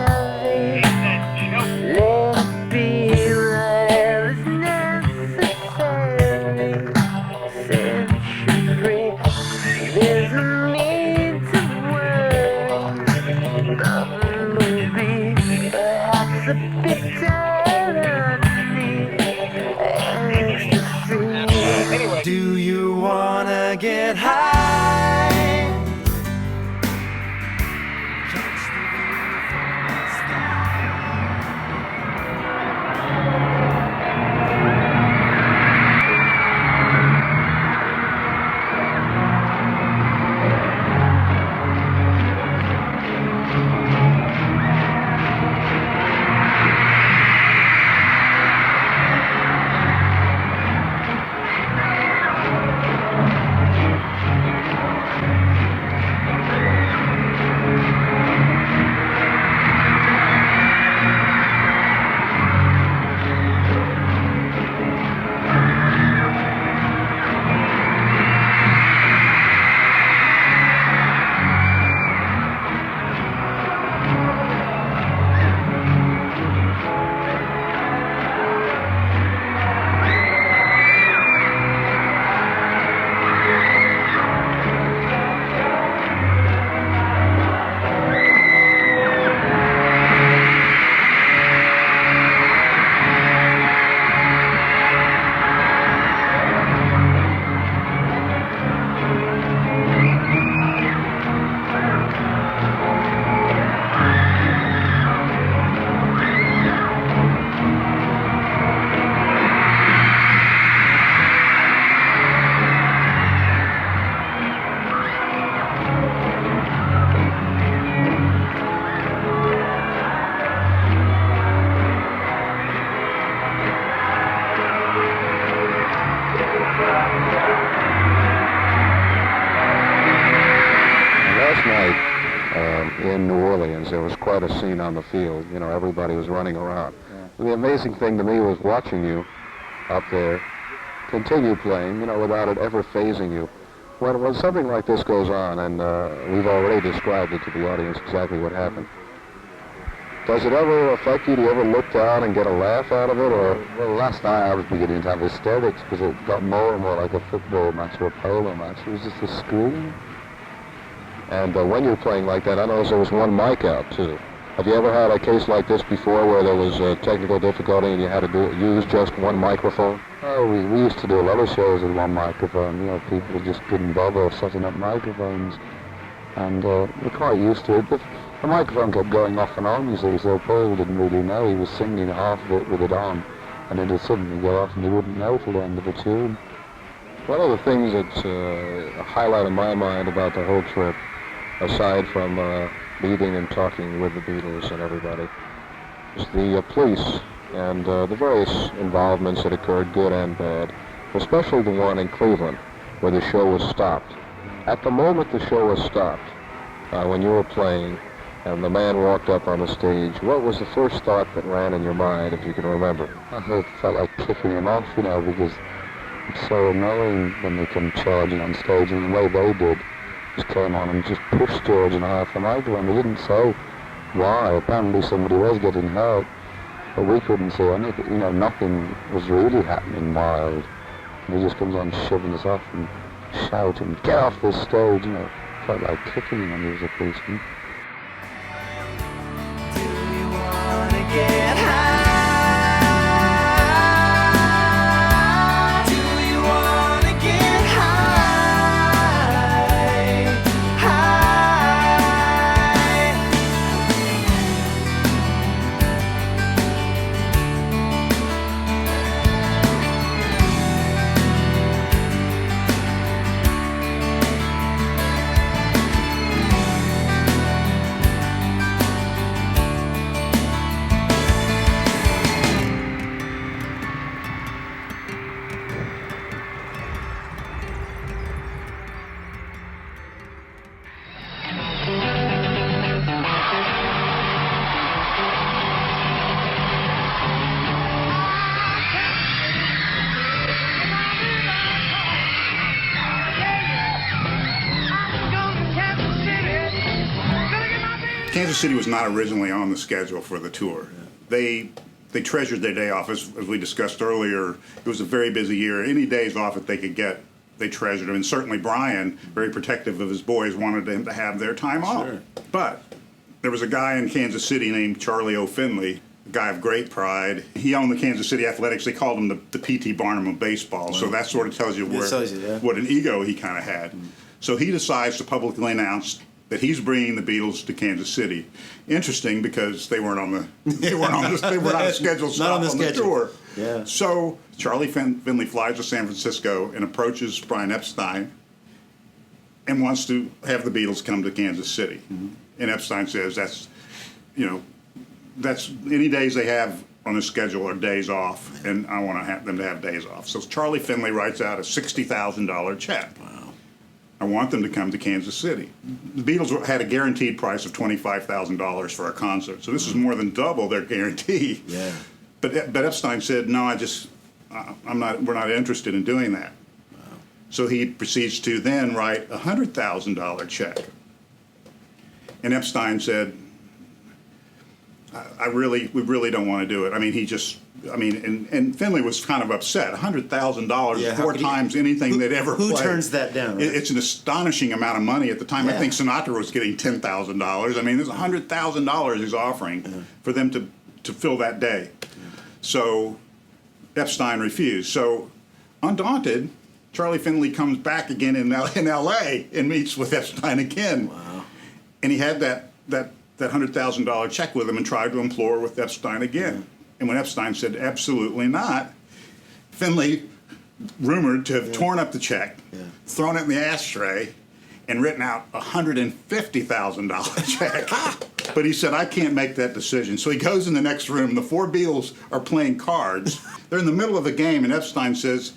let's be right as necessary. Set you free, there's no need to worry. Nothing will be perhaps a bit ecstasy. Do you wanna get high? in New Orleans. There was quite a scene on the field. You know, everybody was running around. Yeah. The amazing thing to me was watching you up there continue playing, you know, without it ever phasing you. When something like this goes on, and we've already described it to the audience exactly what happened, does it ever affect you? Do you ever look down and get a laugh out of it? Or well, last night I was beginning to have hysterics because it got more and more like a football match or a polo match. It was just a scream. And when you're playing like that, I noticed there was one mic out too. Have you ever had a case like this before where there was a technical difficulty and you had to use just one microphone? Oh, we used to do a lot of shows with one microphone. You know, people just couldn't bother setting up microphones. And we're quite used to it. But the microphone kept going off and on, you see, so Paul didn't really know. He was singing half of it with it on, and then it'd suddenly go off and he wouldn't know till the end of the tune. One of the things that's a highlight in my mind about the whole trip, aside from meeting and talking with the Beatles and everybody, is the police and the various involvements that occurred, good and bad, especially the one in Cleveland, where the show was stopped. At the moment the show was stopped, when you were playing, and the man walked up on the stage, what was the first thought that ran in your mind, if you can remember? I felt like kicking him off, you know, because it's so annoying when they come charging on stage, and the way they did just came on and just pushed George and I off the microphone. They didn't say why. Apparently somebody was getting hurt, but we couldn't see anything. You know, nothing was really happening wild. And he just comes on shoving us off and shouting, "Get off this stage!" You know, felt like kicking him when he was a policeman. Get high. Do you wanna get high? High. Kansas City was not originally on the schedule for the tour. They treasured their day off. As we discussed earlier, it was a very busy year. Any days off that they could get, they treasured them. And certainly Brian, very protective of his boys, wanted them to have their time off. But there was a guy in Kansas City named Charlie O. Finley, a guy of great pride. He owned the Kansas City Athletics. They called him the P.T. Barnum of baseball. Wow. So that sort of tells you what an ego he kind of had. So he decides to publicly announce that he's bringing the Beatles to Kansas City. Interesting, because they weren't on the scheduled stop on the tour. Yeah. So Charlie Finley flies to San Francisco and approaches Brian Epstein and wants to have the Beatles come to Kansas City. And Epstein says that's any days they have on the schedule are days off, and I want them to have days off. So Charlie Finley writes out a $60,000 check. I want them to come to Kansas City. The Beatles had a guaranteed price of $25,000 for a concert, so this is more than double their guarantee. Yeah. But Epstein said, "No, we're not interested in doing that." Wow. So he proceeds to then write a $100,000 check. And Epstein said, we really don't want to do it. I mean, and Finley was kind of upset. $100,000, four times anything they'd ever played. Who turns that down? Right? It's an astonishing amount of money at the time. Yeah. I think Sinatra was getting $10,000. I mean, there's $100,000 he's offering for them to fill that day. Yeah. So Epstein refused. So undaunted, Charlie Finley comes back again in L.A. and meets with Epstein again. Wow. And he had that $100,000 check with him and tried to implore with Epstein again. Yeah. And when Epstein said absolutely not, Finley rumored to have torn up the check, thrown it in the ashtray, and written out a $150,000 check. But he said, I can't make that decision. So he goes in the next room. The four Beatles are playing cards. They're in the middle of the game, and Epstein says,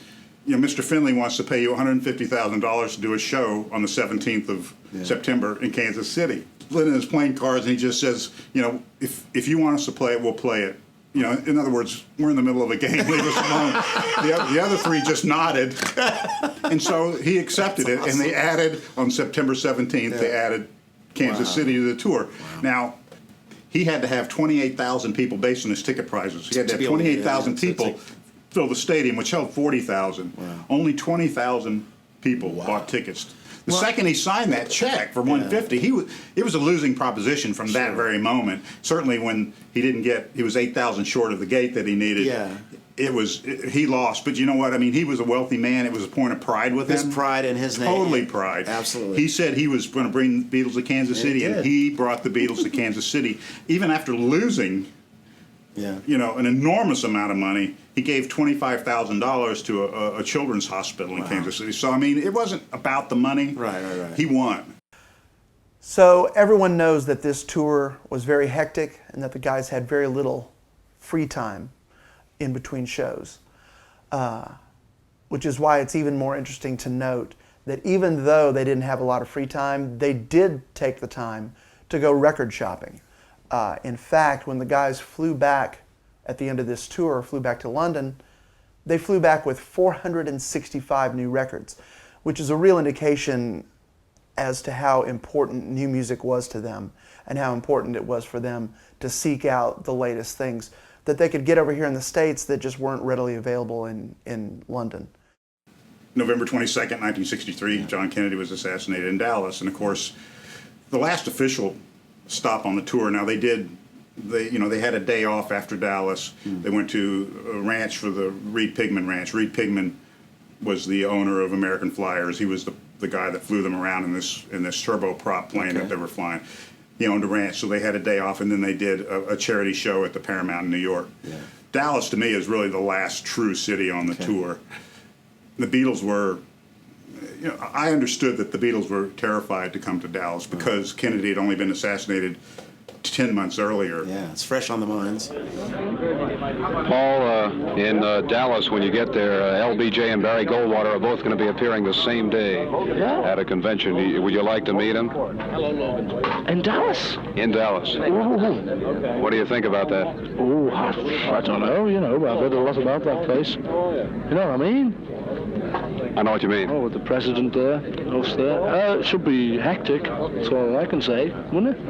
Mr. Finley wants to pay you $150,000 to do a show on the 17th of September in Kansas City. Lennon is playing cards, and he just says, you know, if you want us to play it, we'll play it. You know, in other words, we're in the middle of a game, leave us alone. The other three just nodded. And so he accepted it, and they added, on September 17th, they added Kansas City to the tour. Now, he had to have 28,000 people based on his ticket prices. He had to have 28,000 people fill the stadium, which held 40,000. Only 20,000 people bought tickets. The second he signed that check for 150, it was a losing proposition from that very moment. Certainly when he was 8,000 short of the gate that he needed. Yeah. He lost, but you know what? I mean, he was a wealthy man. It was a point of pride with him. His pride and his name. Totally pride. Absolutely. He said he was going to bring the Beatles to Kansas City, and he brought the Beatles to Kansas City. Even after losing, you know, an enormous amount of money, he gave $25,000 to a children's hospital in Kansas City. So, I mean, it wasn't about the money. Right. He won. So everyone knows that this tour was very hectic and that the guys had very little free time in between shows, which is why it's even more interesting to note that even though they didn't have a lot of free time, they did take the time to go record shopping. In fact, when the guys flew back at the end of this tour, flew back to London, they flew back with 465 new records, which is a real indication as to how important new music was to them and how important it was for them to seek out the latest things that they could get over here in the States that just weren't readily available in London. November 22nd, 1963, John Kennedy was assassinated in Dallas. And of course, the last official stop on the tour, now they had a day off after Dallas. They went to a ranch for the Reed Pigman Ranch. Reed Pigman was the owner of American Flyers. He was the guy that flew them around in this turboprop plane that they were flying. He owned a ranch, so they had a day off, and then they did a charity show at the Paramount in New York. Dallas, to me, is really the last true city on the tour. The Beatles were, you know, I understood that the Beatles were terrified to come to Dallas because Kennedy had only been assassinated 10 months earlier. Yeah, it's fresh on the minds. Paul, in Dallas, when you get there, LBJ and Barry Goldwater are both going to be appearing the same day at a convention. Would you like to meet them? In Dallas? In Dallas. Ooh. What do you think about that? Oh, I don't know, you know, I've heard a lot about that place. You know what I mean? I know what you mean. Oh, with the president there, host there. It should be hectic, that's all I can say, wouldn't it?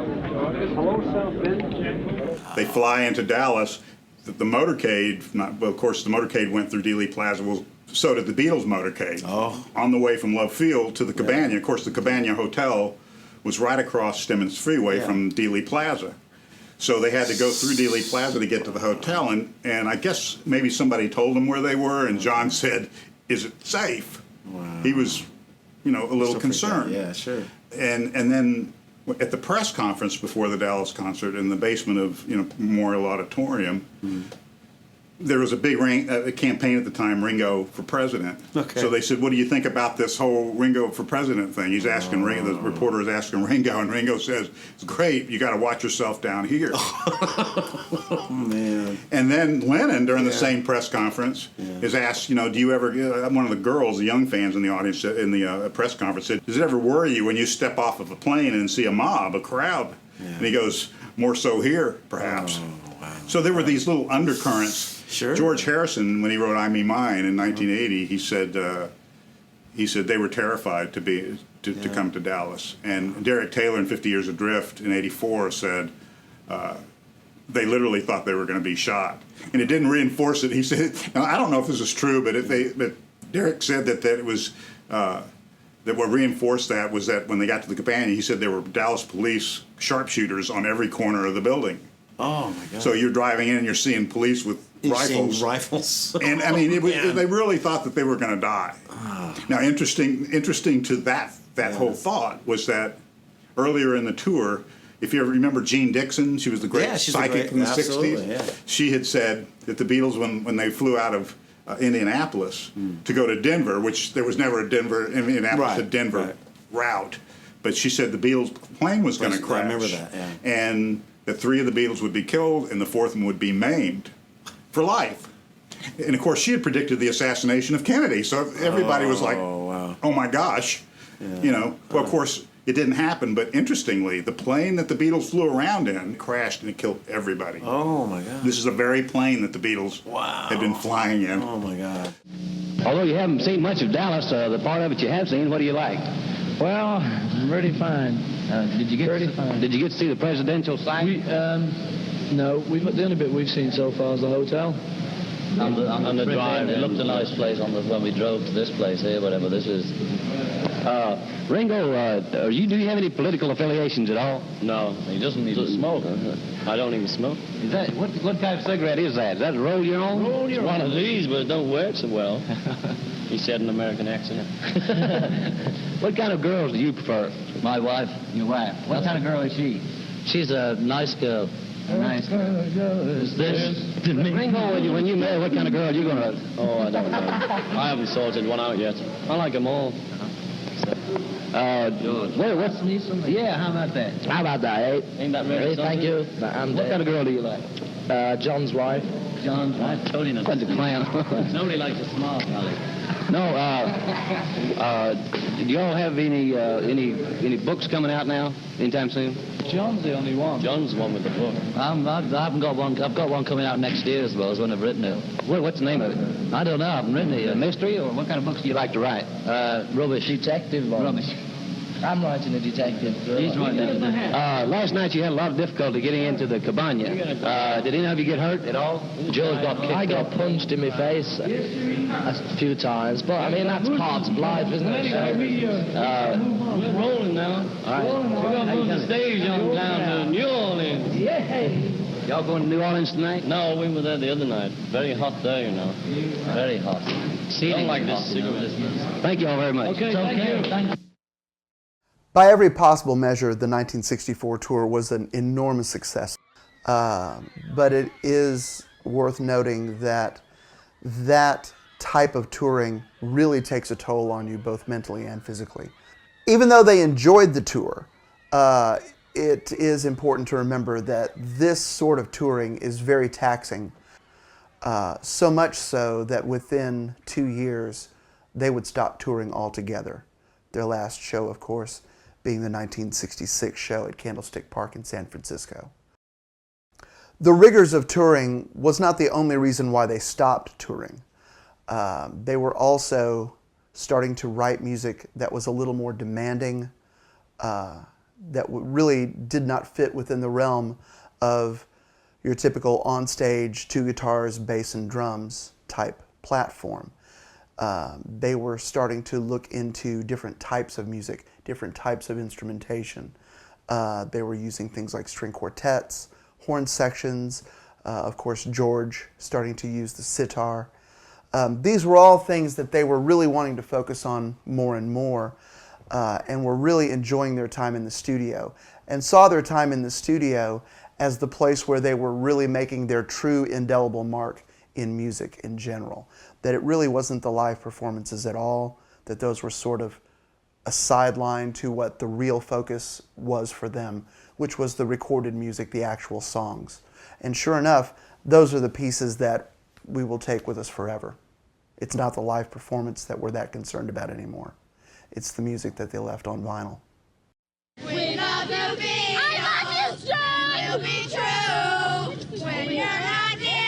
They fly into Dallas. The motorcade, of course, the motorcade went through Dealey Plaza. Well, so did the Beatles motorcade. On the way from Love Field to the Cabana. Of course, the Cabana Hotel was right across Stemmons Freeway from Dealey Plaza. So they had to go through Dealey Plaza to get to the hotel. And I guess maybe somebody told them where they were, and John said, "Is it safe?" Wow. He was, you know, a little concerned. Yeah, sure. And then at the press conference before the Dallas concert in the basement of, you know, Memorial Auditorium, there was a big campaign at the time, Ringo for president. Okay. So they said, "What do you think about this whole Ringo for president thing?" He's asking Ringo, the reporter is asking Ringo, and Ringo says, "It's great, you got to watch yourself down here." Oh, man. And then Lennon, during the same press conference, is asked, you know, do you ever, one of the girls, the young fans in the audience in the press conference said, "Does it ever worry you when you step off of a plane and see a mob, a crowd?" And he goes, "More so here, perhaps." So there were these little undercurrents. Sure. George Harrison, when he wrote "I Me Mine" in 1980, he said they were terrified to come to Dallas. And Derek Taylor in 50 Years Adrift in '84 said they literally thought they were going to be shot. And it didn't reinforce it. He said, now, I don't know if this is true, but Derek said that it was that what reinforced that was that when they got to the Cabana, he said there were Dallas police sharpshooters on every corner of the building. Oh my God! So you're driving in and you're seeing police with rifles. And I mean, they really thought that they were going to die. Now, interesting to that whole thought was that earlier in the tour, if you ever remember Jean Dixon, she was the great psychic in the '60s. Yeah. She had said that the Beatles, when they flew out of Indianapolis to go to Denver, which there was never a Indianapolis to Denver route, but she said the Beatles plane was going to crash. I remember that. Yeah. And that 3 of the Beatles would be killed and the 4th one would be maimed for life. And of course, she had predicted the assassination of Kennedy, so everybody was like, "Oh my gosh," you know. Well, of course, It didn't happen, but interestingly, the plane that the Beatles flew around in crashed and it killed everybody. Oh my God. This is the very plane that the Beatles had been flying in. Oh my God. Although you haven't seen much of Dallas, the part of it you have seen, what do you like? Well, pretty fine. Did you get to see the presidential site? No, the only bit we've seen so far is the hotel. On the drive, it looked a nice place when we drove to this place here, whatever this is. Ringo, do you have any political affiliations at all? No, he doesn't even smoke. I don't even smoke. Is that what type of cigarette is that? Is that a roll your own? It's one of these, but it don't work so well. He said in an American accent. What kind of girls do you prefer? My wife. Your wife. What kind of girl is she? She's a nice girl. A nice girl. Is this? Ringo, when you marry, what kind of girl are you going to... Oh, I don't know. I haven't sorted one out yet. I like them all. What's yeah, how about that? How about that, eh? Ain't that really Thank you. What kind of girl do you like? John's wife. John's wife? Totally not. What's a clown? Nobody likes a smart aleck. No, do y'all have any books coming out now, anytime soon? John's the only one. John's the one with the book. I haven't got one. I've got one coming out next year, I suppose, when I've written it. What's the name of it? I don't know. I haven't written it. A mystery, or what kind of books do you like to write? Rubbish. Detective ones. Rubbish. I'm writing a detective. He's writing it. Last night you had a lot of difficulty getting into the cabana. Did any of you get hurt at all? Joe's got kicked. I got punched in my face a few times, but I mean that's part of life, isn't it? We're rolling now. All right. We're going to move the stage on down to New Orleans. Yeah. Y'all going to New Orleans tonight? No, we were there the other night. Very hot there, you know. Very hot. Don't like this cigarette. Thank you all very much. Okay, thank you. By every possible measure, the 1964 tour was an enormous success. But it is worth noting that that type of touring really takes a toll on you both mentally and physically. Even though they enjoyed the tour, it is important to remember that this sort of touring is very taxing. So much so that within 2 years, they would stop touring altogether. Their last show, of course, being the 1966 show at Candlestick Park in San Francisco. The rigors of touring was not the only reason why they stopped touring. They were also starting to write music that was a little more demanding, that really did not fit within the realm of your typical onstage, 2 guitars, bass, and drums type platform. They were starting to look into different types of music, different types of instrumentation. They were using things like string quartets, horn sections, of course George starting to use the sitar. These were all things that they were really wanting to focus on more and more, and were really enjoying their time in the studio, and saw their time in the studio as the place where they were really making their true indelible mark in music in general. That it really wasn't the live performances at all, that those were sort of a sideline to what the real focus was for them, which was the recorded music, the actual songs. And sure enough, those are the pieces that we will take with us forever. It's not the live performance that we're that concerned about anymore. It's the music that they left on vinyl. We love you, be I love you, John. You'll be true when you're not here.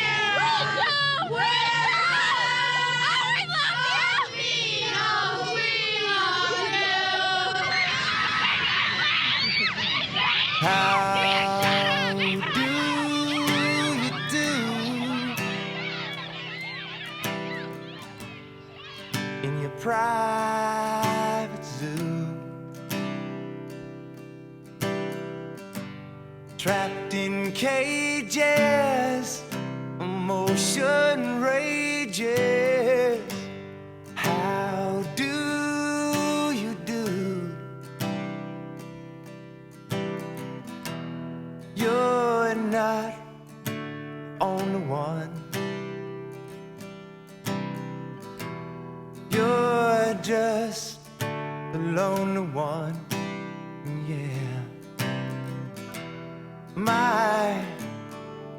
How do you do in your private zoo? Trapped in cages, emotion rages. How do you do? You're not on the one. You're just the lonely one. Yeah. My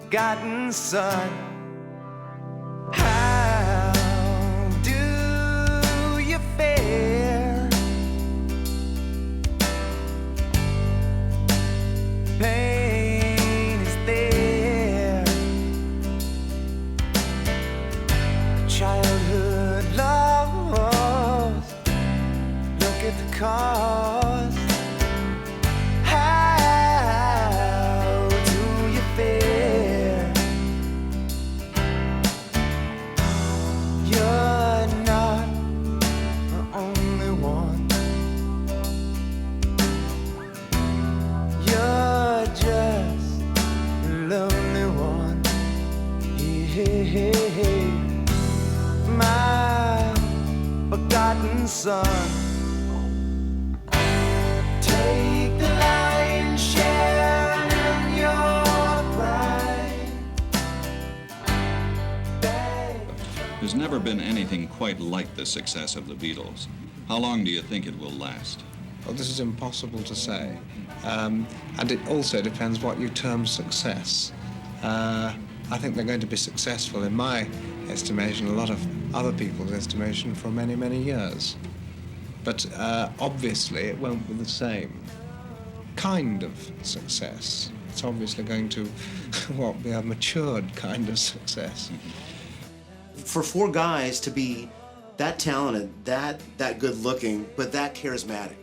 forgotten son. How do you fare at the cost. How do you fare? You're not the only one. You're just the lonely one. Yeah. My forgotten son. Take the lion's share in your pride. There's never been anything quite like the success of the Beatles. How long do you think it will last? Well, this is impossible to say. And it also depends what you term success. I think they're going to be successful, in my estimation, a lot of other people's estimation, for many, many years. But obviously it won't be the same kind of success. It's obviously going to be a matured kind of success. For four guys to be that talented, that good looking, but that charismatic.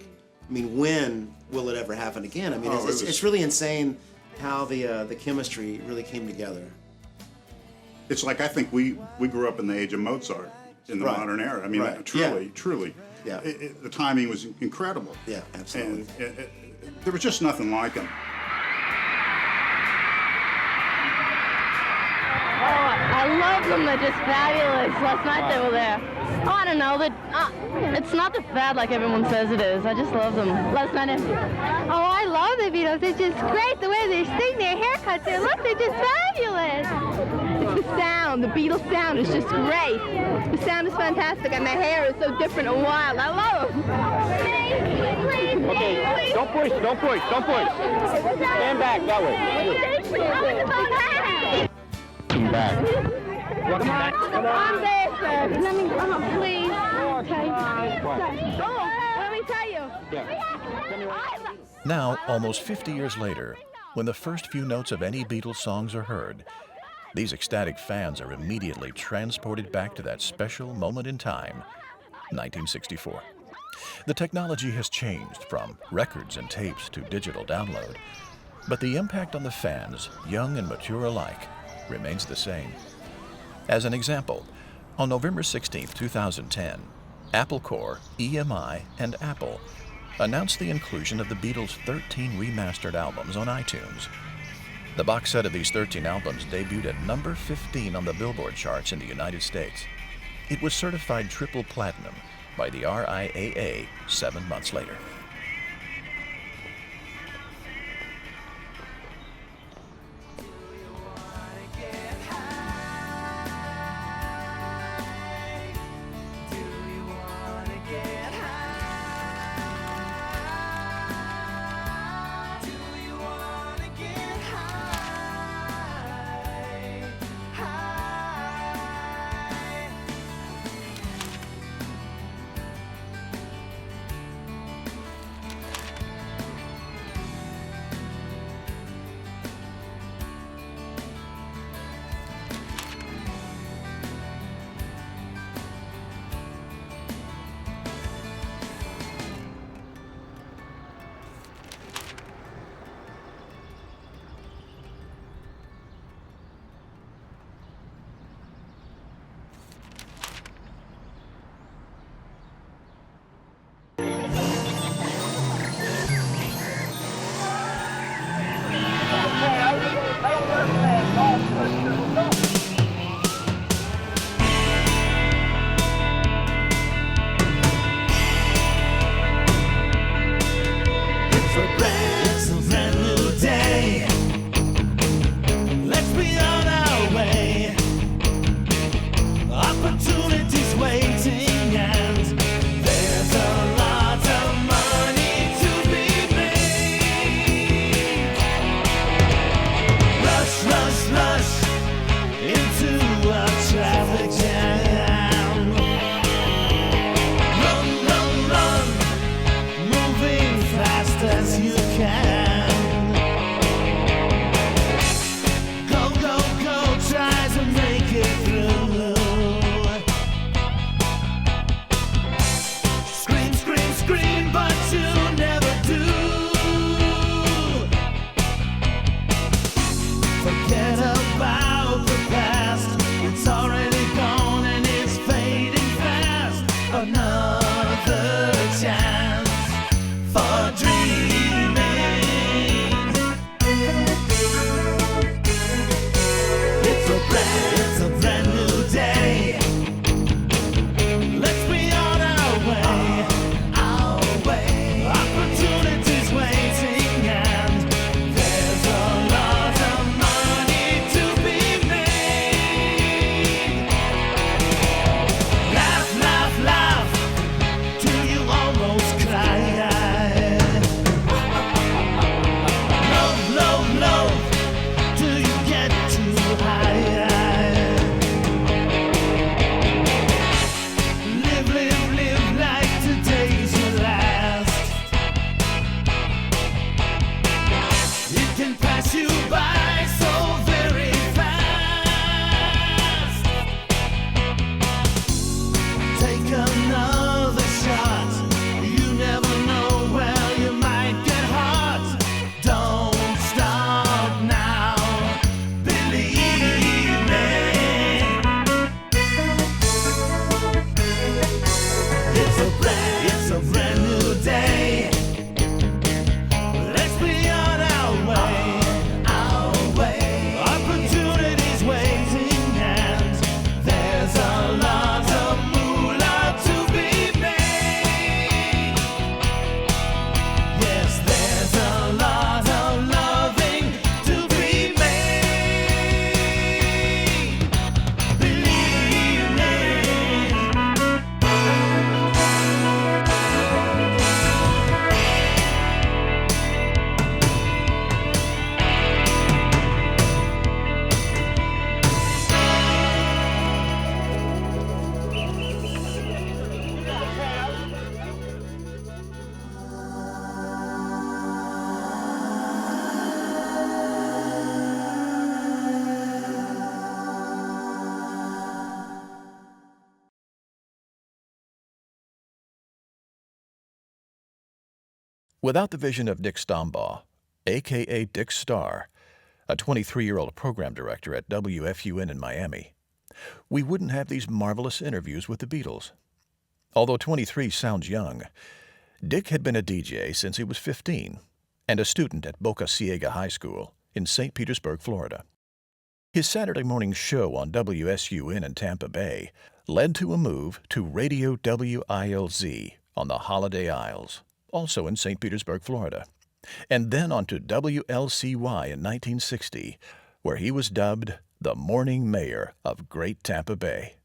I mean, when will it ever happen again? I mean, it's really insane how the chemistry really came together. It's like, I think we grew up in the age of Mozart in the modern era. I mean, truly. Yeah. The timing was incredible. Yeah, absolutely. And there was just nothing like him. I love them. They're just fabulous. Last night they were there. Oh, I don't know. It's not that bad like everyone says it is. I just love them. Last night. Oh, I love the Beatles. They're just great. The way they sing, their haircuts, their looks, they're just fabulous. It's the sound. The Beatles sound is just great. The sound is fantastic, and their hair is so different and wild. I love them. Okay, don't push. Stand back that way. Come back. Come on there, sir. Let me, please. Okay. Let me tell you. Now, almost 50 years later, when the first few notes of any Beatles songs are heard, these ecstatic fans are immediately transported back to that special moment in time, 1964. The technology has changed from records and tapes to digital download, but the impact on the fans, young and mature alike, remains the same. As an example, on November 16, 2010, Apple Corps, EMI, and Apple announced the inclusion of the Beatles' 13 remastered albums on iTunes. The box set of these 13 albums debuted at number 15 on the Billboard charts in the United States. It was certified triple platinum by the RIAA 7 months later. Without the vision of Dick Stombaugh, a.k.a. Dick Starr, a 23-year-old program director at WFUN in Miami, we wouldn't have these marvelous interviews with the Beatles. Although 23 sounds young, Dick had been a DJ since he was 15 and a student at Boca Ciega High School in St. Petersburg, Florida. His Saturday morning show on WSUN in Tampa Bay led to a move to Radio WILZ on the Holiday Isles, also in St. Petersburg, Florida, and then on to WLCY in 1960, where he was dubbed the morning mayor of Great Tampa Bay.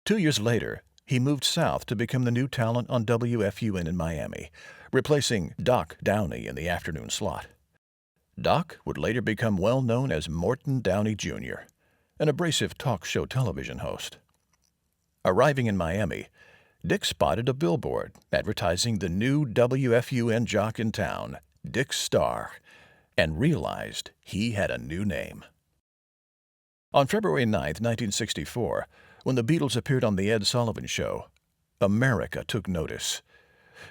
2 years later, he moved south to become the new talent on WFUN in Miami, replacing Doc Downey in the afternoon slot. Doc would later become well known as Morton Downey Jr., an abrasive talk show television host. Arriving in Miami, Dick spotted a billboard advertising the new WFUN jock in town, Dick Starr, and realized he had a new name. On February 9, 1964, when the Beatles appeared on The Ed Sullivan Show, America took notice.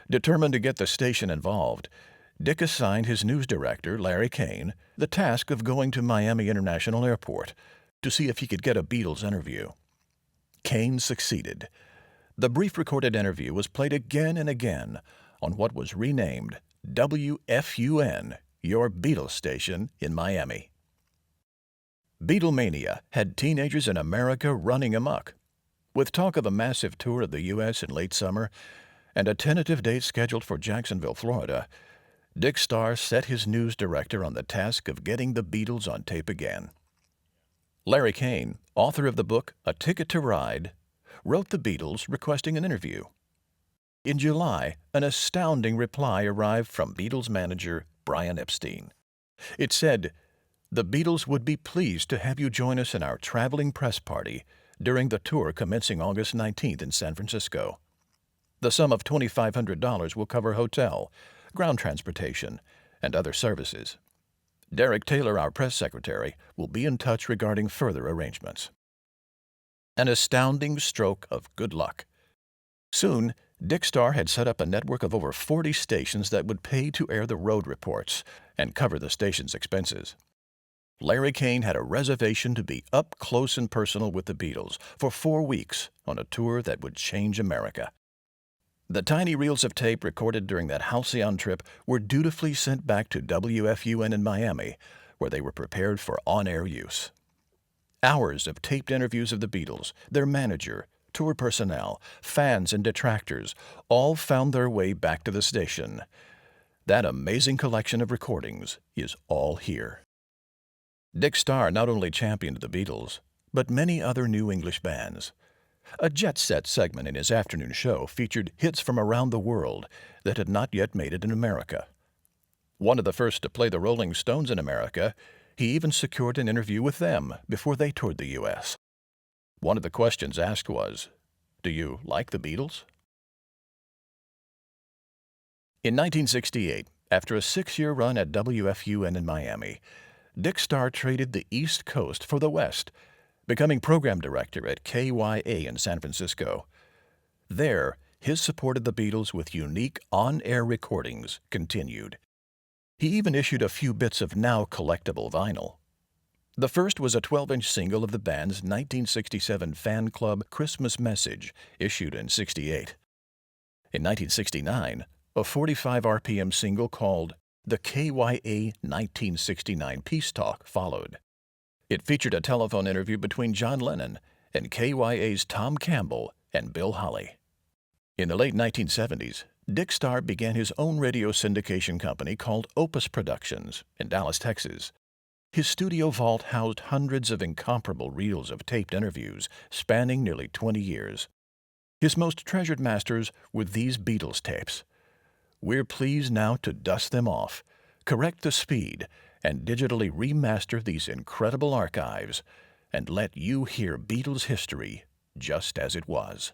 Determined to get the station involved, Dick assigned his news director, Larry Kane, the task of going to Miami International Airport to see if he could get a Beatles interview. Kane succeeded. The brief recorded interview was played again and again on what was renamed WFUN, your Beatles station in Miami. Beatlemania had teenagers in America running amok. With talk of a massive tour of the U.S. in late summer and a tentative date scheduled for Jacksonville, Florida, Dick Starr set his news director on the task of getting the Beatles on tape again. Larry Kane, author of the book A Ticket to Ride, wrote the Beatles requesting an interview. In July, an astounding reply arrived from Beatles manager Brian Epstein. It said, "The Beatles would be pleased to have you join us in our traveling press party during the tour commencing August 19th in San Francisco. The sum of $2,500 will cover hotel, ground transportation, and other services. Derek Taylor, our press secretary, will be in touch regarding further arrangements." An astounding stroke of good luck. Soon, Dick Starr had set up a network of over 40 stations that would pay to air the road reports and cover the station's expenses. Larry Kane had a reservation to be up close and personal with the Beatles for 4 weeks on a tour that would change America. The tiny reels of tape recorded during that halcyon trip were dutifully sent back to WFUN in Miami, where they were prepared for on-air use. Hours of taped interviews of the Beatles, their manager, tour personnel, fans, and detractors all found their way back to the station. That amazing collection of recordings is all here. Dick Starr not only championed the Beatles, but many other new English bands. A Jet Set segment in his afternoon show featured hits from around the world that had not yet made it in America. One of the first to play the Rolling Stones in America, he even secured an interview with them before they toured the U.S. One of the questions asked was, "Do you like the Beatles?" In 1968, after a 6-year run at WFUN in Miami, Dick Starr traded the East Coast for the West, becoming program director at KYA in San Francisco. There, his support of the Beatles with unique on-air recordings continued. He even issued a few bits of now collectible vinyl. The first was a 12-inch single of the band's 1967 fan club Christmas Message, issued in '68. In 1969, a 45 RPM single called The KYA 1969 Peace Talk followed. It featured a telephone interview between John Lennon and KYA's Tom Campbell and Bill Holly. In the late 1970s, Dick Starr began his own radio syndication company called Opus Productions in Dallas, Texas. His studio vault housed hundreds of incomparable reels of taped interviews spanning nearly 20 years. His most treasured masters were these Beatles tapes. We're pleased now to dust them off, correct the speed, and digitally remaster these incredible archives and let you hear Beatles history just as it was.